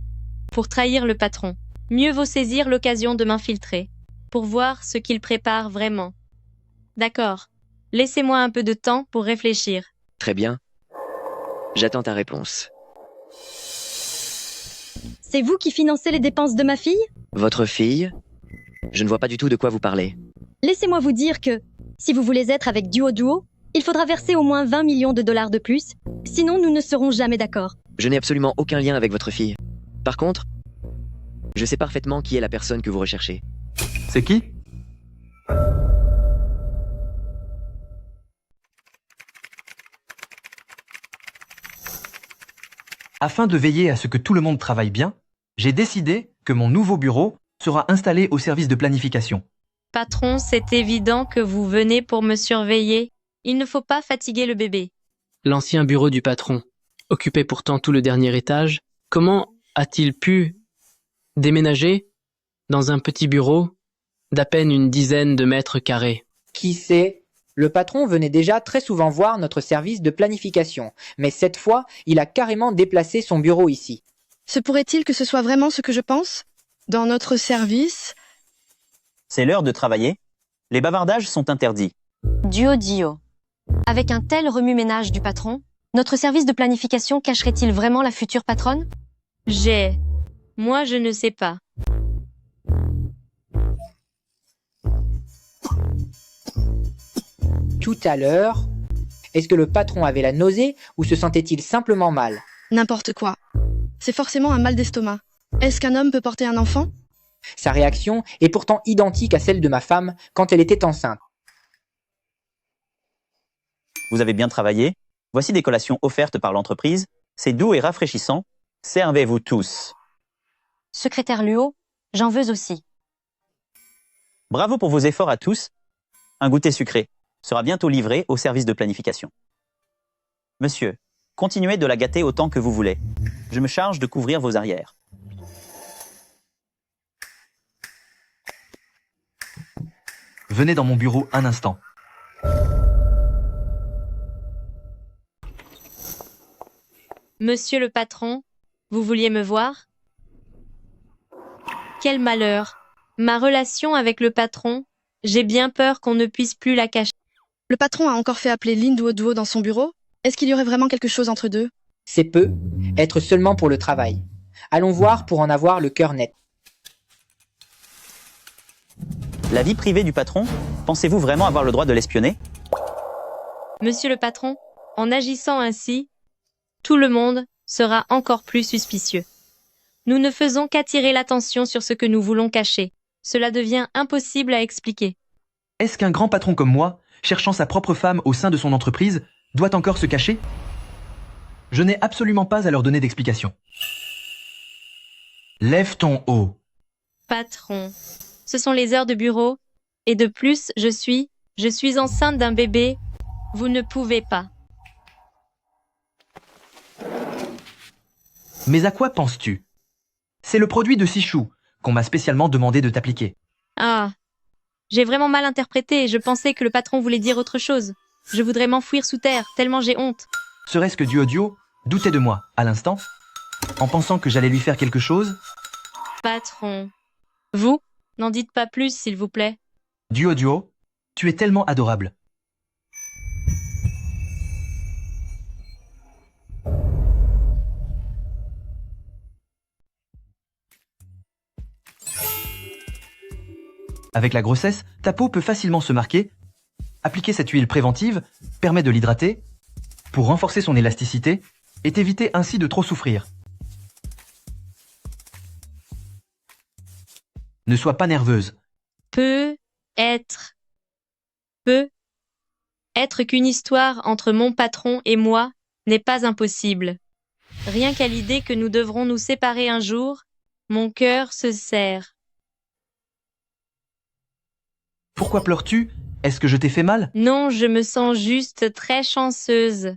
[SPEAKER 1] pour trahir le patron. Mieux vaut saisir l'occasion de m'infiltrer pour voir ce qu'il prépare vraiment. D'accord. Laissez-moi un peu de temps pour réfléchir.
[SPEAKER 16] Très bien. J'attends ta réponse.
[SPEAKER 10] C'est vous qui financez les dépenses de ma fille?
[SPEAKER 16] Votre fille? Je ne vois pas du tout de quoi vous parlez.
[SPEAKER 10] Laissez-moi vous dire que, si vous voulez être avec Duo, il faudra verser au moins 20 millions de dollars de plus, sinon nous ne serons jamais d'accord.
[SPEAKER 16] Je n'ai absolument aucun lien avec votre fille. Par contre, je sais parfaitement qui est la personne que vous recherchez.
[SPEAKER 9] C'est qui?
[SPEAKER 2] Afin de veiller à ce que tout le monde travaille bien, j'ai décidé que mon nouveau bureau sera installé au service de planification.
[SPEAKER 1] Patron, c'est évident que vous venez pour me surveiller. Il ne faut pas fatiguer le bébé.
[SPEAKER 11] L'ancien bureau du patron occupait pourtant tout le dernier étage. Comment a-t-il pu déménager dans un petit bureau d'à peine une dizaine de mètres carrés?
[SPEAKER 19] Qui sait? Le patron venait déjà très souvent voir notre service de planification, mais cette fois, il a carrément déplacé son bureau ici.
[SPEAKER 6] Se pourrait-il que ce soit vraiment ce que je pense? Dans notre service?
[SPEAKER 8] C'est l'heure de travailler. Les bavardages sont interdits.
[SPEAKER 13] Dio. Avec un tel remue-ménage du patron, notre service de planification cacherait-il vraiment la future patronne?
[SPEAKER 1] Moi, je ne sais pas.
[SPEAKER 19] Tout à l'heure, est-ce que le patron avait la nausée ou se sentait-il simplement mal?
[SPEAKER 6] N'importe quoi. C'est forcément un mal d'estomac. Est-ce qu'un homme peut porter un enfant?
[SPEAKER 19] Sa réaction est pourtant identique à celle de ma femme quand elle était enceinte.
[SPEAKER 8] Vous avez bien travaillé. Voici des collations offertes par l'entreprise. C'est doux et rafraîchissant. Servez-vous tous.
[SPEAKER 13] Secrétaire Luo, j'en veux aussi.
[SPEAKER 8] Bravo pour vos efforts à tous. Un goûter sucré sera bientôt livré au service de planification. Monsieur, continuez de la gâter autant que vous voulez. Je me charge de couvrir vos arrières.
[SPEAKER 2] Venez dans mon bureau un instant.
[SPEAKER 1] Monsieur le patron, vous vouliez me voir? Quel malheur! Ma relation avec le patron, j'ai bien peur qu'on ne puisse plus la cacher.
[SPEAKER 6] Le patron a encore fait appeler Lin Duo dans son bureau? Est-ce qu'il y aurait vraiment quelque chose entre deux?
[SPEAKER 19] C'est peu, être seulement pour le travail. Allons voir pour en avoir le cœur net.
[SPEAKER 8] La vie privée du patron, pensez-vous vraiment avoir le droit de l'espionner?
[SPEAKER 1] Monsieur le patron, en agissant ainsi, tout le monde sera encore plus suspicieux. Nous ne faisons qu'attirer l'attention sur ce que nous voulons cacher. Cela devient impossible à expliquer.
[SPEAKER 2] Est-ce qu'un grand patron comme moi, cherchant sa propre femme au sein de son entreprise, doit encore se cacher? Je n'ai absolument pas à leur donner d'explication. Lève ton haut.
[SPEAKER 1] Patron, ce sont les heures de bureau, et de plus, je suis enceinte d'un bébé. Vous ne pouvez pas.
[SPEAKER 2] Mais à quoi penses-tu? C'est le produit de Sichou qu'on m'a spécialement demandé de t'appliquer.
[SPEAKER 1] Ah, j'ai vraiment mal interprété et je pensais que le patron voulait dire autre chose. Je voudrais m'enfouir sous terre, tellement j'ai honte.
[SPEAKER 2] Serait-ce que Duoduo doutait de moi, à l'instant, en pensant que j'allais lui faire quelque chose?
[SPEAKER 1] Patron. Vous, n'en dites pas plus, s'il vous plaît.
[SPEAKER 2] Duoduo, tu es tellement adorable. Avec la grossesse, ta peau peut facilement se marquer. Appliquer cette huile préventive permet de l'hydrater pour renforcer son élasticité et t'éviter ainsi de trop souffrir. Ne sois pas nerveuse.
[SPEAKER 1] Peut être qu'une histoire entre mon patron et moi n'est pas impossible. Rien qu'à l'idée que nous devrons nous séparer un jour, mon cœur se serre.
[SPEAKER 2] Pourquoi pleures-tu? Est-ce que je t'ai fait mal?
[SPEAKER 1] Non, je me sens juste très chanceuse.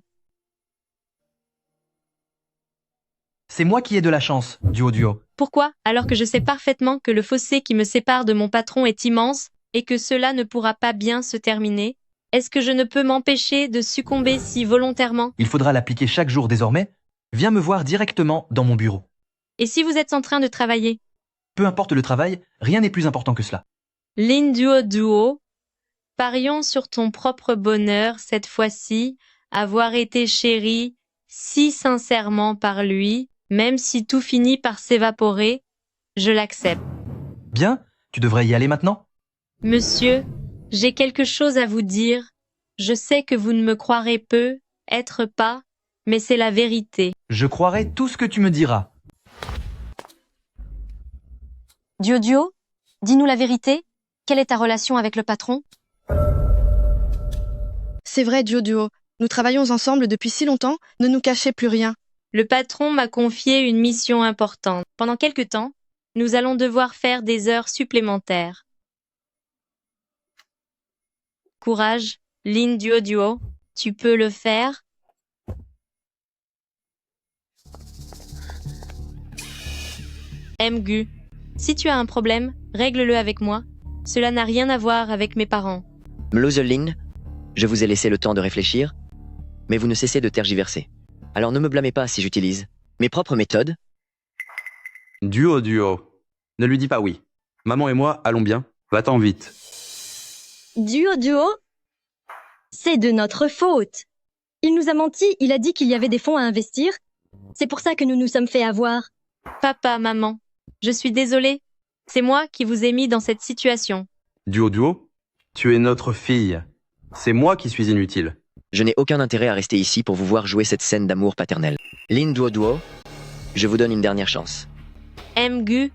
[SPEAKER 2] C'est moi qui ai de la chance, Duoduo.
[SPEAKER 1] Pourquoi, alors que je sais parfaitement que le fossé qui me sépare de mon patron est immense et que cela ne pourra pas bien se terminer? Est-ce que je ne peux m'empêcher de succomber si volontairement?
[SPEAKER 2] Il faudra l'appliquer chaque jour désormais. Viens me voir directement dans mon bureau.
[SPEAKER 1] Et si vous êtes en train de travailler?
[SPEAKER 2] Peu importe le travail, rien n'est plus important que cela.
[SPEAKER 1] Lin Duoduo, parions sur ton propre bonheur cette fois-ci, avoir été chérie si sincèrement par lui, même si tout finit par s'évaporer, je l'accepte.
[SPEAKER 2] Bien, tu devrais y aller maintenant.
[SPEAKER 1] Monsieur, j'ai quelque chose à vous dire. Je sais que vous ne me croirez peut-être pas, mais c'est la vérité.
[SPEAKER 2] Je croirai tout ce que tu me diras.
[SPEAKER 13] Duoduo, dis-nous la vérité. Quelle est ta relation avec le patron?
[SPEAKER 6] C'est vrai, Duoduo. Nous travaillons ensemble depuis si longtemps, ne nous cachez plus rien.
[SPEAKER 1] Le patron m'a confié une mission importante. Pendant quelque temps, nous allons devoir faire des heures supplémentaires. Courage, Lin Duoduo, tu peux le faire. Mgu, si tu as un problème, règle-le avec moi. Cela n'a rien à voir avec mes parents.
[SPEAKER 16] Mloselin, je vous ai laissé le temps de réfléchir, mais vous ne cessez de tergiverser. Alors ne me blâmez pas si j'utilise mes propres méthodes.
[SPEAKER 9] Duoduo. Ne lui dis pas oui. Maman et moi, allons bien. Va-t'en vite.
[SPEAKER 10] Duoduo, c'est de notre faute. Il nous a menti, il a dit qu'il y avait des fonds à investir. C'est pour ça que nous nous sommes fait avoir.
[SPEAKER 1] Papa, maman, je suis désolée. C'est moi qui vous ai mis dans cette situation.
[SPEAKER 9] Duoduo, tu es notre fille. C'est moi qui suis inutile.
[SPEAKER 16] Je n'ai aucun intérêt à rester ici pour vous voir jouer cette scène d'amour paternel. Lin Duoduo, je vous donne une dernière chance.
[SPEAKER 1] Mgu,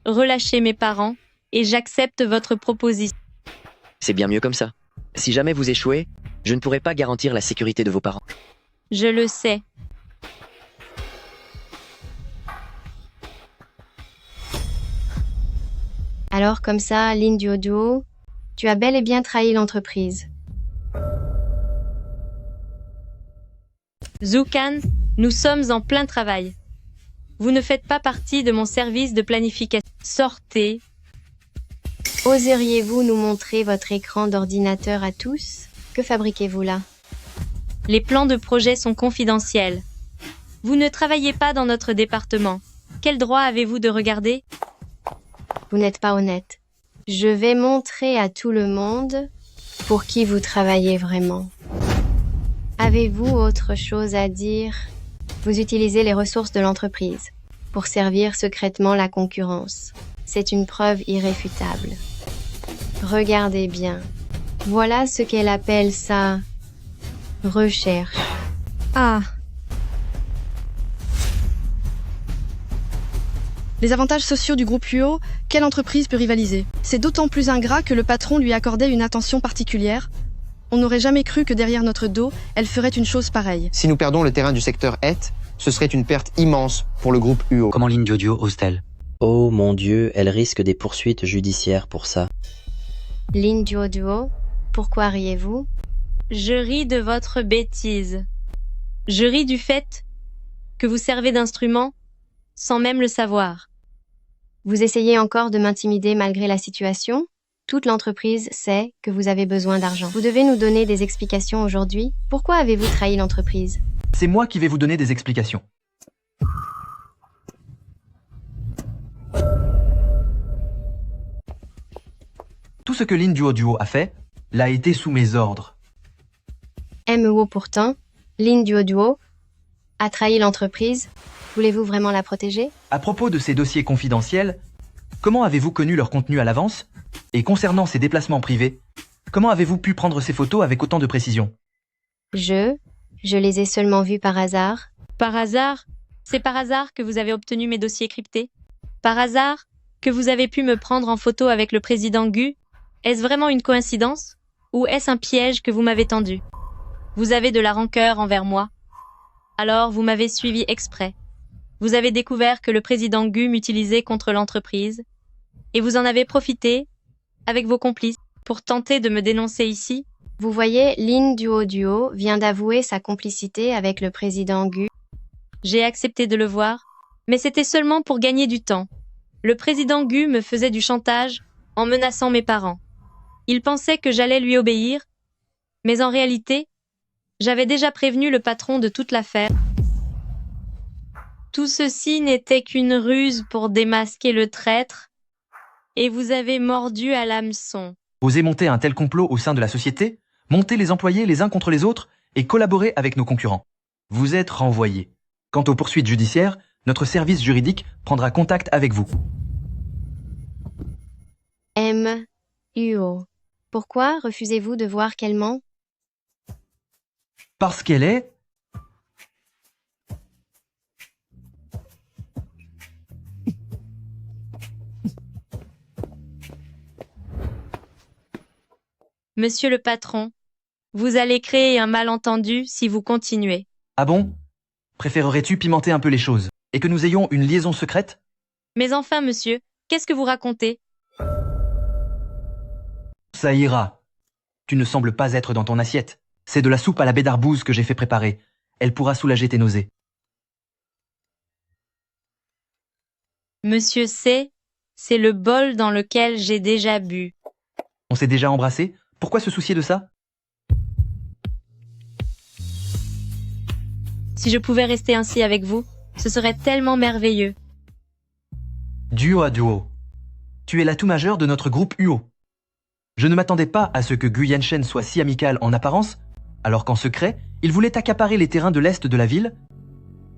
[SPEAKER 1] relâchez mes parents et j'accepte votre proposition.
[SPEAKER 16] C'est bien mieux comme ça. Si jamais vous échouez, je ne pourrai pas garantir la sécurité de vos parents.
[SPEAKER 1] Je le sais.
[SPEAKER 5] Alors comme ça, Lin Duoduo, tu as bel et bien trahi l'entreprise.
[SPEAKER 1] Zukan, nous sommes en plein travail. Vous ne faites pas partie de mon service de planification. Sortez.
[SPEAKER 5] Oseriez-vous nous montrer votre écran d'ordinateur à tous? Que fabriquez-vous là?
[SPEAKER 1] Les plans de projet sont confidentiels. Vous ne travaillez pas dans notre département. Quel droit avez-vous de regarder?
[SPEAKER 5] Vous n'êtes pas honnête. Je vais montrer à tout le monde pour qui vous travaillez vraiment. Avez-vous autre chose à dire? Vous utilisez les ressources de l'entreprise pour servir secrètement la concurrence. C'est une preuve irréfutable. Regardez bien. Voilà ce qu'elle appelle ça. Recherche.
[SPEAKER 4] Ah.
[SPEAKER 6] Les avantages sociaux du groupe UO, quelle entreprise peut rivaliser? C'est d'autant plus ingrat que le patron lui accordait une attention particulière. On n'aurait jamais cru que derrière notre dos, elle ferait une chose pareille.
[SPEAKER 18] Si nous perdons le terrain du secteur Het, ce serait une perte immense pour le groupe UO.
[SPEAKER 14] Comment Lin Duoduo ose-t-elle?
[SPEAKER 15] Oh mon Dieu, elle risque des poursuites judiciaires pour ça.
[SPEAKER 5] Lin Duoduo, pourquoi riez-vous?
[SPEAKER 1] Je ris de votre bêtise. Je ris du fait que vous servez d'instrument sans même le savoir.
[SPEAKER 5] Vous essayez encore de m'intimider malgré la situation? Toute l'entreprise sait que vous avez besoin d'argent. Vous devez nous donner des explications aujourd'hui. Pourquoi avez-vous trahi l'entreprise?
[SPEAKER 2] C'est moi qui vais vous donner des explications. Tout ce que Lin Duoduo a fait l'a été sous mes ordres.
[SPEAKER 5] MEO pourtant, Lin Duoduo a trahi l'entreprise. Voulez-vous vraiment la protéger?
[SPEAKER 2] À propos de ces dossiers confidentiels, comment avez-vous connu leur contenu à l'avance? Et concernant ces déplacements privés, comment avez-vous pu prendre ces photos avec autant de précision?
[SPEAKER 5] Je les ai seulement vus par hasard.
[SPEAKER 1] Par hasard? C'est par hasard que vous avez obtenu mes dossiers cryptés? Par hasard que vous avez pu me prendre en photo avec le président Gu? Est-ce vraiment une coïncidence? Ou est-ce un piège que vous m'avez tendu? Vous avez de la rancœur envers moi. Alors vous m'avez suivi exprès. Vous avez découvert que le président Gu m'utilisait contre l'entreprise, et vous en avez profité, avec vos complices, pour tenter de me dénoncer ici.
[SPEAKER 5] Vous voyez, Lin Duoduo vient d'avouer sa complicité avec le président Gu.
[SPEAKER 1] J'ai accepté de le voir, mais c'était seulement pour gagner du temps. Le président Gu me faisait du chantage en menaçant mes parents. Il pensait que j'allais lui obéir, mais en réalité, j'avais déjà prévenu le patron de toute l'affaire. Tout ceci n'était qu'une ruse pour démasquer le traître, et vous avez mordu à l'hameçon.
[SPEAKER 2] Osez monter un tel complot au sein de la société, monter les employés les uns contre les autres et collaborer avec nos concurrents. Vous êtes renvoyés. Quant aux poursuites judiciaires, notre service juridique prendra contact avec vous.
[SPEAKER 5] MEO. Pourquoi refusez-vous de voir qu'elle ment?
[SPEAKER 2] Parce qu'elle est...
[SPEAKER 1] Monsieur le patron, vous allez créer un malentendu si vous continuez.
[SPEAKER 2] Ah bon? Préférerais-tu pimenter un peu les choses et que nous ayons une liaison secrète?
[SPEAKER 1] Mais enfin, monsieur, qu'est-ce que vous racontez?
[SPEAKER 2] Ça ira. Tu ne sembles pas être dans ton assiette. C'est de la soupe à la baie d'arbouze que j'ai fait préparer. Elle pourra soulager tes nausées.
[SPEAKER 1] Monsieur C, c'est le bol dans lequel j'ai déjà bu.
[SPEAKER 2] On s'est déjà embrassé? Pourquoi se soucier de ça?
[SPEAKER 1] Si je pouvais rester ainsi avec vous, ce serait tellement merveilleux.
[SPEAKER 2] Duoduo, tu es l'atout majeur de notre groupe UO. Je ne m'attendais pas à ce que Gu Yanshen soit si amical en apparence, alors qu'en secret, il voulait accaparer les terrains de l'est de la ville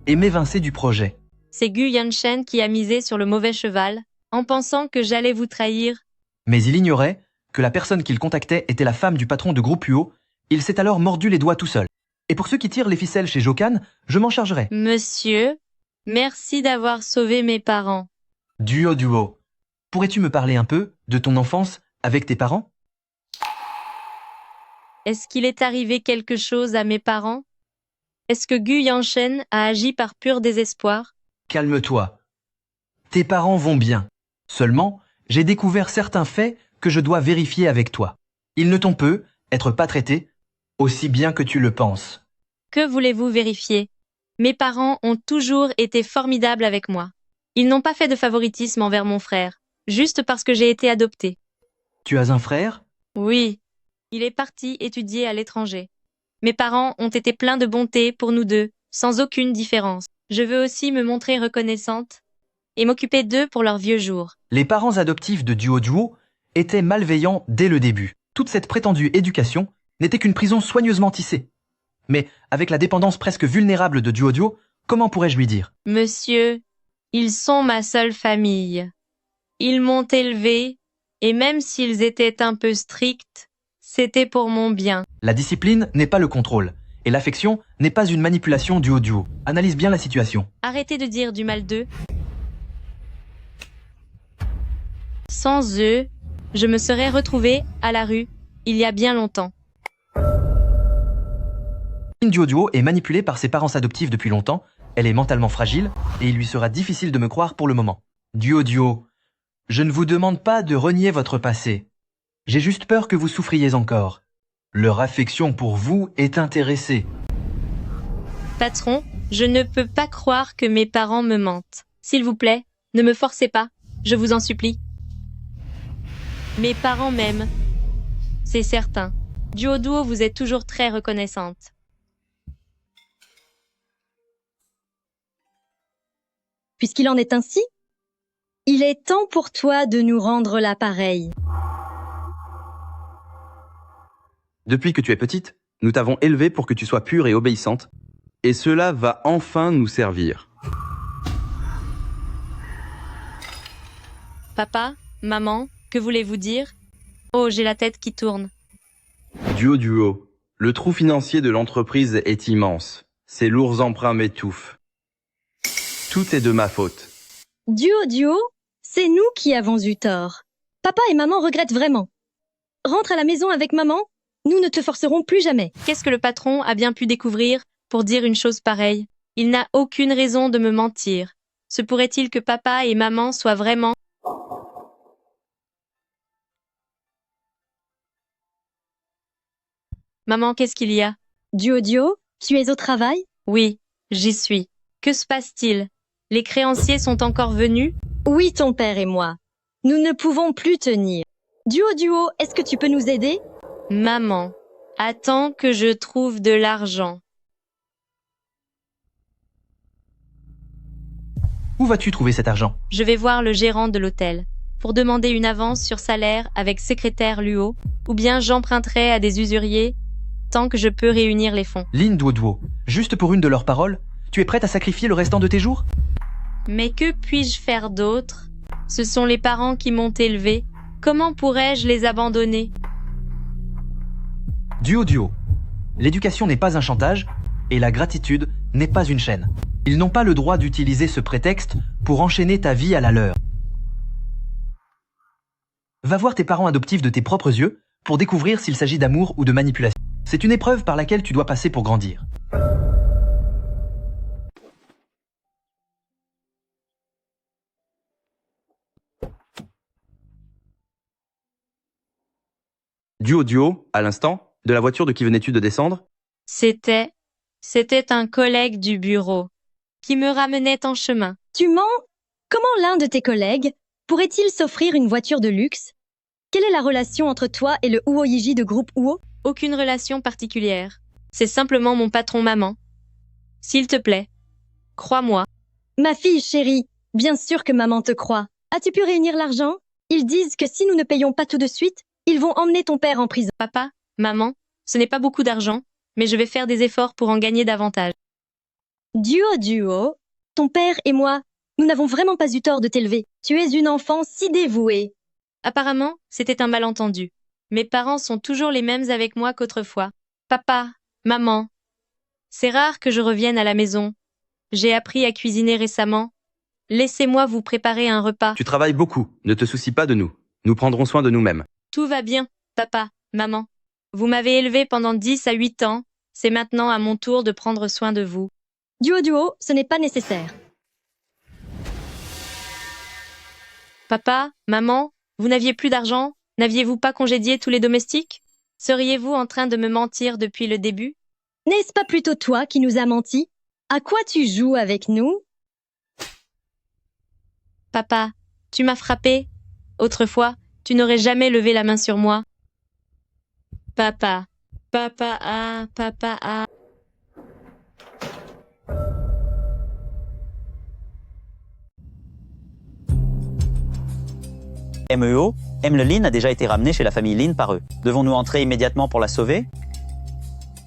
[SPEAKER 2] et m'évincer du projet.
[SPEAKER 1] C'est Gu Yanshen qui a misé sur le mauvais cheval, en pensant que j'allais vous trahir.
[SPEAKER 2] Mais il ignorait que la personne qu'il contactait était la femme du patron de groupe UO. Il s'est alors mordu les doigts tout seul. Et pour ceux qui tirent les ficelles chez Jokan, je m'en chargerai.
[SPEAKER 1] Monsieur, merci d'avoir sauvé mes parents.
[SPEAKER 2] Duoduo, pourrais-tu me parler un peu de ton enfance avec tes parents?
[SPEAKER 1] Est-ce qu'il est arrivé quelque chose à mes parents? Est-ce que Gu Yanshen a agi par pur désespoir?
[SPEAKER 2] Calme-toi. Tes parents vont bien. Seulement, j'ai découvert certains faits que je dois vérifier avec toi. Ils ne t'ont peu être pas traités aussi bien que tu le penses.
[SPEAKER 1] Que voulez-vous vérifier? Mes parents ont toujours été formidables avec moi. Ils n'ont pas fait de favoritisme envers mon frère, juste parce que j'ai été adoptée.
[SPEAKER 2] Tu as un frère?
[SPEAKER 1] Oui, il est parti étudier à l'étranger. Mes parents ont été pleins de bonté pour nous deux, sans aucune différence. Je veux aussi me montrer reconnaissante et m'occuper d'eux pour leurs vieux jours.
[SPEAKER 2] Les parents adoptifs de Duoduo étaient malveillants dès le début. Toute cette prétendue éducation n'était qu'une prison soigneusement tissée. Mais avec la dépendance presque vulnérable de Duoduo, comment pourrais-je lui dire?
[SPEAKER 1] Monsieur, ils sont ma seule famille. Ils m'ont élevée, et même s'ils étaient un peu stricts, c'était pour mon bien.
[SPEAKER 2] La discipline n'est pas le contrôle, et l'affection n'est pas une manipulation Duoduo. Analyse bien la situation.
[SPEAKER 1] Arrêtez de dire du mal d'eux. Sans eux, je me serais retrouvée à la rue il y a bien longtemps.
[SPEAKER 2] Lynn Duo est manipulée par ses parents adoptifs depuis longtemps, elle est mentalement fragile, et il lui sera difficile de me croire pour le moment. Duo, je ne vous demande pas de renier votre passé. J'ai juste peur que vous souffriez encore. Leur affection pour vous est intéressée.
[SPEAKER 1] Patron, je ne peux pas croire que mes parents me mentent. S'il vous plaît, ne me forcez pas, je vous en supplie. Mes parents m'aiment, c'est certain. Duo, vous êtes toujours très reconnaissante.
[SPEAKER 10] Puisqu'il en est ainsi, il est temps pour toi de nous rendre l'appareil.
[SPEAKER 9] Depuis que tu es petite, nous t'avons élevée pour que tu sois pure et obéissante, et cela va enfin nous servir.
[SPEAKER 1] Papa, maman, que voulez-vous dire? Oh, j'ai la tête qui tourne.
[SPEAKER 9] Duo, le trou financier de l'entreprise est immense. Ces lourds emprunts m'étouffent. Tout est de ma faute.
[SPEAKER 10] Duo, c'est nous qui avons eu tort. Papa et maman regrettent vraiment. Rentre à la maison avec maman, nous ne te forcerons plus jamais.
[SPEAKER 1] Qu'est-ce que le patron a bien pu découvrir pour dire une chose pareille? Il n'a aucune raison de me mentir. Se pourrait-il que papa et maman soient vraiment... Maman, qu'est-ce qu'il y a?
[SPEAKER 10] Duo, tu es au travail?
[SPEAKER 1] Oui, j'y suis. Que se passe-t-il? Les créanciers sont encore venus?
[SPEAKER 10] Oui, ton père et moi. Nous ne pouvons plus tenir. Duo, est-ce que tu peux nous aider?
[SPEAKER 1] Maman, attends que je trouve de l'argent.
[SPEAKER 2] Où vas-tu trouver cet argent?
[SPEAKER 1] Je vais voir le gérant de l'hôtel pour demander une avance sur salaire avec secrétaire Luo, ou bien j'emprunterai à des usuriers tant que je peux réunir les fonds.
[SPEAKER 2] Lynn Duo, juste pour une de leurs paroles, tu es prête à sacrifier le restant de tes jours?
[SPEAKER 1] Mais que puis-je faire d'autre? Ce sont les parents qui m'ont élevée. Comment pourrais-je les abandonner?
[SPEAKER 2] Duo, l'éducation n'est pas un chantage et la gratitude n'est pas une chaîne. Ils n'ont pas le droit d'utiliser ce prétexte pour enchaîner ta vie à la leur. Va voir tes parents adoptifs de tes propres yeux pour découvrir s'il s'agit d'amour ou de manipulation. C'est une épreuve par laquelle tu dois passer pour grandir.
[SPEAKER 9] Duo, à l'instant, de la voiture de qui venais-tu de descendre?
[SPEAKER 1] C'était un collègue du bureau qui me ramenait en chemin.
[SPEAKER 10] Tu mens? Comment l'un de tes collègues pourrait-il s'offrir une voiture de luxe? Quelle est la relation entre toi et le Uoyiji de groupe Uo?
[SPEAKER 1] Aucune relation particulière. C'est simplement mon patron maman. S'il te plaît, crois-moi.
[SPEAKER 10] Ma fille chérie, bien sûr que maman te croit. As-tu pu réunir l'argent? Ils disent que si nous ne payons pas tout de suite, ils vont emmener ton père en prison.
[SPEAKER 1] Papa, maman, ce n'est pas beaucoup d'argent, mais je vais faire des efforts pour en gagner davantage.
[SPEAKER 10] Duo, ton père et moi, nous n'avons vraiment pas eu tort de t'élever. Tu es une enfant si dévouée.
[SPEAKER 1] Apparemment, c'était un malentendu. Mes parents sont toujours les mêmes avec moi qu'autrefois. Papa, maman, c'est rare que je revienne à la maison. J'ai appris à cuisiner récemment. Laissez-moi vous préparer un repas.
[SPEAKER 9] Tu travailles beaucoup, ne te soucie pas de nous. Nous prendrons soin de nous-mêmes.
[SPEAKER 1] Tout va bien, papa, maman. Vous m'avez élevé pendant 10 à 8 ans. C'est maintenant à mon tour de prendre soin de vous.
[SPEAKER 10] Duo, ce n'est pas nécessaire.
[SPEAKER 1] Papa, maman, vous n'aviez plus d'argent? N'aviez-vous pas congédié tous les domestiques? Seriez-vous en train de me mentir depuis le début?
[SPEAKER 10] N'est-ce pas plutôt toi qui nous as menti? À quoi tu joues avec nous?
[SPEAKER 1] Papa, tu m'as frappé. Autrefois, tu n'aurais jamais levé la main sur moi. Papa, papa, ah, papa, ah.
[SPEAKER 8] MEO, Emmeline a déjà été ramenée chez la famille Lin par eux. Devons-nous entrer immédiatement pour la sauver?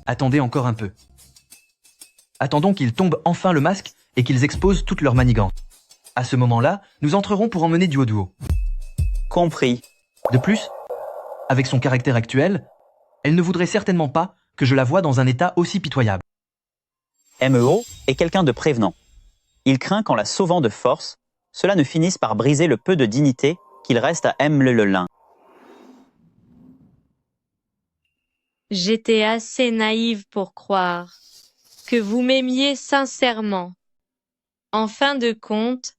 [SPEAKER 2] Attendez encore un peu. Attendons qu'ils tombent enfin le masque et qu'ils exposent toute leur manigance. À ce moment-là, nous entrerons pour emmener Duo.
[SPEAKER 8] Compris.
[SPEAKER 2] De plus, avec son caractère actuel, elle ne voudrait certainement pas que je la voie dans un état aussi pitoyable.
[SPEAKER 8] MEO est quelqu'un de prévenant. Il craint qu'en la sauvant de force, cela ne finisse par briser le peu de dignité qu'il reste à M. Lelin.
[SPEAKER 1] J'étais assez naïve pour croire que vous m'aimiez sincèrement. En fin de compte,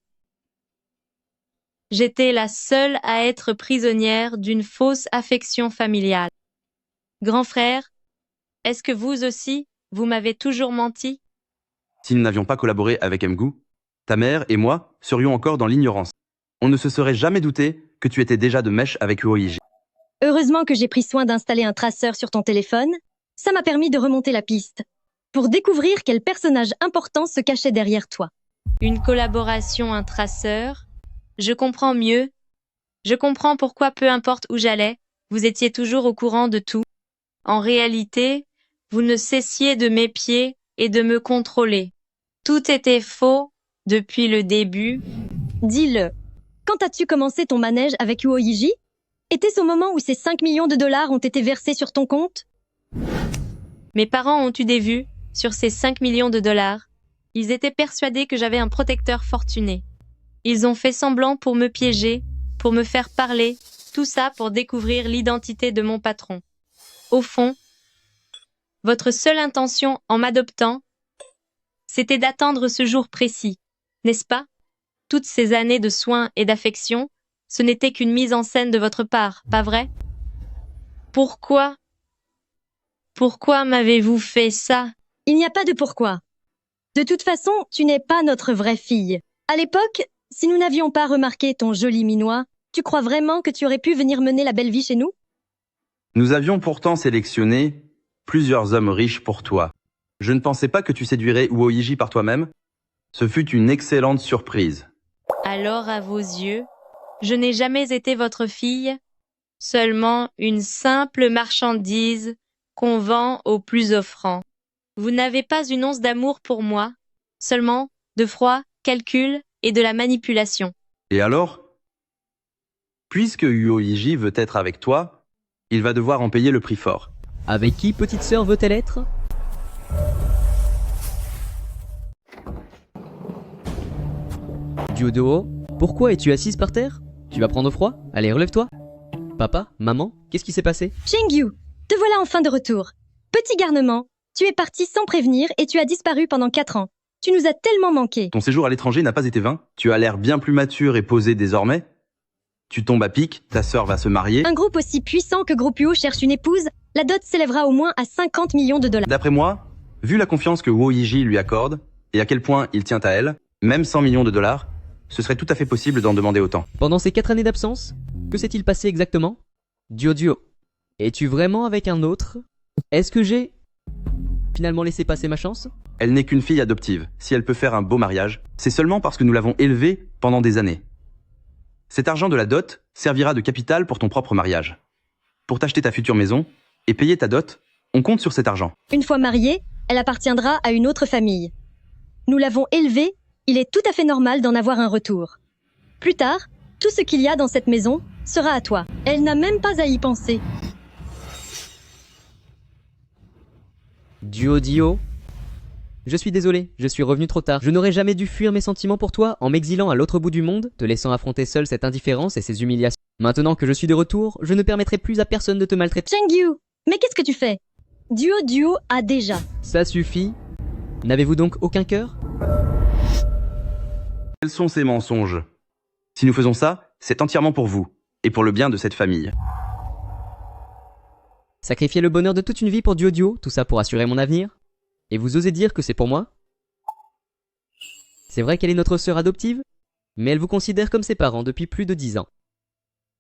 [SPEAKER 1] j'étais la seule à être prisonnière d'une fausse affection familiale. Grand frère, est-ce que vous aussi, vous m'avez toujours menti?
[SPEAKER 9] Si nous n'avions pas collaboré avec Mgu, ta mère et moi serions encore dans l'ignorance. On ne se serait jamais douté que tu étais déjà de mèche avec Uoiji.
[SPEAKER 10] Heureusement que j'ai pris soin d'installer un traceur sur ton téléphone. Ça m'a permis de remonter la piste, pour découvrir quel personnage important se cachait derrière toi.
[SPEAKER 1] Une collaboration, un traceur. Je comprends mieux. Je comprends pourquoi peu importe où j'allais, vous étiez toujours au courant de tout. En réalité, vous ne cessiez de m'épier et de me contrôler. Tout était faux depuis le début.
[SPEAKER 10] Dis-le. Quand as-tu commencé ton manège avec Uoiji? Était-ce au moment où ces 5 millions de dollars ont été versés sur ton compte?
[SPEAKER 1] Mes parents ont eu des vues sur ces 5 millions de dollars. Ils étaient persuadés que j'avais un protecteur fortuné. Ils ont fait semblant pour me piéger, pour me faire parler, tout ça pour découvrir l'identité de mon patron. Au fond, votre seule intention en m'adoptant, c'était d'attendre ce jour précis, n'est-ce pas? Toutes ces années de soins et d'affection, ce n'était qu'une mise en scène de votre part, pas vrai? Pourquoi m'avez-vous fait ça?
[SPEAKER 10] Il n'y a pas de pourquoi. De toute façon, tu n'es pas notre vraie fille. À l'époque, si nous n'avions pas remarqué ton joli minois, tu crois vraiment que tu aurais pu venir mener la belle vie chez nous?
[SPEAKER 9] Nous avions pourtant sélectionné plusieurs hommes riches pour toi. Je ne pensais pas que tu séduirais Uoiji par toi-même. Ce fut une excellente surprise.
[SPEAKER 1] Alors, à vos yeux, je n'ai jamais été votre fille, seulement une simple marchandise qu'on vend au plus offrant. Vous n'avez pas une once d'amour pour moi, seulement de froid, calcul et de la manipulation.
[SPEAKER 9] Et alors? Puisque Uoiji veut être avec toi, il va devoir en payer le prix fort.
[SPEAKER 12] Avec qui petite sœur veut-elle être? Duoduo, pourquoi es-tu assise par terre? Tu vas prendre froid? Allez, relève-toi. Papa, maman, qu'est-ce qui s'est passé?
[SPEAKER 10] Chengyu, te voilà enfin de retour. Petit garnement, tu es parti sans prévenir et tu as disparu pendant 4 ans. Tu nous as tellement manqué.
[SPEAKER 9] Ton séjour à l'étranger n'a pas été vain. Tu as l'air bien plus mature et posé désormais. Tu tombes à pic, ta sœur va se marier.
[SPEAKER 10] Un groupe aussi puissant que Groupe UO cherche une épouse, la dot s'élèvera au moins à 50 millions de dollars.
[SPEAKER 9] D'après moi, vu la confiance que Uoiji lui accorde, et à quel point il tient à elle, même 100 millions de dollars, ce serait tout à fait possible d'en demander autant.
[SPEAKER 12] Pendant ces 4 années d'absence, que s'est-il passé exactement? Duo, es-tu vraiment avec un autre? Est-ce que j'ai finalement laissé passer ma chance?
[SPEAKER 9] Elle n'est qu'une fille adoptive. Si elle peut faire un beau mariage, c'est seulement parce que nous l'avons élevée pendant des années. Cet argent de la dot servira de capital pour ton propre mariage. Pour t'acheter ta future maison et payer ta dot, on compte sur cet argent.
[SPEAKER 10] Une fois mariée, elle appartiendra à une autre famille. Nous l'avons élevée, il est tout à fait normal d'en avoir un retour. Plus tard, tout ce qu'il y a dans cette maison sera à toi. Elle n'a même pas à y penser.
[SPEAKER 12] Duo, je suis désolé, je suis revenu trop tard. Je n'aurais jamais dû fuir mes sentiments pour toi en m'exilant à l'autre bout du monde, te laissant affronter seul cette indifférence et ces humiliations. Maintenant que je suis de retour, je ne permettrai plus à personne de te maltraiter.
[SPEAKER 10] Chengyu, mais qu'est-ce que tu fais? Duo a déjà.
[SPEAKER 12] Ça suffit. N'avez-vous donc aucun cœur?
[SPEAKER 9] Quels sont ces mensonges? Si nous faisons ça, c'est entièrement pour vous, et pour le bien de cette famille.
[SPEAKER 12] Sacrifier le bonheur de toute une vie pour Duo, tout ça pour assurer mon avenir? Et vous osez dire que c'est pour moi? C'est vrai qu'elle est notre sœur adoptive, mais elle vous considère comme ses parents depuis plus de 10 ans.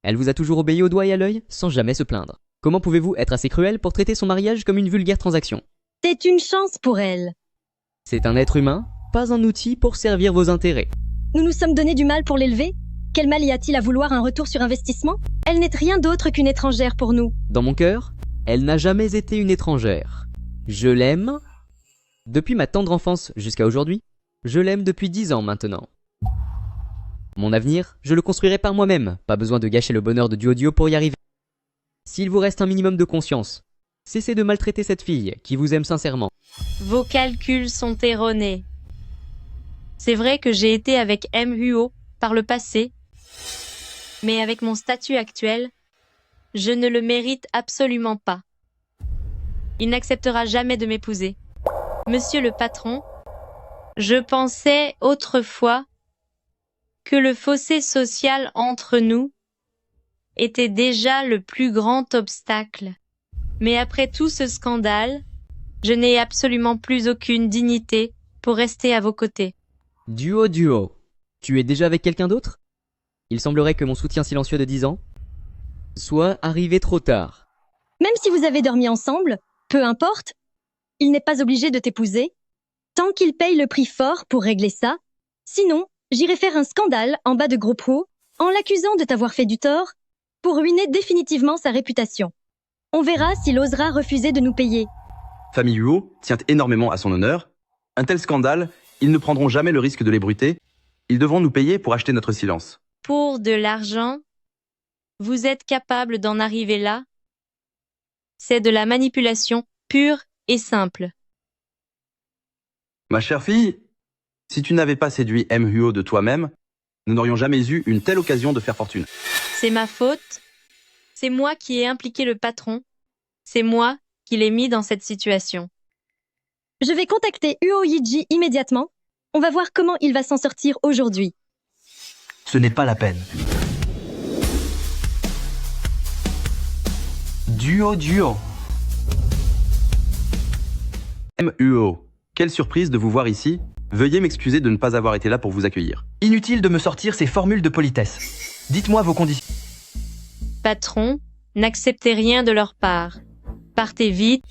[SPEAKER 12] Elle vous a toujours obéi au doigt et à l'œil, sans jamais se plaindre. Comment pouvez-vous être assez cruel pour traiter son mariage comme une vulgaire transaction?
[SPEAKER 10] C'est une chance pour elle.
[SPEAKER 12] C'est un être humain, pas un outil pour servir vos intérêts.
[SPEAKER 10] Nous nous sommes donné du mal pour l'élever? Quel mal y a-t-il à vouloir un retour sur investissement? Elle n'est rien d'autre qu'une étrangère pour nous.
[SPEAKER 12] Dans mon cœur, elle n'a jamais été une étrangère. Je l'aime. Depuis ma tendre enfance jusqu'à aujourd'hui, je l'aime depuis 10 ans maintenant. Mon avenir, je le construirai par moi-même, pas besoin de gâcher le bonheur de Duo pour y arriver. S'il vous reste un minimum de conscience, cessez de maltraiter cette fille qui vous aime sincèrement.
[SPEAKER 1] Vos calculs sont erronés. C'est vrai que j'ai été avec M. Huo par le passé, Mais avec mon statut actuel, je ne le mérite absolument pas. Il n'acceptera jamais de m'épouser. Monsieur le patron, je pensais autrefois que le fossé social entre nous était déjà le plus grand obstacle. Mais après tout ce scandale, je n'ai absolument plus aucune dignité pour rester à vos côtés.
[SPEAKER 12] Duo, tu es déjà avec quelqu'un d'autre? Il semblerait que mon soutien silencieux de 10 ans soit arrivé trop tard.
[SPEAKER 10] Même si vous avez dormi ensemble, peu importe, il n'est pas obligé de t'épouser, tant qu'il paye le prix fort pour régler ça. Sinon, j'irai faire un scandale en bas de Gros Pro, en l'accusant de t'avoir fait du tort, pour ruiner définitivement sa réputation. On verra s'il osera refuser de nous payer.
[SPEAKER 9] Famille Huo tient énormément à son honneur. Un tel scandale, ils ne prendront jamais le risque de l'ébruiter. Ils devront nous payer pour acheter notre silence.
[SPEAKER 1] Pour de l'argent, vous êtes capable d'en arriver là? C'est de la manipulation pure et simple.
[SPEAKER 9] Ma chère fille, si tu n'avais pas séduit M. Huo de toi-même, nous n'aurions jamais eu une telle occasion de faire fortune.
[SPEAKER 1] C'est ma faute. C'est moi qui ai impliqué le patron. C'est moi qui l'ai mis dans cette situation.
[SPEAKER 10] Je vais contacter Huo Yiji immédiatement. On va voir comment il va s'en sortir aujourd'hui.
[SPEAKER 2] Ce n'est pas la peine. Duo.
[SPEAKER 9] M. Huo, quelle surprise de vous voir ici. Veuillez m'excuser de ne pas avoir été là pour vous accueillir.
[SPEAKER 2] Inutile de me sortir ces formules de politesse. Dites-moi vos conditions.
[SPEAKER 1] Patron, n'acceptez rien de leur part. Partez vite.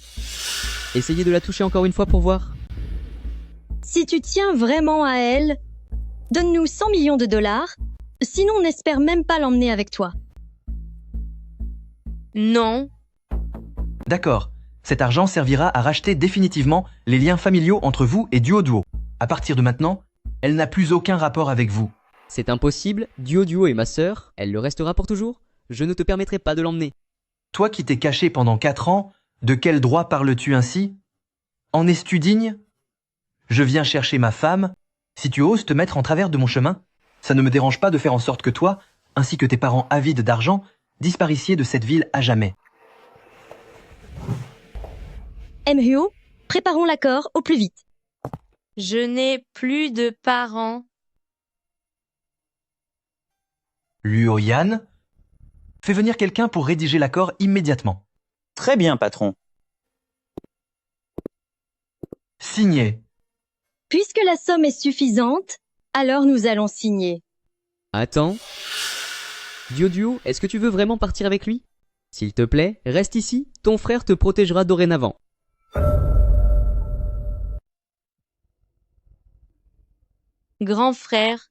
[SPEAKER 12] Essayez de la toucher encore une fois pour voir.
[SPEAKER 10] Si tu tiens vraiment à elle, donne-nous 100 millions de dollars, sinon on n'espère même pas l'emmener avec toi.
[SPEAKER 1] Non.
[SPEAKER 2] D'accord. Cet argent servira à racheter définitivement les liens familiaux entre vous et Duo. À partir de maintenant, elle n'a plus aucun rapport avec vous.
[SPEAKER 12] C'est impossible, Duo est ma sœur, elle le restera pour toujours. Je ne te permettrai pas de l'emmener.
[SPEAKER 2] Toi qui t'es caché pendant 4 ans, de quel droit parles-tu ainsi? En es-tu digne? Je viens chercher ma femme. Si tu oses te mettre en travers de mon chemin, ça ne me dérange pas de faire en sorte que toi, ainsi que tes parents avides d'argent, disparissiez de cette ville à jamais.
[SPEAKER 10] M. Huo, préparons l'accord au plus vite.
[SPEAKER 1] Je n'ai plus de parents.
[SPEAKER 2] Luo Yan, fais venir quelqu'un pour rédiger l'accord immédiatement.
[SPEAKER 8] Très bien, patron.
[SPEAKER 2] Signé.
[SPEAKER 10] Puisque la somme est suffisante, alors nous allons signer.
[SPEAKER 12] Attends. Duo, est-ce que tu veux vraiment partir avec lui? S'il te plaît, reste ici, ton frère te protégera dorénavant.
[SPEAKER 1] Grand frère,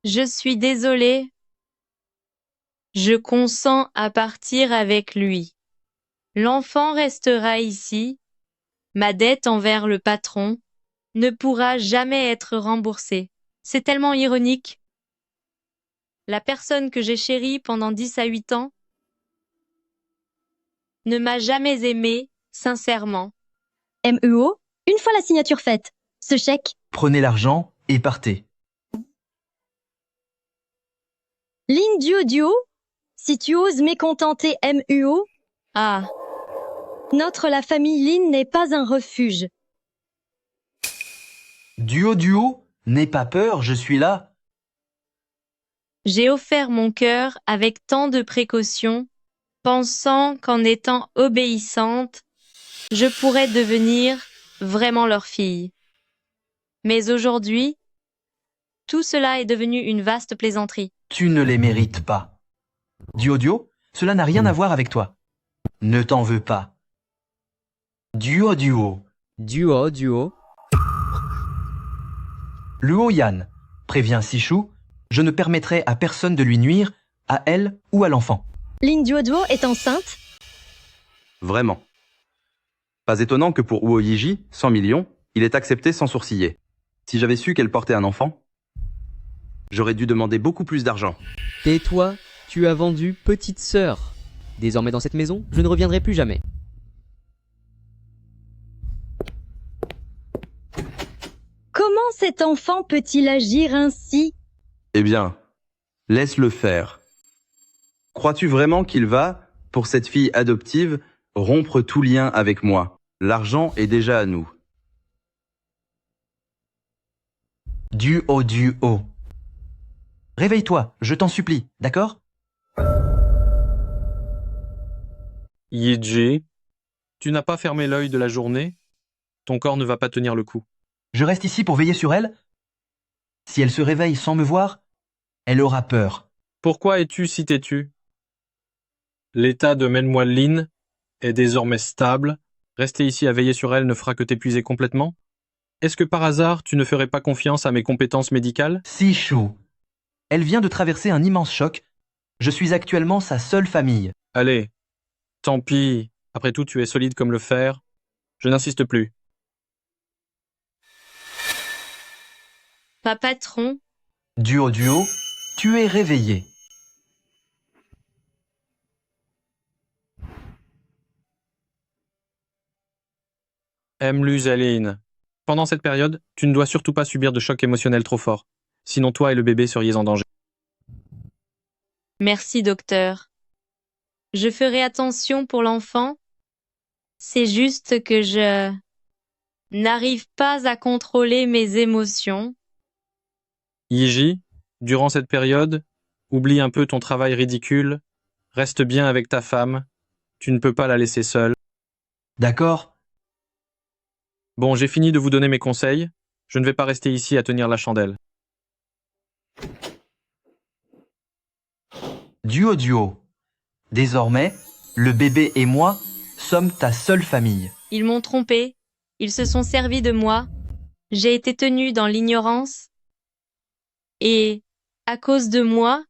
[SPEAKER 1] je suis désolée. Je consens à partir avec lui. L'enfant restera ici. Ma dette envers le patron ne pourra jamais être remboursée. C'est tellement ironique. La personne que j'ai chérie pendant 10 à 8 ans ne m'a jamais aimée sincèrement.
[SPEAKER 10] M. Huo, une fois la signature faite, ce chèque...
[SPEAKER 2] Prenez l'argent et partez.
[SPEAKER 10] Lin Duo, si tu oses mécontenter M. Huo...
[SPEAKER 1] Ah.
[SPEAKER 10] La famille Lin n'est pas un refuge.
[SPEAKER 2] Duo, n'aie pas peur, je suis là.
[SPEAKER 1] J'ai offert mon cœur avec tant de précautions, pensant qu'en étant obéissante, je pourrais devenir vraiment leur fille. Mais aujourd'hui, tout cela est devenu une vaste plaisanterie.
[SPEAKER 2] Tu ne les mérites pas. Duo, cela n'a rien à voir avec toi. Ne t'en veux pas. Duo. Luo Yan, prévient Sichu, je ne permettrai à personne de lui nuire, à elle ou à l'enfant.
[SPEAKER 10] Lin Duo est enceinte?
[SPEAKER 9] Vraiment. Pas étonnant que pour Huo Yiji, 100 millions, il ait accepté sans sourciller. Si j'avais su qu'elle portait un enfant, j'aurais dû demander beaucoup plus d'argent.
[SPEAKER 12] Tais-toi, tu as vendu petite sœur. Désormais dans cette maison, je ne reviendrai plus jamais.
[SPEAKER 10] Comment cet enfant peut-il agir ainsi?
[SPEAKER 9] Eh bien, laisse-le faire. Crois-tu vraiment qu'il va, pour cette fille adoptive, rompre tout lien avec moi? L'argent est déjà à nous.
[SPEAKER 2] Duo. Réveille-toi, je t'en supplie, d'accord?
[SPEAKER 3] Yiji, tu n'as pas fermé l'œil de la journée? Ton corps ne va pas tenir le coup.
[SPEAKER 2] Je reste ici pour veiller sur elle? Si elle se réveille sans me voir, elle aura peur.
[SPEAKER 3] Pourquoi es-tu si têtu? L'état de Mademoiselle Lin est désormais stable. Rester ici à veiller sur elle ne fera que t'épuiser complètement? Est-ce que par hasard, tu ne ferais pas confiance à mes compétences médicales?
[SPEAKER 2] Si chaud. Elle vient de traverser un immense choc. Je suis actuellement sa seule famille.
[SPEAKER 3] Allez, tant pis. Après tout, tu es solide comme le fer. Je n'insiste plus.
[SPEAKER 1] Ma patron,
[SPEAKER 2] Duo, tu es réveillé.
[SPEAKER 3] Mluzaline. Pendant cette période, tu ne dois surtout pas subir de choc émotionnel trop fort. Sinon toi et le bébé seriez en danger.
[SPEAKER 1] merci docteur. Je ferai attention pour l'enfant. C'est juste que je n'arrive pas à contrôler mes émotions.
[SPEAKER 3] Yiji, durant cette période, oublie un peu ton travail ridicule. Reste bien avec ta femme. Tu ne peux pas la laisser seule.
[SPEAKER 2] D'accord.
[SPEAKER 3] Bon, j'ai fini de vous donner mes conseils. Je ne vais pas rester ici à tenir la chandelle.
[SPEAKER 2] Duo. Désormais, le bébé et moi sommes ta seule famille.
[SPEAKER 1] Ils m'ont trompé. Ils se sont servis de moi. J'ai été tenue dans l'ignorance. Et, à cause de moi,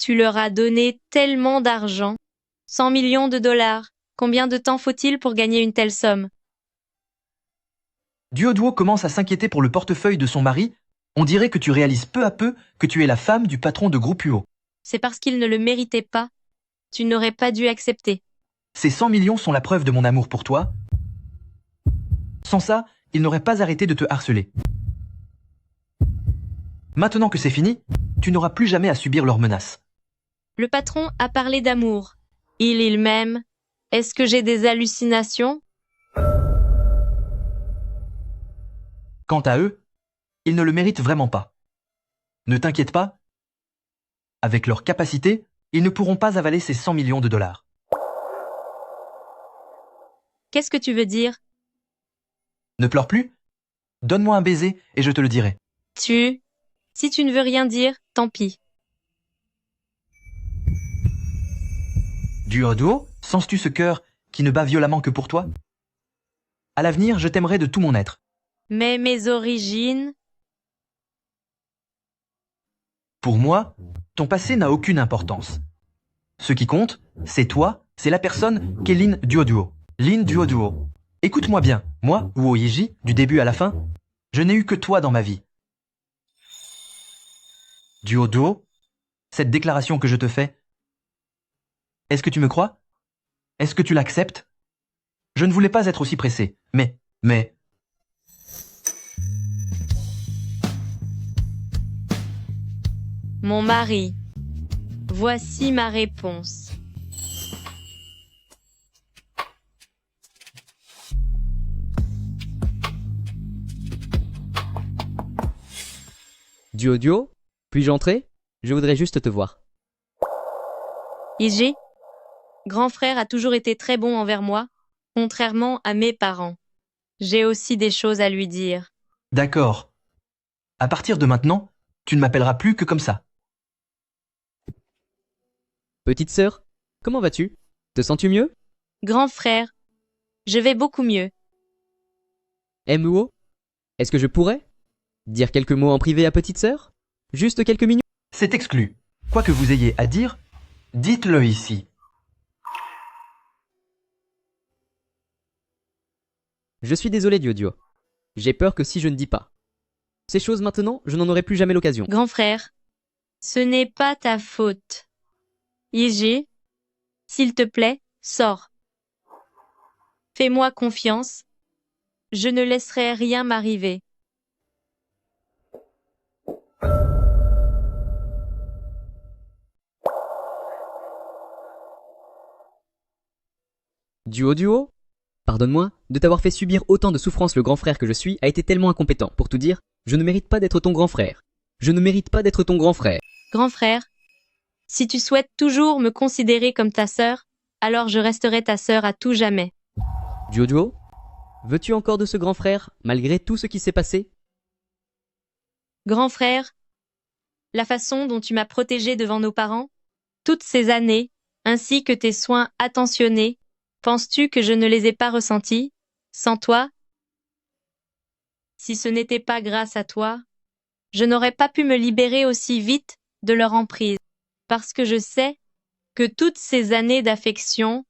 [SPEAKER 1] tu leur as donné tellement d'argent. 100 millions de dollars. Combien de temps faut-il pour gagner une telle somme?
[SPEAKER 2] Duo commence à s'inquiéter pour le portefeuille de son mari. On dirait que tu réalises peu à peu que tu es la femme du patron de Groupe UO.
[SPEAKER 1] C'est parce qu'il ne le méritait pas. Tu n'aurais pas dû accepter.
[SPEAKER 2] Ces 100 millions sont la preuve de mon amour pour toi. Sans ça, il n'aurait pas arrêté de te harceler. Maintenant que c'est fini, tu n'auras plus jamais à subir leurs menaces.
[SPEAKER 1] Le patron a parlé d'amour. Il m'aime. Est-ce que j'ai des hallucinations?
[SPEAKER 2] Quant à eux, ils ne le méritent vraiment pas. Ne t'inquiète pas, avec leur capacité, ils ne pourront pas avaler ces 100 millions de dollars.
[SPEAKER 1] Qu'est-ce que tu veux dire?
[SPEAKER 2] Ne pleure plus. Donne-moi un baiser et je te le dirai.
[SPEAKER 1] Si tu ne veux rien dire, tant pis.
[SPEAKER 2] Duo, sens-tu ce cœur qui ne bat violemment que pour toi? À l'avenir, je t'aimerai de tout mon être.
[SPEAKER 1] Mais mes origines...
[SPEAKER 2] Pour moi, ton passé n'a aucune importance. Ce qui compte, c'est toi, c'est la personne qu'est Lin Duo. Lin Duo. Écoute-moi bien, moi, Uo Yiji, du début à la fin, je n'ai eu que toi dans ma vie. Duo, cette déclaration que je te fais, est-ce que tu me crois? Est-ce que tu l'acceptes? Je ne voulais pas être aussi pressé, mais...
[SPEAKER 1] Mon mari. Voici ma réponse.
[SPEAKER 12] Duo, puis-je entrer? Je voudrais juste te voir.
[SPEAKER 1] Yiji, grand frère a toujours été très bon envers moi, contrairement à mes parents. J'ai aussi des choses à lui dire.
[SPEAKER 2] D'accord. À partir de maintenant, tu ne m'appelleras plus que comme ça.
[SPEAKER 12] Petite sœur, comment vas-tu? Te sens-tu mieux?
[SPEAKER 1] Grand frère, je vais beaucoup mieux.
[SPEAKER 12] MUO, est-ce que je pourrais dire quelques mots en privé à petite sœur? Juste quelques minutes?
[SPEAKER 2] C'est exclu. Quoi que vous ayez à dire, dites-le ici.
[SPEAKER 12] Je suis désolé, Duo. J'ai peur que si je ne dis pas ces choses maintenant, je n'en aurai plus jamais l'occasion.
[SPEAKER 1] Grand frère, ce n'est pas ta faute. Yiji, s'il te plaît, sors. Fais-moi confiance. Je ne laisserai rien m'arriver.
[SPEAKER 12] Duo? Pardonne-moi, de t'avoir fait subir autant de souffrances, le grand frère que je suis a été tellement incompétent. Pour tout dire, je ne mérite pas d'être ton grand frère. Je ne mérite pas d'être ton grand frère.
[SPEAKER 1] Grand frère, si tu souhaites toujours me considérer comme ta sœur, alors je resterai ta sœur à tout jamais.
[SPEAKER 12] Duo, veux-tu encore de ce grand frère, malgré tout ce qui s'est passé?
[SPEAKER 1] Grand frère, la façon dont tu m'as protégé devant nos parents, toutes ces années, ainsi que tes soins attentionnés, penses-tu que je ne les ai pas ressentis, sans toi? Si ce n'était pas grâce à toi, je n'aurais pas pu me libérer aussi vite de leur emprise, parce que je sais que toutes ces années d'affection,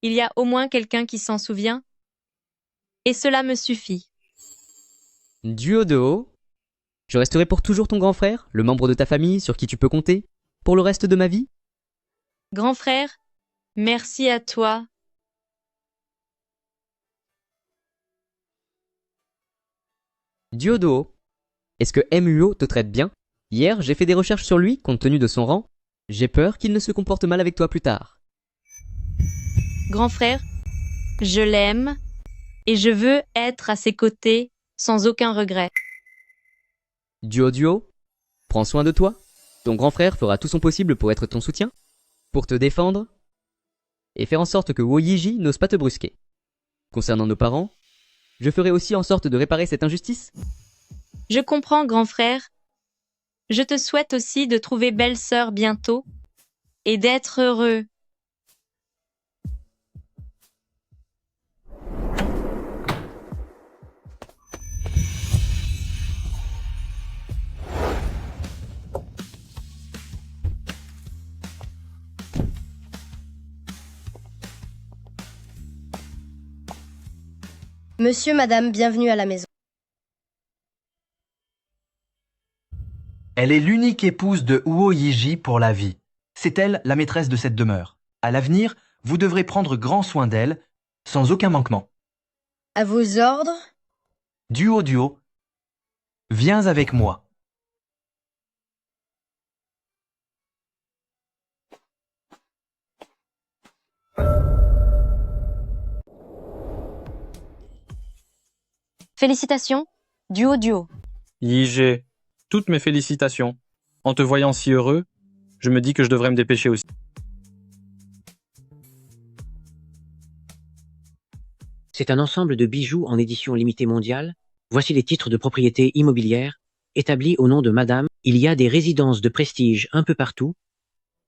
[SPEAKER 1] il y a au moins quelqu'un qui s'en souvient, et cela me suffit.
[SPEAKER 12] Duo, je resterai pour toujours ton grand frère, le membre de ta famille sur qui tu peux compter, pour le reste de ma vie?
[SPEAKER 1] Grand frère, merci à toi.
[SPEAKER 12] Duo, est-ce que MUO te traite bien? Hier, j'ai fait des recherches sur lui, compte tenu de son rang. J'ai peur qu'il ne se comporte mal avec toi plus tard.
[SPEAKER 1] Grand frère, je l'aime et je veux être à ses côtés sans aucun regret.
[SPEAKER 12] Duo, prends soin de toi. Ton grand frère fera tout son possible pour être ton soutien, pour te défendre, et faire en sorte que Woyiji n'ose pas te brusquer. Concernant nos parents, je ferai aussi en sorte de réparer cette injustice.
[SPEAKER 1] Je comprends, grand frère. Je te souhaite aussi de trouver belle-sœur bientôt et d'être heureux.
[SPEAKER 21] Monsieur, madame, bienvenue à la maison.
[SPEAKER 2] Elle est l'unique épouse de Uo-Yiji pour la vie. C'est elle la maîtresse de cette demeure. À l'avenir, vous devrez prendre grand soin d'elle, sans aucun manquement.
[SPEAKER 21] À vos ordres?
[SPEAKER 2] Duo, viens avec moi.
[SPEAKER 13] Félicitations, Duo.
[SPEAKER 3] Yigé, toutes mes félicitations. En te voyant si heureux, je me dis que je devrais me dépêcher aussi.
[SPEAKER 14] C'est un ensemble de bijoux en édition limitée mondiale. Voici les titres de propriété immobilière établis au nom de Madame. Il y a des résidences de prestige un peu partout.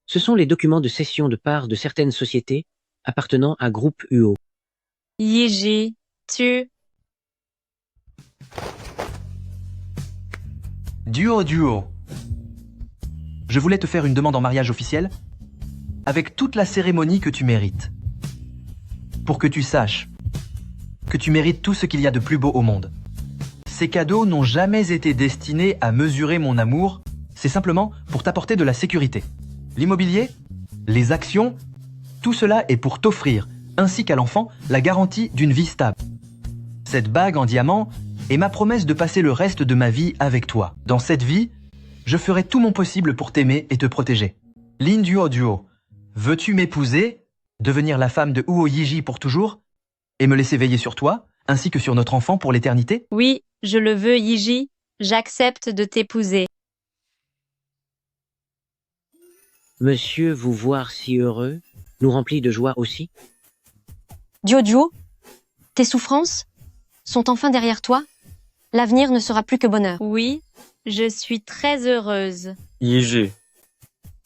[SPEAKER 14] Ce sont les documents de cession de parts de certaines sociétés appartenant à Groupe UO.
[SPEAKER 1] Yiji, tu...
[SPEAKER 2] Duo. Je voulais te faire une demande en mariage officielle avec toute la cérémonie que tu mérites. Pour que tu saches que tu mérites tout ce qu'il y a de plus beau au monde. Ces cadeaux n'ont jamais été destinés à mesurer mon amour, c'est simplement pour t'apporter de la sécurité. L'immobilier, les actions, tout cela est pour t'offrir, ainsi qu'à l'enfant, la garantie d'une vie stable. Cette bague en diamant est ma promesse de passer le reste de ma vie avec toi. Dans cette vie, je ferai tout mon possible pour t'aimer et te protéger. Lin Duo, veux-tu m'épouser, devenir la femme de Uo-Yiji pour toujours, et me laisser veiller sur toi, ainsi que sur notre enfant pour l'éternité?
[SPEAKER 1] Oui, je le veux, Yiji. J'accepte de t'épouser.
[SPEAKER 14] Monsieur vous voir si heureux nous remplit de joie aussi.
[SPEAKER 13] Duo, tes souffrances sont enfin derrière toi? L'avenir ne sera plus que bonheur.
[SPEAKER 1] Oui, je suis très heureuse.
[SPEAKER 3] Yigé,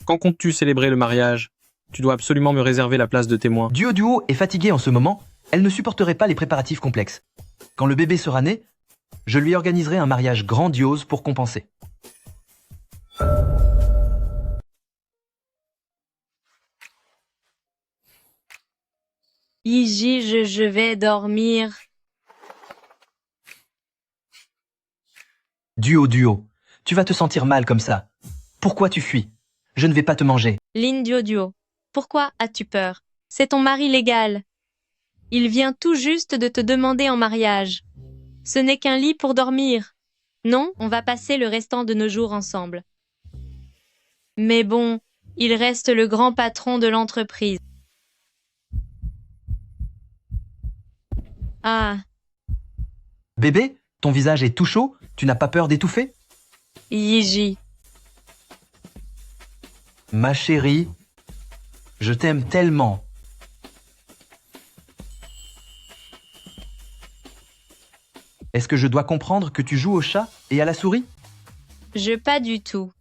[SPEAKER 3] quand comptes-tu célébrer le mariage? Tu dois absolument me réserver la place de témoin.
[SPEAKER 2] Duo est fatiguée en ce moment. Elle ne supporterait pas les préparatifs complexes. Quand le bébé sera né, je lui organiserai un mariage grandiose pour compenser.
[SPEAKER 1] Yiji, je vais dormir.
[SPEAKER 2] Duo, tu vas te sentir mal comme ça. Pourquoi tu fuis? Je ne vais pas te manger.
[SPEAKER 1] Lin Duo, pourquoi as-tu peur? C'est ton mari légal. Il vient tout juste de te demander en mariage. Ce n'est qu'un lit pour dormir. Non, on va passer le restant de nos jours ensemble. Mais bon, il reste le grand patron de l'entreprise. Ah,
[SPEAKER 2] Bébé, ton visage est tout chaud, tu n'as pas peur d'étouffer?
[SPEAKER 1] Yiji.
[SPEAKER 2] Ma chérie, je t'aime tellement. Est-ce que je dois comprendre que tu joues au chat et à la souris?
[SPEAKER 1] Je pas du tout.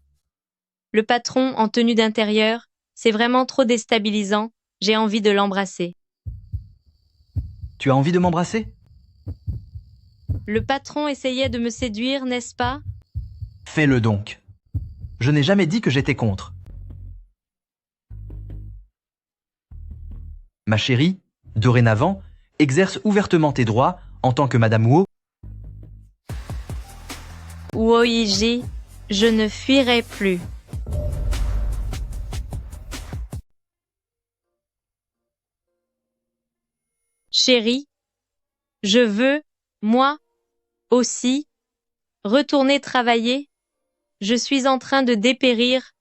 [SPEAKER 1] Le patron en tenue d'intérieur, c'est vraiment trop déstabilisant, j'ai envie de l'embrasser.
[SPEAKER 2] Tu as envie de m'embrasser?
[SPEAKER 1] Le patron essayait de me séduire, n'est-ce pas?
[SPEAKER 2] Fais-le donc. Je n'ai jamais dit que j'étais contre. Ma chérie, dorénavant, exerce ouvertement tes droits en tant que Madame Wu.
[SPEAKER 1] Woyiji, je ne fuirai plus. Chérie, je veux, moi aussi, retourner travailler. Je suis en train de dépérir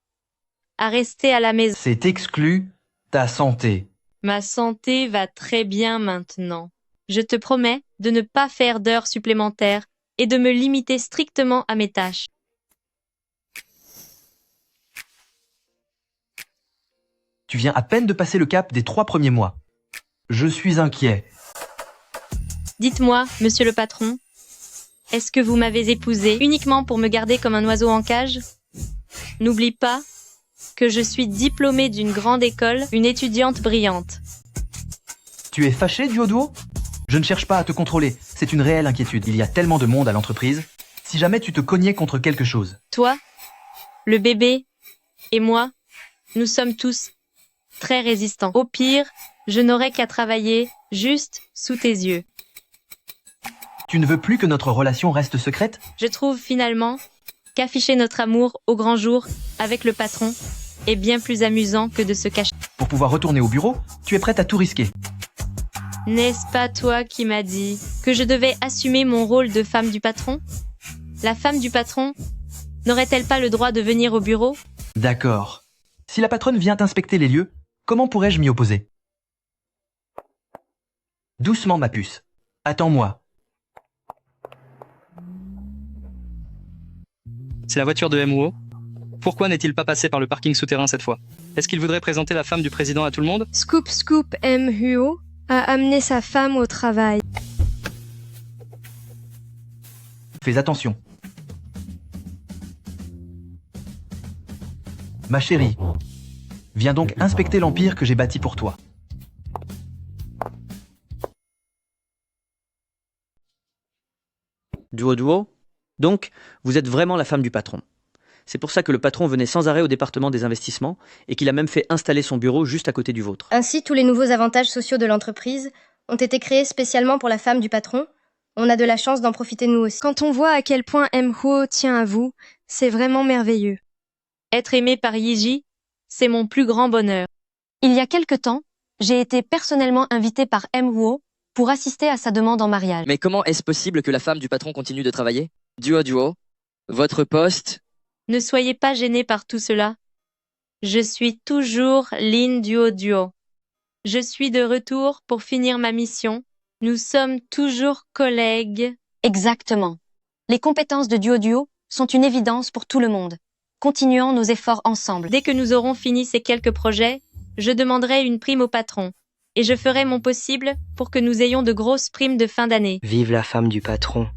[SPEAKER 1] à rester à la maison.
[SPEAKER 2] C'est exclu ta santé.
[SPEAKER 1] Ma santé va très bien maintenant. Je te promets de ne pas faire d'heures supplémentaires et de me limiter strictement à mes tâches.
[SPEAKER 2] Tu viens à peine de passer le cap des 3 premiers mois. Je suis inquiet.
[SPEAKER 1] Dites-moi, monsieur le patron, est-ce que vous m'avez épousé uniquement pour me garder comme un oiseau en cage? N'oublie pas que je suis diplômée d'une grande école, une étudiante brillante.
[SPEAKER 2] Tu es fâché, Duoduo? Je ne cherche pas à te contrôler, c'est une réelle inquiétude. Il y a tellement de monde à l'entreprise. Si jamais tu te cognais contre quelque chose.
[SPEAKER 1] Toi, le bébé et moi, nous sommes tous très résistants. Au pire, je n'aurais qu'à travailler juste sous tes yeux.
[SPEAKER 2] Tu ne veux plus que notre relation reste secrète?
[SPEAKER 1] Je trouve finalement qu'afficher notre amour au grand jour avec le patron est bien plus amusant que de se cacher.
[SPEAKER 2] Pour pouvoir retourner au bureau, tu es prête à tout risquer.
[SPEAKER 1] N'est-ce pas toi qui m'as dit que je devais assumer mon rôle de femme du patron? La femme du patron n'aurait-elle pas le droit de venir au bureau?
[SPEAKER 2] D'accord. Si la patronne vient inspecter les lieux, comment pourrais-je m'y opposer? Doucement, ma puce. Attends-moi.
[SPEAKER 17] C'est la voiture de MUO. Pourquoi n'est-il pas passé par le parking souterrain cette fois? Est-ce qu'il voudrait présenter la femme du président à tout le monde?
[SPEAKER 4] Scoop Scoop M. Huo a amené sa femme au travail.
[SPEAKER 2] Fais attention. Ma chérie, viens donc inspecter l'empire que j'ai bâti pour toi.
[SPEAKER 20] Duo, donc, vous êtes vraiment la femme du patron. C'est pour ça que le patron venait sans arrêt au département des investissements et qu'il a même fait installer son bureau juste à côté du vôtre.
[SPEAKER 21] Ainsi, tous les nouveaux avantages sociaux de l'entreprise ont été créés spécialement pour la femme du patron. On a de la chance d'en profiter nous aussi.
[SPEAKER 4] Quand on voit à quel point M. Huo tient à vous, c'est vraiment merveilleux.
[SPEAKER 1] Être aimé par Yiji, c'est mon plus grand bonheur.
[SPEAKER 13] Il y a quelque temps, j'ai été personnellement invitée par M. Huo pour assister à sa demande en mariage.
[SPEAKER 16] Mais comment est-ce possible que la femme du patron continue de travailler? Duo, votre poste...
[SPEAKER 1] Ne soyez pas gênés par tout cela. Je suis toujours Lin Duo. Je suis de retour pour finir ma mission. Nous sommes toujours collègues.
[SPEAKER 13] Exactement. Les compétences de Duo sont une évidence pour tout le monde. Continuons nos efforts ensemble.
[SPEAKER 1] Dès que nous aurons fini ces quelques projets, je demanderai une prime au patron. Et je ferai mon possible pour que nous ayons de grosses primes de fin d'année.
[SPEAKER 15] Vive la femme du patron.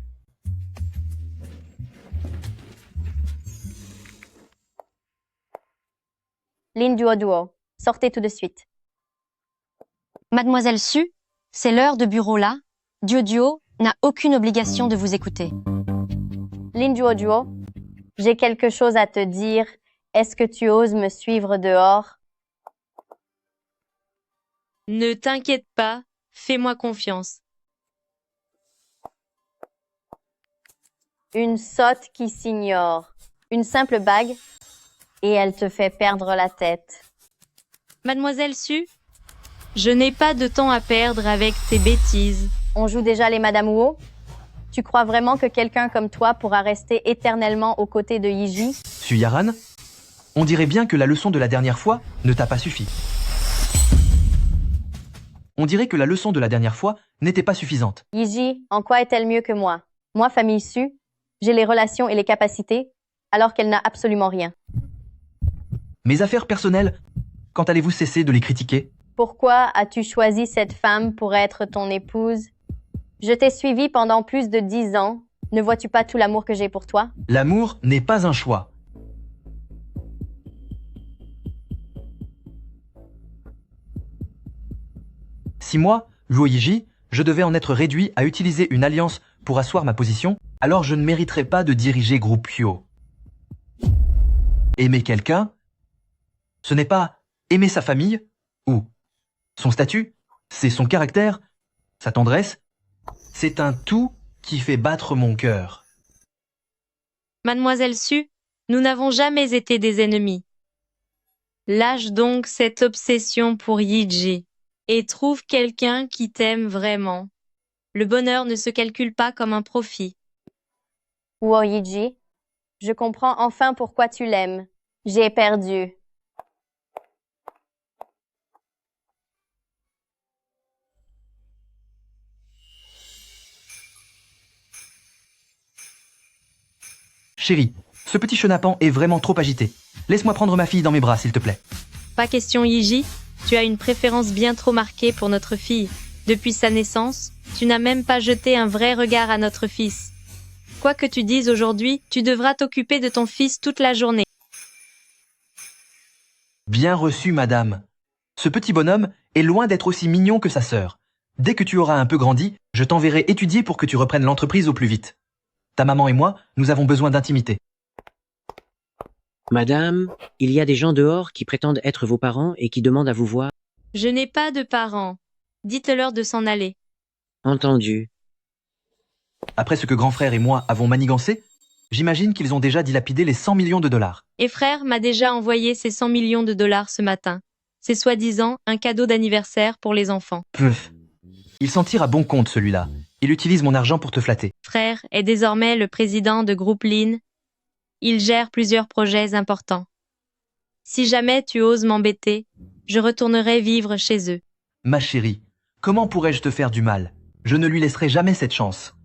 [SPEAKER 21] Lin Duo, sortez tout de suite.
[SPEAKER 13] Mademoiselle Su, c'est l'heure de bureau là. Duo n'a aucune obligation de vous écouter.
[SPEAKER 21] Lin Duo, j'ai quelque chose à te dire. Est-ce que tu oses me suivre dehors?
[SPEAKER 1] Ne t'inquiète pas, fais-moi confiance.
[SPEAKER 21] Une sotte qui s'ignore. Une simple bague et elle te fait perdre la tête.
[SPEAKER 1] Mademoiselle Su, je n'ai pas de temps à perdre avec tes bêtises.
[SPEAKER 21] On joue déjà les Madame Wu? Tu crois vraiment que quelqu'un comme toi pourra rester éternellement aux côtés de Yiji?
[SPEAKER 2] Suyaran, on dirait bien que la leçon de la dernière fois ne t'a pas suffi. On dirait que la leçon de la dernière fois n'était pas suffisante.
[SPEAKER 21] Yiji, en quoi est-elle mieux que moi? Moi, famille Su, j'ai les relations et les capacités, alors qu'elle n'a absolument rien.
[SPEAKER 2] Mes affaires personnelles, quand allez-vous cesser de les critiquer?
[SPEAKER 21] Pourquoi as-tu choisi cette femme pour être ton épouse? Je t'ai suivi pendant plus de 10 ans. Ne vois-tu pas tout l'amour que j'ai pour toi?
[SPEAKER 2] L'amour n'est pas un choix. Si moi, Luoyiji, je devais en être réduit à utiliser une alliance pour asseoir ma position, alors je ne mériterais pas de diriger Groupe Hyo. Aimer quelqu'un, ce n'est pas aimer sa famille ou son statut, c'est son caractère, sa tendresse, c'est un tout qui fait battre mon cœur.
[SPEAKER 1] Mademoiselle Su, nous n'avons jamais été des ennemis. Lâche donc cette obsession pour Yiji et trouve quelqu'un qui t'aime vraiment. Le bonheur ne se calcule pas comme un profit.
[SPEAKER 21] Yiji, je comprends enfin pourquoi tu l'aimes. J'ai perdu.
[SPEAKER 2] Chérie, ce petit chenapan est vraiment trop agité. Laisse-moi prendre ma fille dans mes bras, s'il te plaît.
[SPEAKER 1] Pas question Yiji, tu as une préférence bien trop marquée pour notre fille. Depuis sa naissance, tu n'as même pas jeté un vrai regard à notre fils. Quoi que tu dises aujourd'hui, tu devras t'occuper de ton fils toute la journée.
[SPEAKER 2] Bien reçu, madame. Ce petit bonhomme est loin d'être aussi mignon que sa sœur. Dès que tu auras un peu grandi, je t'enverrai étudier pour que tu reprennes l'entreprise au plus vite. Ta maman et moi, nous avons besoin d'intimité.
[SPEAKER 14] Madame, il y a des gens dehors qui prétendent être vos parents et qui demandent à vous voir.
[SPEAKER 1] Je n'ai pas de parents. Dites-leur de s'en aller.
[SPEAKER 14] Entendu.
[SPEAKER 2] Après ce que grand frère et moi avons manigancé, j'imagine qu'ils ont déjà dilapidé les 100 millions de dollars.
[SPEAKER 1] Et frère m'a déjà envoyé ces 100 millions de dollars ce matin. C'est soi-disant un cadeau d'anniversaire pour les enfants.
[SPEAKER 2] Puf. Il s'en tire à bon compte, celui-là. Il utilise mon argent pour te flatter.
[SPEAKER 1] Frère est désormais le président de Groupe Lin. Il gère plusieurs projets importants. Si jamais tu oses m'embêter, je retournerai vivre chez eux.
[SPEAKER 2] Ma chérie, comment pourrais-je te faire du mal? Je ne lui laisserai jamais cette chance.